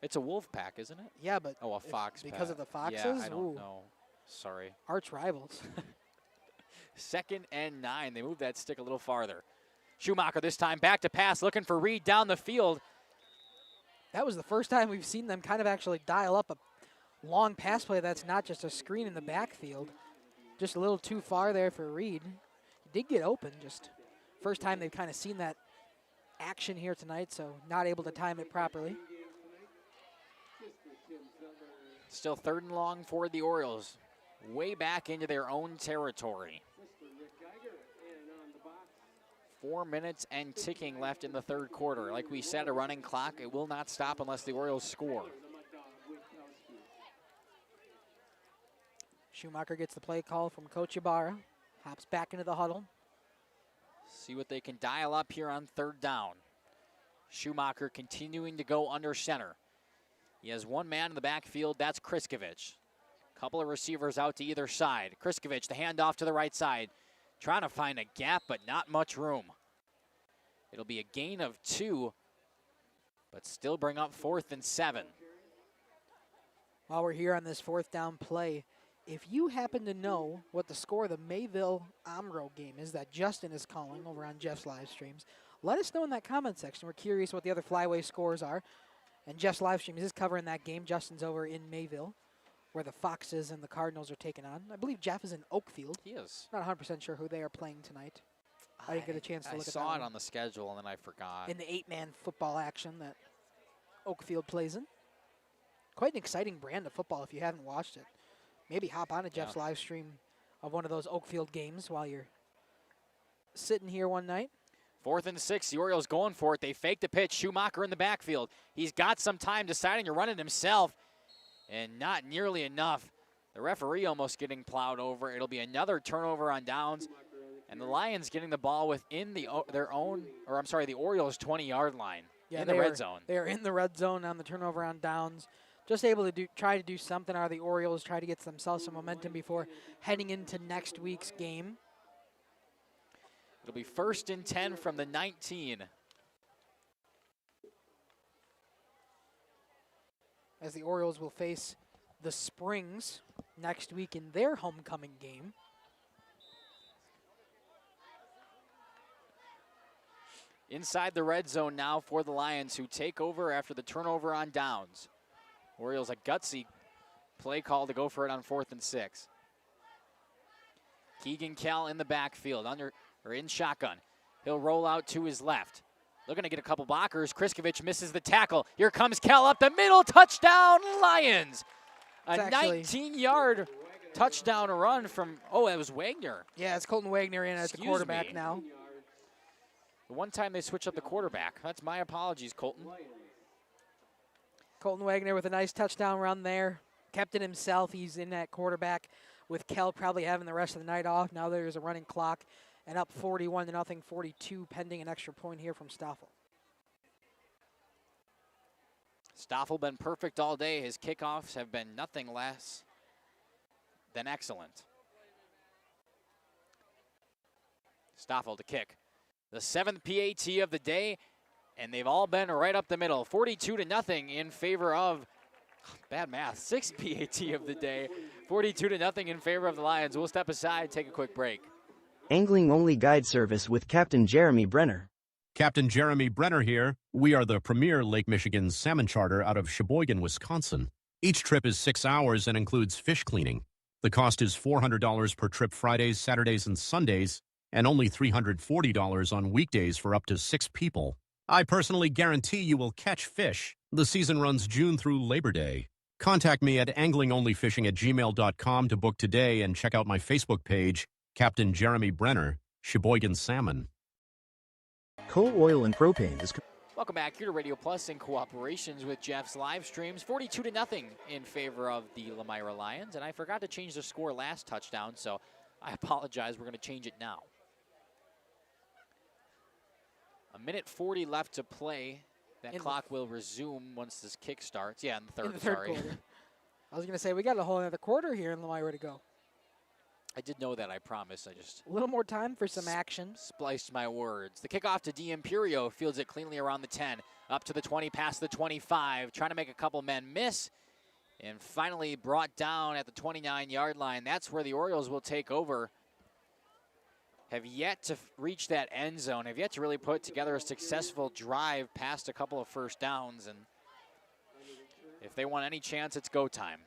It's a wolf pack, isn't it? Yeah, but a fox because pack. Of the foxes? Yeah, I don't know. Sorry. Arch rivals. 2nd and 9. They move that stick a little farther. Schumacher this time back to pass, looking for Reed down the field. That was the first time we've seen them kind of actually dial up a long pass play that's not just a screen in the backfield. Just a little too far there for Reed. He did get open, just first time they've kind of seen that action here tonight, so not able to time it properly. Still 3rd and long for the Orioles. Way back into their own territory. 4 minutes and ticking left in the 3rd quarter. Like we said, a running clock. It will not stop unless the Orioles score. Schumacher gets the play call from Coach Ibarra. Hops back into the huddle. See what they can dial up here on 3rd down. Schumacher continuing to go under center. He has one man in the backfield, that's Kriskovich. Couple of receivers out to either side. Kriskovich, the handoff to the right side. Trying to find a gap, but not much room. It'll be a gain of 2, but still bring up 4th and 7. While we're here on this 4th down play, if you happen to know what the score of the Mayville-Omro game is that Justin is calling over on Jeff's live streams, let us know in that comment section. We're curious what the other flyway scores are. And Jeff's live stream is covering that game. Justin's over in Mayville, where the Foxes and the Cardinals are taking on. I believe Jeff is in Oakfield. He is. Not 100% sure who they are playing tonight. I didn't get a chance to look at that. I saw it one. on the schedule, and then I forgot. In the 8-man football action that Oakfield plays in. Quite an exciting brand of football if you haven't watched it. Maybe hop on to Jeff's live stream of one of those Oakfield games while you're sitting here one night. 4th and 6, the Orioles going for it. They fake the pitch. Schumacher in the backfield. He's got some time deciding to run it himself, and not nearly enough. The referee almost getting plowed over. It'll be another turnover on downs, and the Lions getting the ball within the Orioles' 20-yard line in the red zone. They are in the red zone on the turnover on downs. Just able to try to do something. Are the Orioles try to get themselves some momentum before heading into next week's game? It'll be 1st and 10 from the 19. As the Orioles will face the Springs next week in their homecoming game. Inside the red zone now for the Lions, who take over after the turnover on downs. Orioles a gutsy play call to go for it on 4th and 6. Keegan Kell in the backfield, in shotgun. He'll roll out to his left. Looking to get a couple blockers. Kriskovich misses the tackle. Here comes Kell up the middle. Touchdown, Lions. A 19-yard touchdown run from, that was Wagner. Yeah, it's Colton Wagner in as the quarterback now. The one time they switch up the quarterback. That's my apologies, Colton. Colton Wagner with a nice touchdown run there. Kept it himself. He's in that quarterback with Kell probably having the rest of the night off. Now there's a running clock. And up 41-0, 42, pending an extra point here from Stoffel. Stoffel been perfect all day. His kickoffs have been nothing less than excellent. Stoffel to kick. The 7th PAT of the day, and they've all been right up the middle. 42-0 in favor of, bad math, 6th PAT of the day. 42-0 in favor of the Lions. We'll step aside, take a quick break. Angling-only guide service with Captain Jeremy Brenner. Captain Jeremy Brenner here. We are the premier Lake Michigan salmon charter out of Sheboygan, Wisconsin. Each trip is 6 hours and includes fish cleaning. The cost is $400 per trip Fridays, Saturdays, and Sundays, and only $340 on weekdays for up to 6 people. I personally guarantee you will catch fish. The season runs June through Labor Day. Contact me at anglingonlyfishing@gmail.com to book today and check out my Facebook page, Captain Jeremy Brenner, Sheboygan Salmon. Coal, oil, and propane is... Welcome back here to Radio Plus in cooperations with Jeff's live streams. 42-0 in favor of the Lomira Lions. And I forgot to change the score last touchdown, so I apologize. We're going to change it now. 1:40 left to play. That clock will resume once this kick starts. Yeah, in the third quarter. I was going to say, we got a whole other quarter here in Lomira to go. I did know that, I promise. I just... A little more time for some action. Spliced my words. The kickoff to D'Imperio fields it cleanly around the 10. Up to the 20, past the 25. Trying to make a couple men miss. And finally brought down at the 29-yard line. That's where the Orioles will take over. Have yet to reach that end zone. Have yet to really put together a successful drive past a couple of first downs. And if they want any chance, it's go time.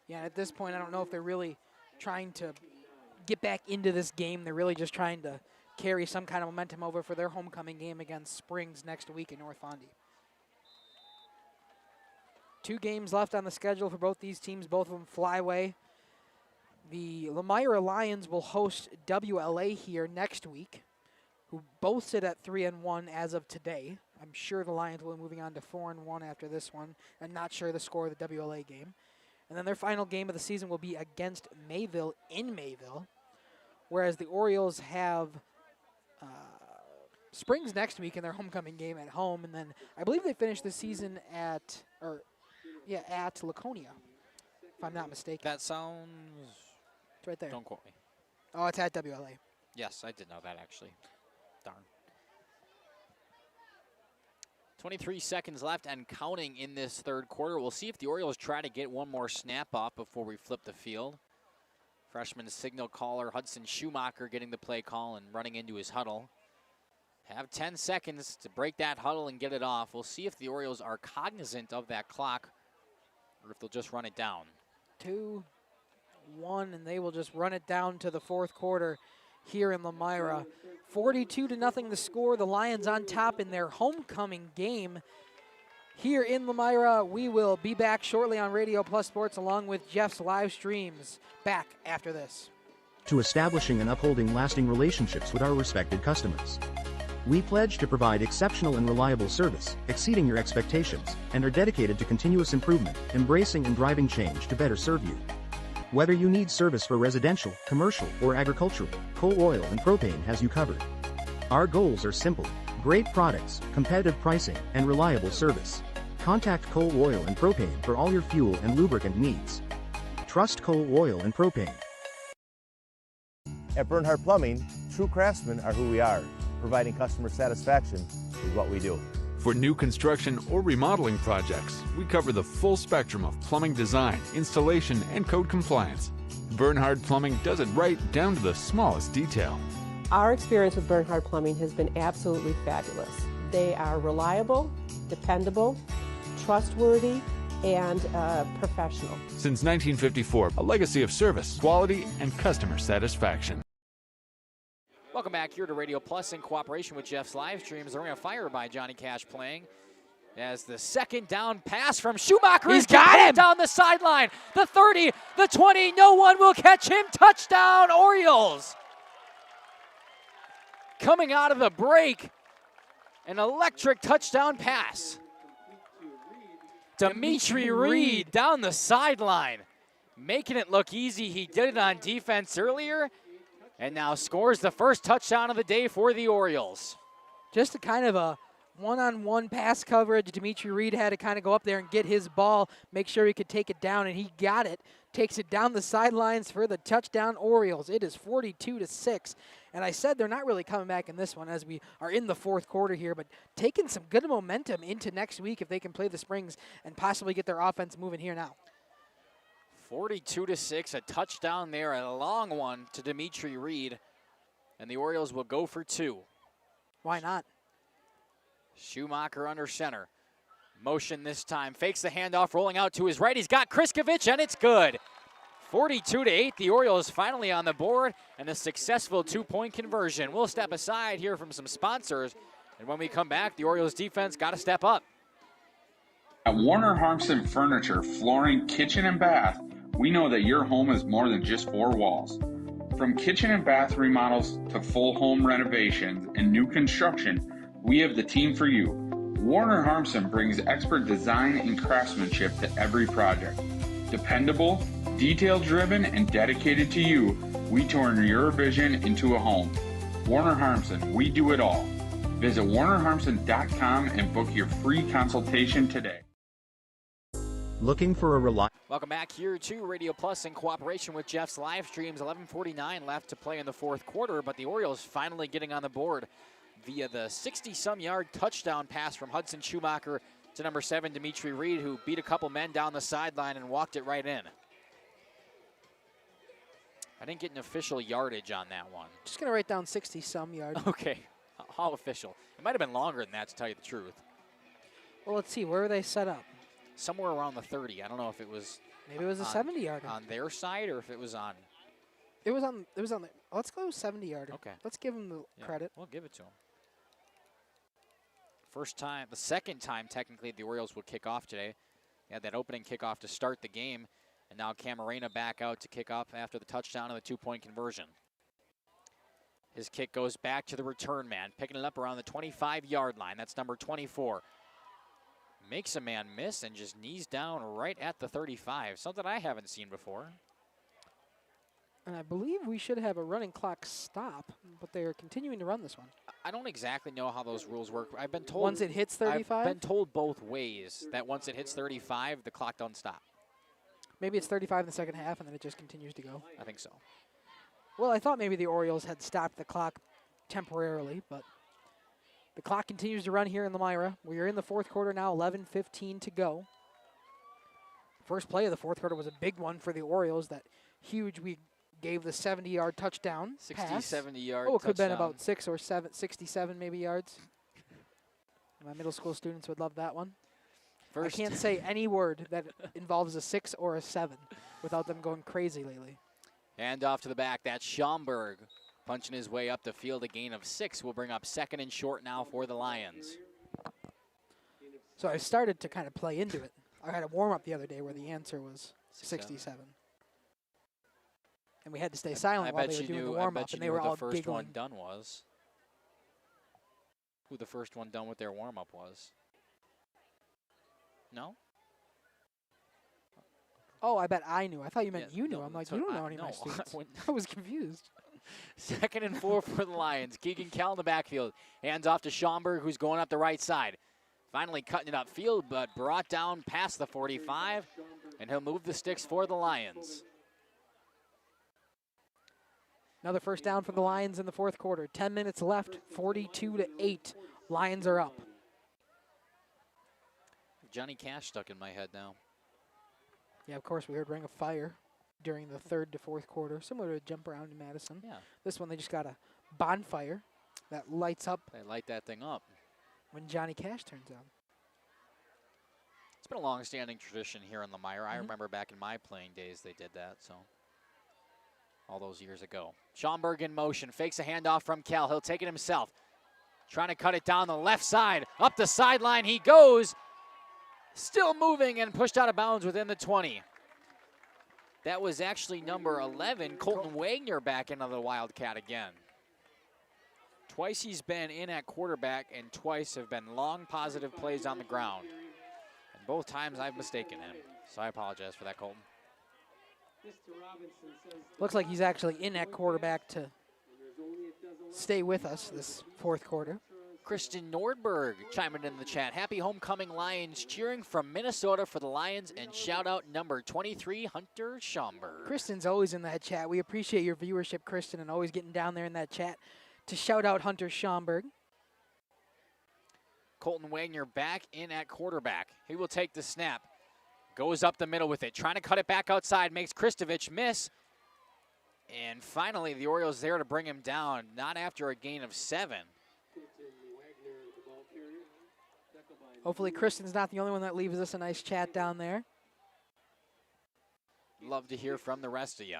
Yeah, at this point, I don't know if they're really trying to get back into this game. They're really just trying to carry some kind of momentum over for their homecoming game against Springs next week in North Fondy. 2 games left on the schedule for both these teams, both of them flyway. The Lomira Lions will host WLA here next week, who both sit at 3-1 as of today. I'm sure the Lions will be moving on to 4-1 after this one. I'm not sure the score of the WLA game. And then their final game of the season will be against Mayville in Mayville, whereas the Orioles have Springs next week in their homecoming game at home, and then I believe they finish the season at Laconia, if I'm not mistaken. That sounds... It's right there. Don't quote me. Oh, it's at WLA. Yes, I did know that, actually. Darn. 23 seconds left and counting in this third quarter. We'll see if the Orioles try to get one more snap up before we flip the field. Freshman signal caller Hudson Schumacher getting the play call and running into his huddle. Have 10 seconds to break that huddle and get it off. We'll see if the Orioles are cognizant of that clock or if they'll just run it down. 2-1, and they will just run it down to the fourth quarter here in Lomira. 42-0 the score. The Lions on top in their homecoming game here in Lomira. We will be back shortly on Radio Plus Sports along with Jeff's live streams. Back after this. To establishing and upholding lasting relationships with our respected customers. We pledge to provide exceptional and reliable service, exceeding your expectations, and are dedicated to continuous improvement, embracing and driving change to better serve you. Whether you need service for residential, commercial, or agricultural, Coal Oil and Propane has you covered. Our goals are simple: great products, competitive pricing, and reliable service. Contact Coal Oil and Propane for all your fuel and lubricant needs. Trust Coal Oil and Propane. At Bernhardt Plumbing, true craftsmen are who we are. Providing customer satisfaction is what we do. For new construction or remodeling projects, we cover the full spectrum of plumbing design, installation, and code compliance. Bernhardt Plumbing does it right down to the smallest detail. Our experience with Bernhardt Plumbing has been absolutely fabulous. They are reliable, dependable, trustworthy, and professional. Since 1954, a legacy of service, quality, and customer satisfaction. Welcome back here to Radio Plus in cooperation with Jeff's live streams. The Ring of Fire by Johnny Cash playing as the second down pass from Schumacher. He's got him down the sideline. The 30, the 20, no one will catch him. Touchdown, Orioles. Coming out of the break, an electric touchdown pass. Dimitri Reed down the sideline, making it look easy. He did it on defense earlier, and now scores the first touchdown of the day for the Orioles. Just a kind of a one-on-one pass coverage. Dimitri Reed had to kind of go up there and get his ball, make sure he could take it down, and he got it. Takes it down the sidelines for the touchdown Orioles. It is 42-6. And I said they're not really coming back in this one as we are in the fourth quarter here, but taking some good momentum into next week if they can play the Springs and possibly get their offense moving here now. 42-6, a touchdown there, a long one to Dimitri Reed. And the Orioles will go for 2. Why not? Schumacher under center. Motion this time, fakes the handoff, rolling out to his right. He's got Kriskovich, and it's good. 42-8, the Orioles finally on the board, and a successful 2-point conversion. We'll step aside, hear from some sponsors, and when we come back, the Orioles defense got to step up. At Warner Harmson Furniture, Flooring, Kitchen, and Bath, we know that your home is more than just 4 walls. From kitchen and bath remodels to full home renovations and new construction, we have the team for you. Warner Harmson brings expert design and craftsmanship to every project. Dependable, detail-driven, and dedicated to you, we turn your vision into a home. Warner Harmson, we do it all. Visit warnerharmson.com and book your free consultation today. Looking for a reliable... Welcome back here to Radio Plus in cooperation with Jeff's live streams. 11:49 left to play in the fourth quarter, but the Orioles finally getting on the board via the 60-some yard touchdown pass from Hudson Schumacher to number 7, Dimitri Reed, who beat a couple men down the sideline and walked it right in. I didn't get an official yardage on that one. Just going to write down 60-some yards. Okay, how official? It might have been longer than that, to tell you the truth. Well, let's see. Where are they set up? Somewhere around the 30. I don't know if it was Maybe it was a 70-yarder. On their side, or if it was on? It was on the, let's go 70-yarder. Okay. Let's give him the credit. We'll give it to him. The second time, technically, the Orioles will kick off today. They had that opening kickoff to start the game, and now Camarena back out to kick off after the touchdown and the 2-point conversion. His kick goes back to the return man, picking it up around the 25-yard line. That's number 24. Makes a man miss and just knees down right at the 35, something I haven't seen before. And I believe we should have a running clock stop, but they are continuing to run this one. I don't exactly know how those rules work. I've been told once it hits 35? I've been told both ways, that once it hits 35, the clock don't stop. Maybe it's 35 in the second half, and then it just continues to go. I think so. Well, I thought maybe the Orioles had stopped the clock temporarily, but the clock continues to run here in Lomira. We are in the fourth quarter now, 11:15 to go. First play of the fourth quarter was a big one for the Orioles. That huge, we gave the 70-yard touchdown 60, pass. 70-yard Oh, it could have been touchdown. about 6 or 7, 67 maybe yards. My middle school students would love that one. I can't say any word that involves a 6 or a 7 without them going crazy lately. And off to the back, that's Schaumburg punching his way up the field. A gain of 6 will bring up second and short now for the Lions. So I started to kind of play into it. I had a warm-up the other day where the answer was 67. And we had to stay silent while they were doing the warm-up, and they were all giggling. The first one done was. Who the first one done with their warm-up was. No? Oh, I bet I knew. I thought you meant you knew. I'm like, you don't know any of my no, students. I was confused. Second and 4 for the Lions. Keegan Kell in the backfield. Hands off to Schaumburg, who's going up the right side. Finally cutting it upfield, but brought down past the 45, and he'll move the sticks for the Lions. Another first down for the Lions in the fourth quarter. 10 minutes left, 42-8. Lions are up. Johnny Cash stuck in my head now. Yeah, of course, we heard Ring of Fire during the third to fourth quarter, similar to a Jump Around in Madison. Yeah. This one, they just got a bonfire that lights up. They light that thing up. When Johnny Cash turns on. It's been a long-standing tradition here in Lomira. I remember back in my playing days they did that, so all those years ago. Schaumburg in motion, fakes a handoff from Kell. He'll take it himself. Trying to cut it down the left side. Up the sideline he goes. Still moving and pushed out of bounds within the 20. That was actually number 11, Colton Wagner, back into the Wildcat again. Twice he's been in at quarterback, and twice have been long positive plays on the ground. And both times I've mistaken him. So I apologize for that, Colton. Looks like he's actually in at quarterback to stay with us this fourth quarter. Kristen Nordberg chiming in the chat. Happy homecoming Lions, cheering from Minnesota for the Lions, and shout out number 23, Hunter Schaumburg. Kristen's always in that chat. We appreciate your viewership, Kristen, and always getting down there in that chat to shout out Hunter Schaumburg. Colton Wagner back in at quarterback. He will take the snap. Goes up the middle with it. Trying to cut it back outside. Makes Kristovich miss. And finally, the Orioles there to bring him down. Not after a gain of 7. Hopefully Kristen's not the only one that leaves us a nice chat down there. Love to hear from the rest of you.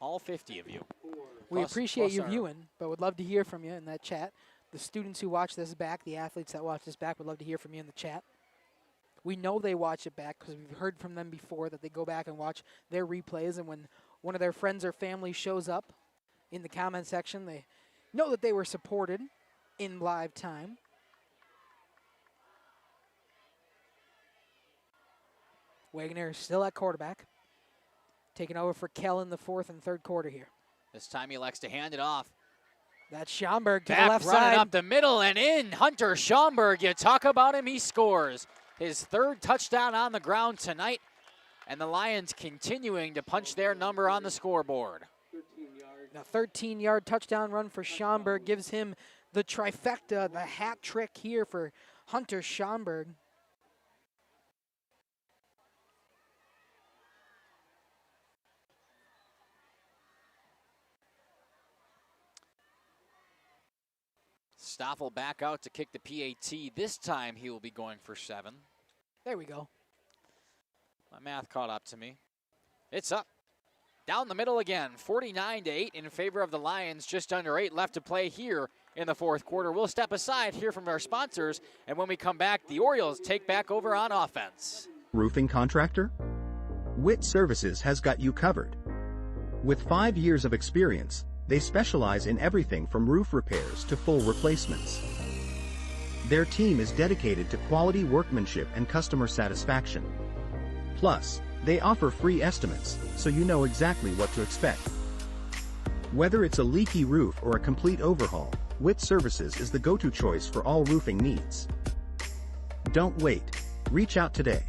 All 50 of you. We appreciate you viewing, but would love to hear from you in that chat. The students who watch this back, the athletes that watch this back, would love to hear from you in the chat. We know they watch it back because we've heard from them before that they go back and watch their replays, and when one of their friends or family shows up in the comment section, they know that they were supported in live time. Wagner still at quarterback, taking over for Kell in the fourth and third quarter here. This time he elects to hand it off. That's Schaumburg to Back the left running side. up the middle and in. Hunter Schaumburg, you talk about him, he scores. His third touchdown on the ground tonight. And the Lions continuing to punch their number on the scoreboard. A 13-yard touchdown run for Schaumburg gives him the trifecta, the hat trick here for Hunter Schaumburg. Stoffel back out to kick the PAT. This time he will be going for 7. There we go. My math caught up to me. It's up. Down the middle again, 49-8 in favor of the Lions. Just under 8 left to play here in the fourth quarter. We'll step aside, hear from our sponsors, and when we come back, the Orioles take back over on offense. Roofing contractor? Witt Services has got you covered. With 5 years of experience, they specialize in everything from roof repairs to full replacements. Their team is dedicated to quality workmanship and customer satisfaction. Plus, they offer free estimates, so you know exactly what to expect. Whether it's a leaky roof or a complete overhaul, Witt Services is the go-to choice for all roofing needs. Don't wait. Reach out today.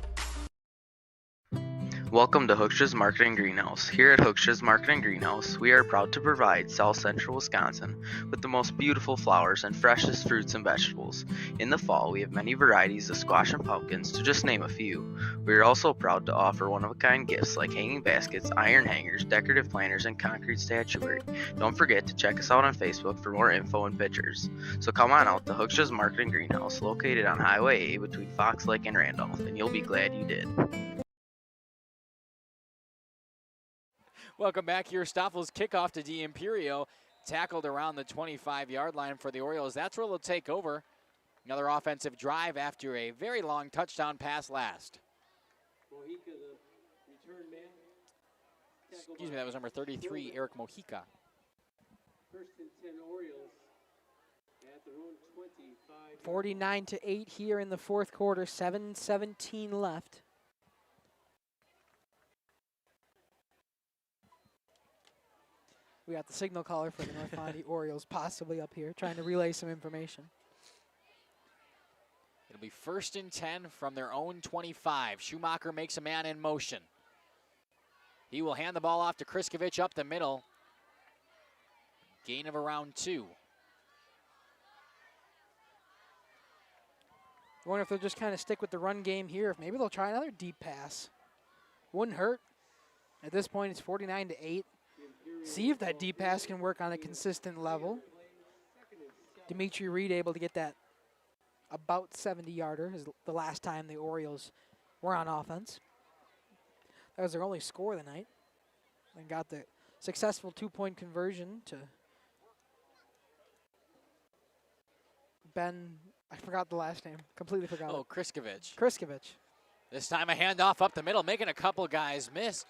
Welcome to Hookstra's Marketing Greenhouse. Here at Hookstra's Marketing Greenhouse, we are proud to provide South Central Wisconsin with the most beautiful flowers and freshest fruits and vegetables. In the fall, we have many varieties of squash and pumpkins, to just name a few. We are also proud to offer one-of-a-kind gifts like hanging baskets, iron hangers, decorative planters, and concrete statuary. Don't forget to check us out on Facebook for more info and pictures. So come on out to Hookstra's Marketing Greenhouse, located on Highway A between Fox Lake and Randolph, and you'll be glad you did. Welcome back here. Stoffel's kickoff to D'Imperio, tackled around the 25-yard line for the Orioles. That's where they'll take over. Another offensive drive after a very long touchdown pass last. Excuse me, that was number 33, Eric Mojica. First and 10 Orioles at their own 25. 49-8 here in the fourth quarter, 7:17 left. We got the signal caller for the North Fondy Orioles possibly up here trying to relay some information. It'll be first and 10 from their own 25. Schumacher makes a man in motion. He will hand the ball off to Kriskovich up the middle. Gain of around 2. I wonder if they'll just kind of stick with the run game here. If maybe they'll try another deep pass. Wouldn't hurt. At this point, it's 49-8. See if that deep pass can work on a consistent level. Dimitri Reed able to get that about 70-yarder is the last time the Orioles were on offense. That was their only score of the night. And got the successful 2-point conversion to Ben, I forgot the last name, completely forgot it. Kriskovich. Kriskovich. This time a handoff up the middle, making a couple guys miss.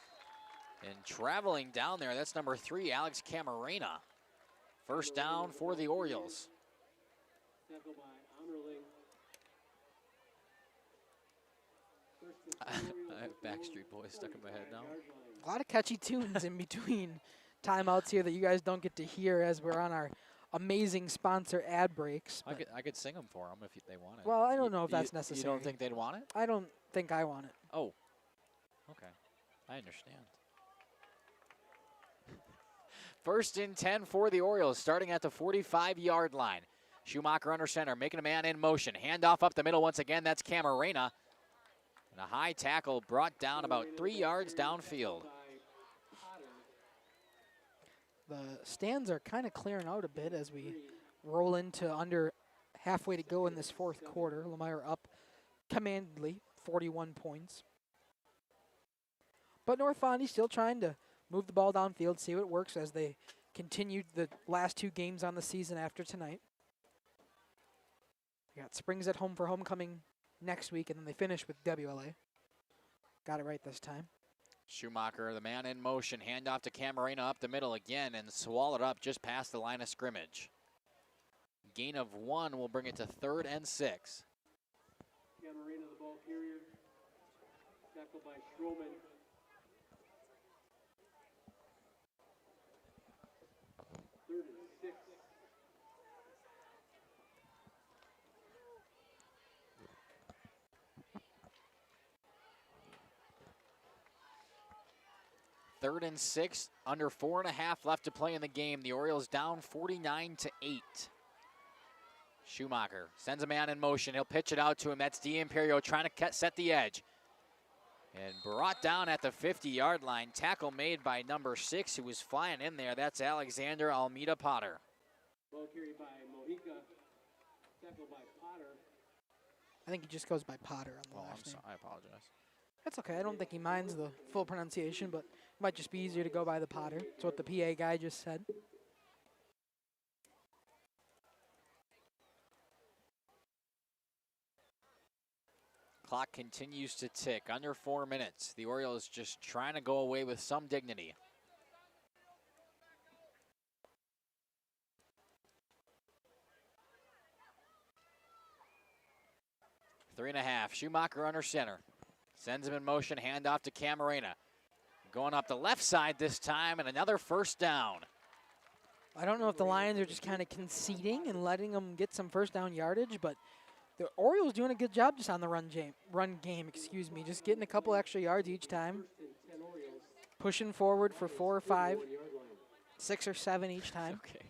And traveling down there, that's number 3, Alex Camarena. First down for the Orioles. I have Backstreet Boys stuck in my head now. A lot of catchy tunes in between timeouts here that you guys don't get to hear as we're on our amazing sponsor ad breaks. I could sing them for them if they want it. Well, I don't know if that's necessary. You don't think they'd want it? I don't think I want it. Oh, okay. I understand. First and 10 for the Orioles, starting at the 45-yard line. Schumacher under center, making a man in motion. Handoff up the middle once again, that's Camarena. And a high tackle brought down about 3 yards downfield. The stands are kind of clearing out a bit as we roll into under halfway to go in this fourth quarter. Lomira up commandedly, 41 points. But North Fondy still trying to move the ball downfield, see what works as they continued the last 2 games on the season after tonight. We got Springs at home for homecoming next week, and then they finish with WLA. Got it right this time. Schumacher, the man in motion, handoff to Camarena up the middle again and swallowed up just past the line of scrimmage. Gain of 1 will bring it to 3rd and 6. Camarena, the ball carrier. Tackled by Schroman. Third and 6, under 4.5 left to play in the game. The Orioles down 49-8. Schumacher sends a man in motion. He'll pitch it out to him. That's D'Imperio trying to set the edge. And brought down at the 50-yard line. Tackle made by number 6, who was flying in there. That's Alexander Almeida Potter. Ball carried by Mojica. Tackled by Potter. I think he just goes by Potter on the last name. I apologize. That's okay. I don't think he minds the full pronunciation, but it might just be easier to go by the Potter. That's what the PA guy just said. Clock continues to tick. Under 4 minutes. The Orioles just trying to go away with some dignity. Three and a half. Schumacher under center. Sends him in motion. Handoff to Camarena. Going up the left side this time, and another first down. I don't know if the Lions are just kind of conceding and letting them get some first down yardage, but the Orioles doing a good job just on the run game, just getting a couple extra yards each time. Pushing forward for 4 or 5, 6 or 7 each time. Okay.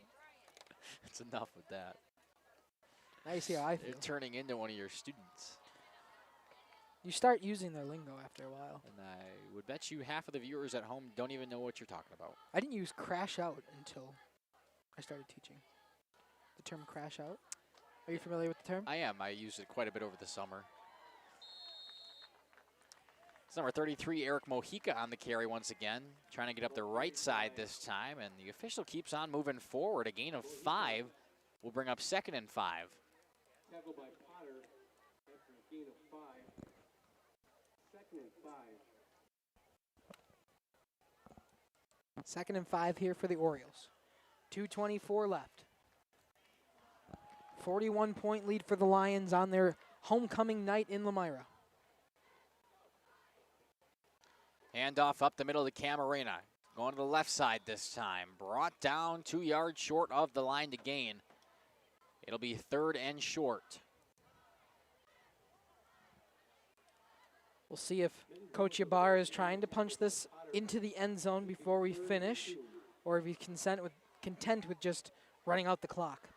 That's enough with that. Now you see how I feel. You're turning into one of your students. You start using their lingo after a while. And I would bet you half of the viewers at home don't even know what you're talking about. I didn't use crash out until I started teaching. The term crash out. Are you familiar with the term? I am. I used it quite a bit over the summer. It's number 33, Eric Mojica on the carry once again. Trying to get up the right side this time, and the official keeps on moving forward. A gain of 5 will bring up 2nd and 5. Tackle by Potter after a gain of 5. 2nd and 5. 2nd and 5 here for the Orioles. 2:24 left. 41-point lead for the Lions on their homecoming night in Lomira. Handoff up the middle to Camarena. Going to the left side this time. Brought down 2 yards short of the line to gain. It'll be 3rd and short. We'll see if Coach Ybarra is trying to punch this into the end zone before we finish, or if he's content with just running out the clock.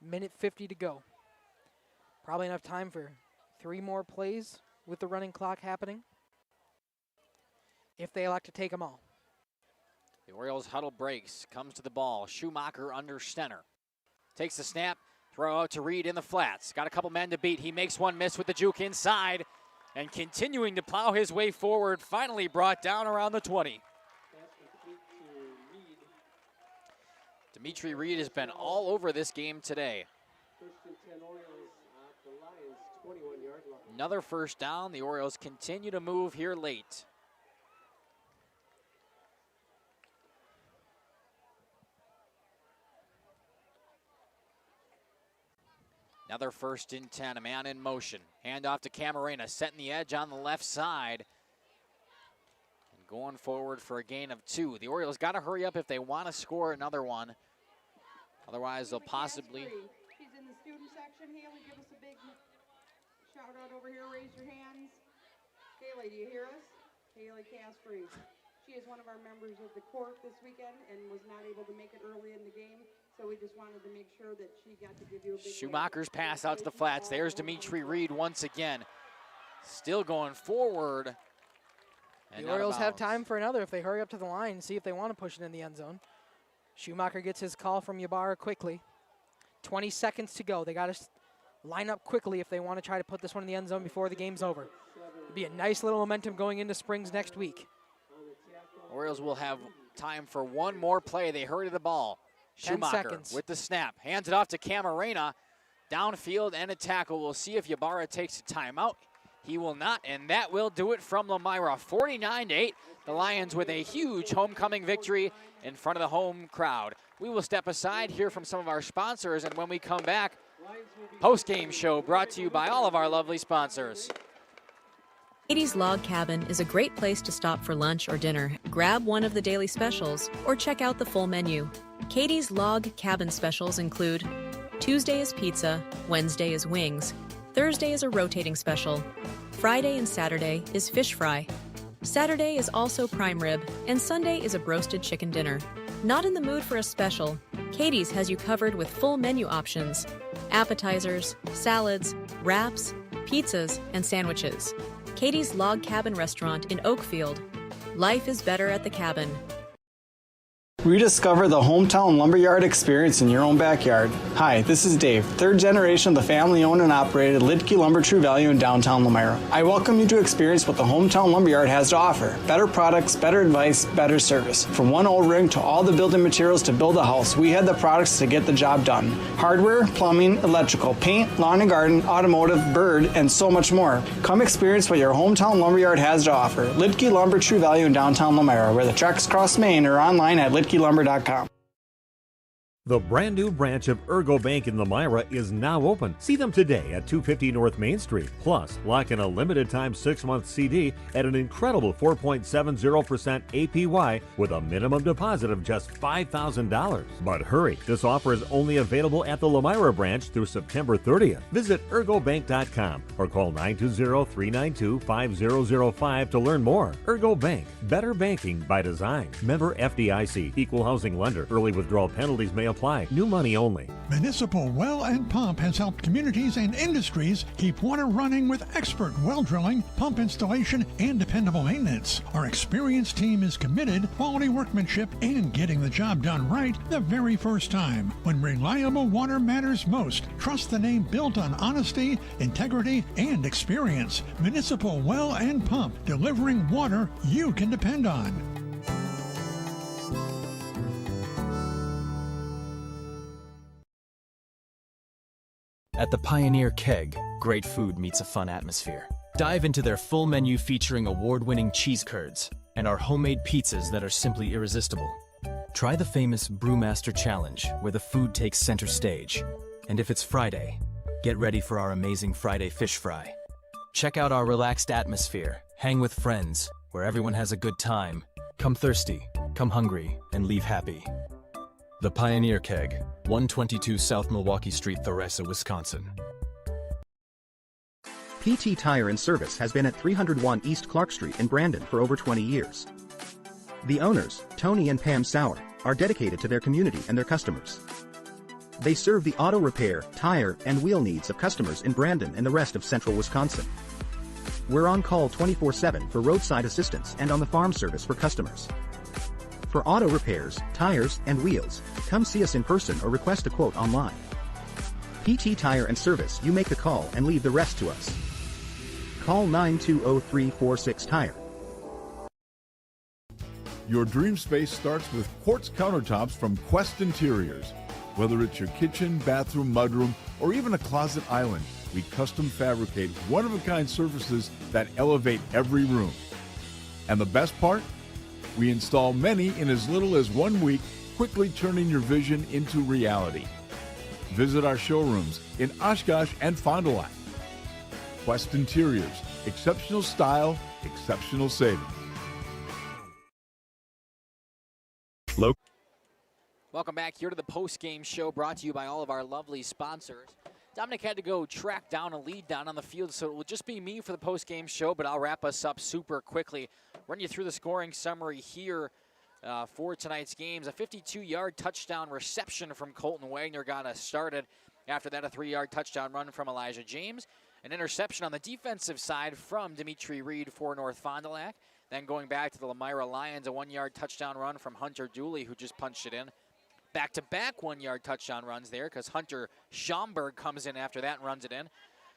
Minute 50 to go. Probably enough time for 3 more plays with the running clock happening, if they elect to take them all. The Orioles huddle breaks, comes to the ball. Schumacher under center. Takes the snap, throw out to Reed in the flats. Got a couple men to beat. He makes one miss with the juke inside, and continuing to plow his way forward, finally brought down around the 20. Dimitri Reed has been all over this game today. 1st and 10 Orioles at the Lions 21-yard line. Another first down. The Orioles continue to move here late. Another 1st and 10, a man in motion. Handoff to Camarena, setting the edge on the left side. And going forward for a gain of 2. The Orioles got to hurry up if they want to score another one. Otherwise, they'll possibly... She's in the student section. Haley, give us a big shout out over here. Raise your hands. Haley, do you hear us? Haley Casfrey. She is one of our members of the court this weekend and was not able to make it early in the game. So we just wanted to make sure that she got to give you a big Schumacher's pass out to the flats. There's Dimitri Reed once again. Still going forward. The Orioles have time for another if they hurry up to the line and see if they want to push it in the end zone. Schumacher gets his call from Ybarra quickly. 20 seconds to go. They got to line up quickly if they want to try to put this one in the end zone before the game's over. It'd be a nice little momentum going into Springs next week. Orioles will have time for one more play. They hurry to the ball. Schumacher with the snap. Hands it off to Camarena. Downfield and a tackle. We'll see if Ybarra takes a timeout. He will not, and that will do it from Lomira. 49-8. The Lions with a huge homecoming victory in front of the home crowd. We will step aside, hear from some of our sponsors, and when we come back, post-game show brought to you by all of our lovely sponsors. Katie's Log Cabin is a great place to stop for lunch or dinner. Grab one of the daily specials or check out the full menu. Katie's Log Cabin specials include Tuesday is pizza, Wednesday is wings, Thursday is a rotating special, Friday and Saturday is fish fry, Saturday is also prime rib, and Sunday is a broasted chicken dinner. Not in the mood for a special? Katie's has you covered with full menu options, appetizers, salads, wraps, pizzas, and sandwiches. Katie's Log Cabin Restaurant in Oakfield. Life is better at the cabin. Rediscover the hometown lumberyard experience in your own backyard. Hi, this is Dave, third generation of the family-owned and operated Lidke Lumber True Value in downtown Lomira. I welcome you to experience what the hometown lumberyard has to offer. Better products, better advice, better service. From one O-ring to all the building materials to build a house, we have the products to get the job done. Hardware, plumbing, electrical, paint, lawn and garden, automotive, bird, and so much more. Come experience what your hometown lumberyard has to offer. Lidke Lumber True Value in downtown Lomira, where the tracks cross Main, or online at lidkelumber.com. The brand new branch of Ergo Bank in Lomira is now open. See them today at 250 North Main Street. Plus, lock in a limited time 6-month CD at an incredible 4.70% APY with a minimum deposit of just $5,000. But hurry, this offer is only available at the Lomira branch through September 30th. Visit ergobank.com or call 920-392-5005 to learn more. Ergo Bank, better banking by design. Member FDIC, equal housing lender. Early withdrawal penalties may apply. New money only. Municipal Well and Pump has helped communities and industries keep water running with expert well drilling, pump installation, and dependable maintenance. Our experienced team is committed, quality workmanship, and getting the job done right the very first time. When reliable water matters most, trust the name built on honesty, integrity, and experience. Municipal Well and Pump, delivering water you can depend on. At the Pioneer Keg, great food meets a fun atmosphere. Dive into their full menu featuring award-winning cheese curds and our homemade pizzas that are simply irresistible. Try the famous Brewmaster Challenge, where the food takes center stage. And if it's Friday, get ready for our amazing Friday fish fry. Check out our relaxed atmosphere, hang with friends, where everyone has a good time. Come thirsty, come hungry, and leave happy. The Pioneer Keg, 122 South Milwaukee Street, Theresa, Wisconsin. PT Tire and Service has been at 301 East Clark Street in Brandon for over 20 years. The owners, Tony and Pam Sauer, are dedicated to their community and their customers. They serve the auto repair, tire, and wheel needs of customers in Brandon and the rest of central Wisconsin. We're on call 24/7 for roadside assistance and on the farm service for customers. For auto repairs, tires, and wheels, come see us in person or request a quote online. PT Tire and Service, you make the call and leave the rest to us. Call 920-346-TIRE. Your dream space starts with quartz countertops from Quest Interiors. Whether it's your kitchen, bathroom, mudroom, or even a closet island, we custom fabricate one-of-a-kind surfaces that elevate every room. And the best part? We install many in as little as 1 week, quickly turning your vision into reality. Visit our showrooms in Oshkosh and Fond du Lac. Quest Interiors, exceptional style, exceptional savings. Welcome back here to the post-game show, brought to you by all of our lovely sponsors. Dominic had to go track down a lead down on the field, so it will just be me for the post-game show, but I'll wrap us up super quickly. Run you through the scoring summary here for tonight's games. A 52-yard touchdown reception from Colton Wagner got us started. After that, a 3-yard touchdown run from Elijah James. An interception on the defensive side from Dimitri Reed for North Fond du Lac. Then going back to the Lomira Lions, a 1-yard touchdown run from Hunter Dooley, who just punched it in. Back-to-back 1-yard touchdown runs there because Hunter Schomburg comes in after that and runs it in.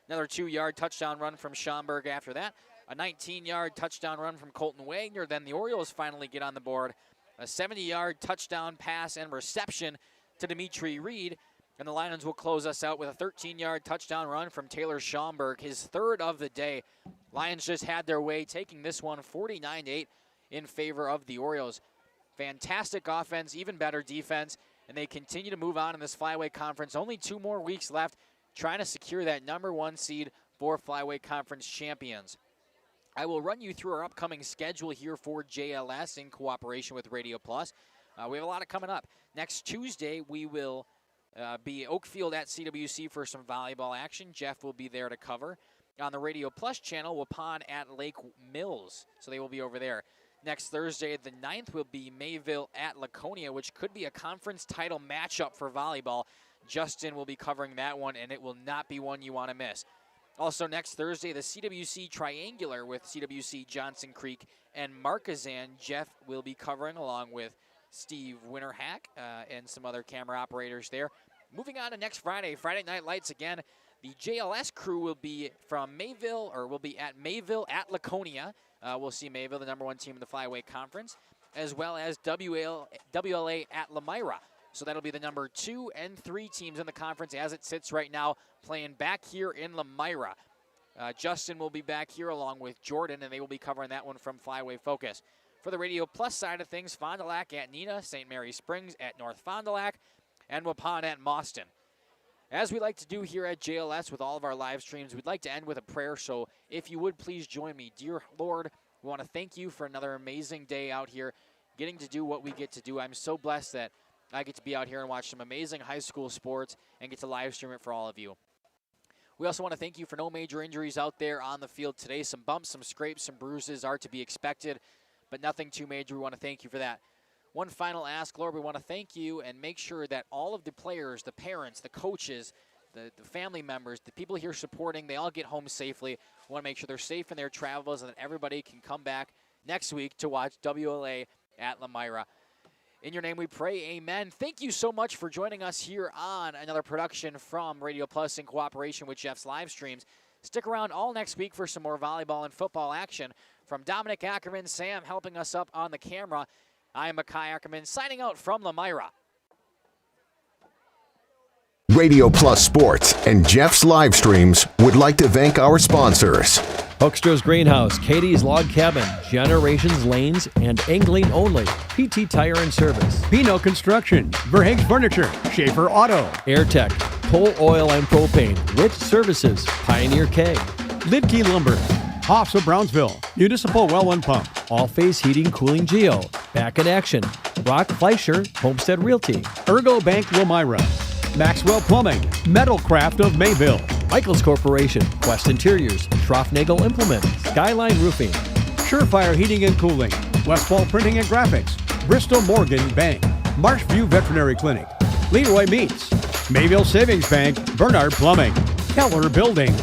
Another 2-yard touchdown run from Schomburg after that. A 19-yard touchdown run from Colton Wagner. Then the Orioles finally get on the board. A 70-yard touchdown pass and reception to Dimitri Reed. And the Lions will close us out with a 13-yard touchdown run from Taylor Schomburg, his third of the day. Lions just had their way, taking this one 49-8 in favor of the Orioles. Fantastic offense, even better defense, and they continue to move on in this Flyweight Conference. Only 2 more weeks left, trying to secure that #1 seed for Flyweight Conference champions. I will run you through our upcoming schedule here for JLS in cooperation with Radio Plus. We have a lot of coming up. Next Tuesday, we will be Oakfield at CWC for some volleyball action. Jeff will be there to cover. On the Radio Plus channel, Waupun at Lake Mills, so they will be over there. Next Thursday, the 9th, will be Mayville at Laconia, which could be a conference title matchup for volleyball. Justin will be covering that one, and it will not be one you want to miss. Also next Thursday, the CWC Triangular with CWC Johnson Creek and Marquezan. Jeff will be covering along with Steve Winterhack, and some other camera operators there. Moving on to next Friday, Friday Night Lights again. The JLS crew will be from Mayville, or will be at Mayville at Laconia. We'll see Mayville, the #1 team in the Flyweight Conference, as well as WLA at Lomira. So that'll be the #2 and 3 teams in the conference as it sits right now, playing back here in Lomira. Justin will be back here along with Jordan, and they will be covering that one from Flyway Focus. For the Radio Plus side of things, Fond du Lac at Neenah, St. Mary Springs at North Fond du Lac, and Waupun at Mauston. As we like to do here at JLS with all of our live streams, we'd like to end with a prayer, so if you would please join me. Dear Lord, we want to thank you for another amazing day out here, getting to do what we get to do. I'm so blessed that I get to be out here and watch some amazing high school sports and get to live stream it for all of you. We also want to thank you for no major injuries out there on the field today. Some bumps, some scrapes, some bruises are to be expected, but nothing too major. We want to thank you for that. One final ask, Lord, we want to thank you and make sure that all of the players, the parents, the coaches, the family members, the people here supporting, they all get home safely. We want to make sure they're safe in their travels and that everybody can come back next week to watch WLA at Lomira. In your name we pray, amen. Thank you so much for joining us here on another production from Radio Plus in cooperation with Jeff's Live Streams. Stick around all next week for some more volleyball and football action. From Dominic Ackerman, Sam helping us up on the camera, I am Makai Ackerman signing out from Lomira. Radio Plus Sports and Jeff's Live Streams would like to thank our sponsors. Hoekstra's Greenhouse, Katie's Log Cabin, Generations Lanes, and Angling Only, PT Tire and Service. Pino Construction, Verhaeghe Furniture, Schaefer Auto, AirTech, Pole Oil and Propane, Witt Services, Pioneer Keg, Lidkey Lumber, Hoffs of Brownsville, Municipal Well and Pump, All Phase Heating Cooling Geo, Back in Action, Brock Fleischer, Homestead Realty, Ergo Bank Lomira, Maxwell Plumbing, Metalcraft of Mayville, Michaels Corporation, Quest Interiors, Trough-Nagel Implement, Skyline Roofing, Surefire Heating and Cooling, Westfall Printing and Graphics, Bristol Morgan Bank, Marshview Veterinary Clinic, Leroy Meats, Mayville Savings Bank, Bernard Plumbing, Keller Building,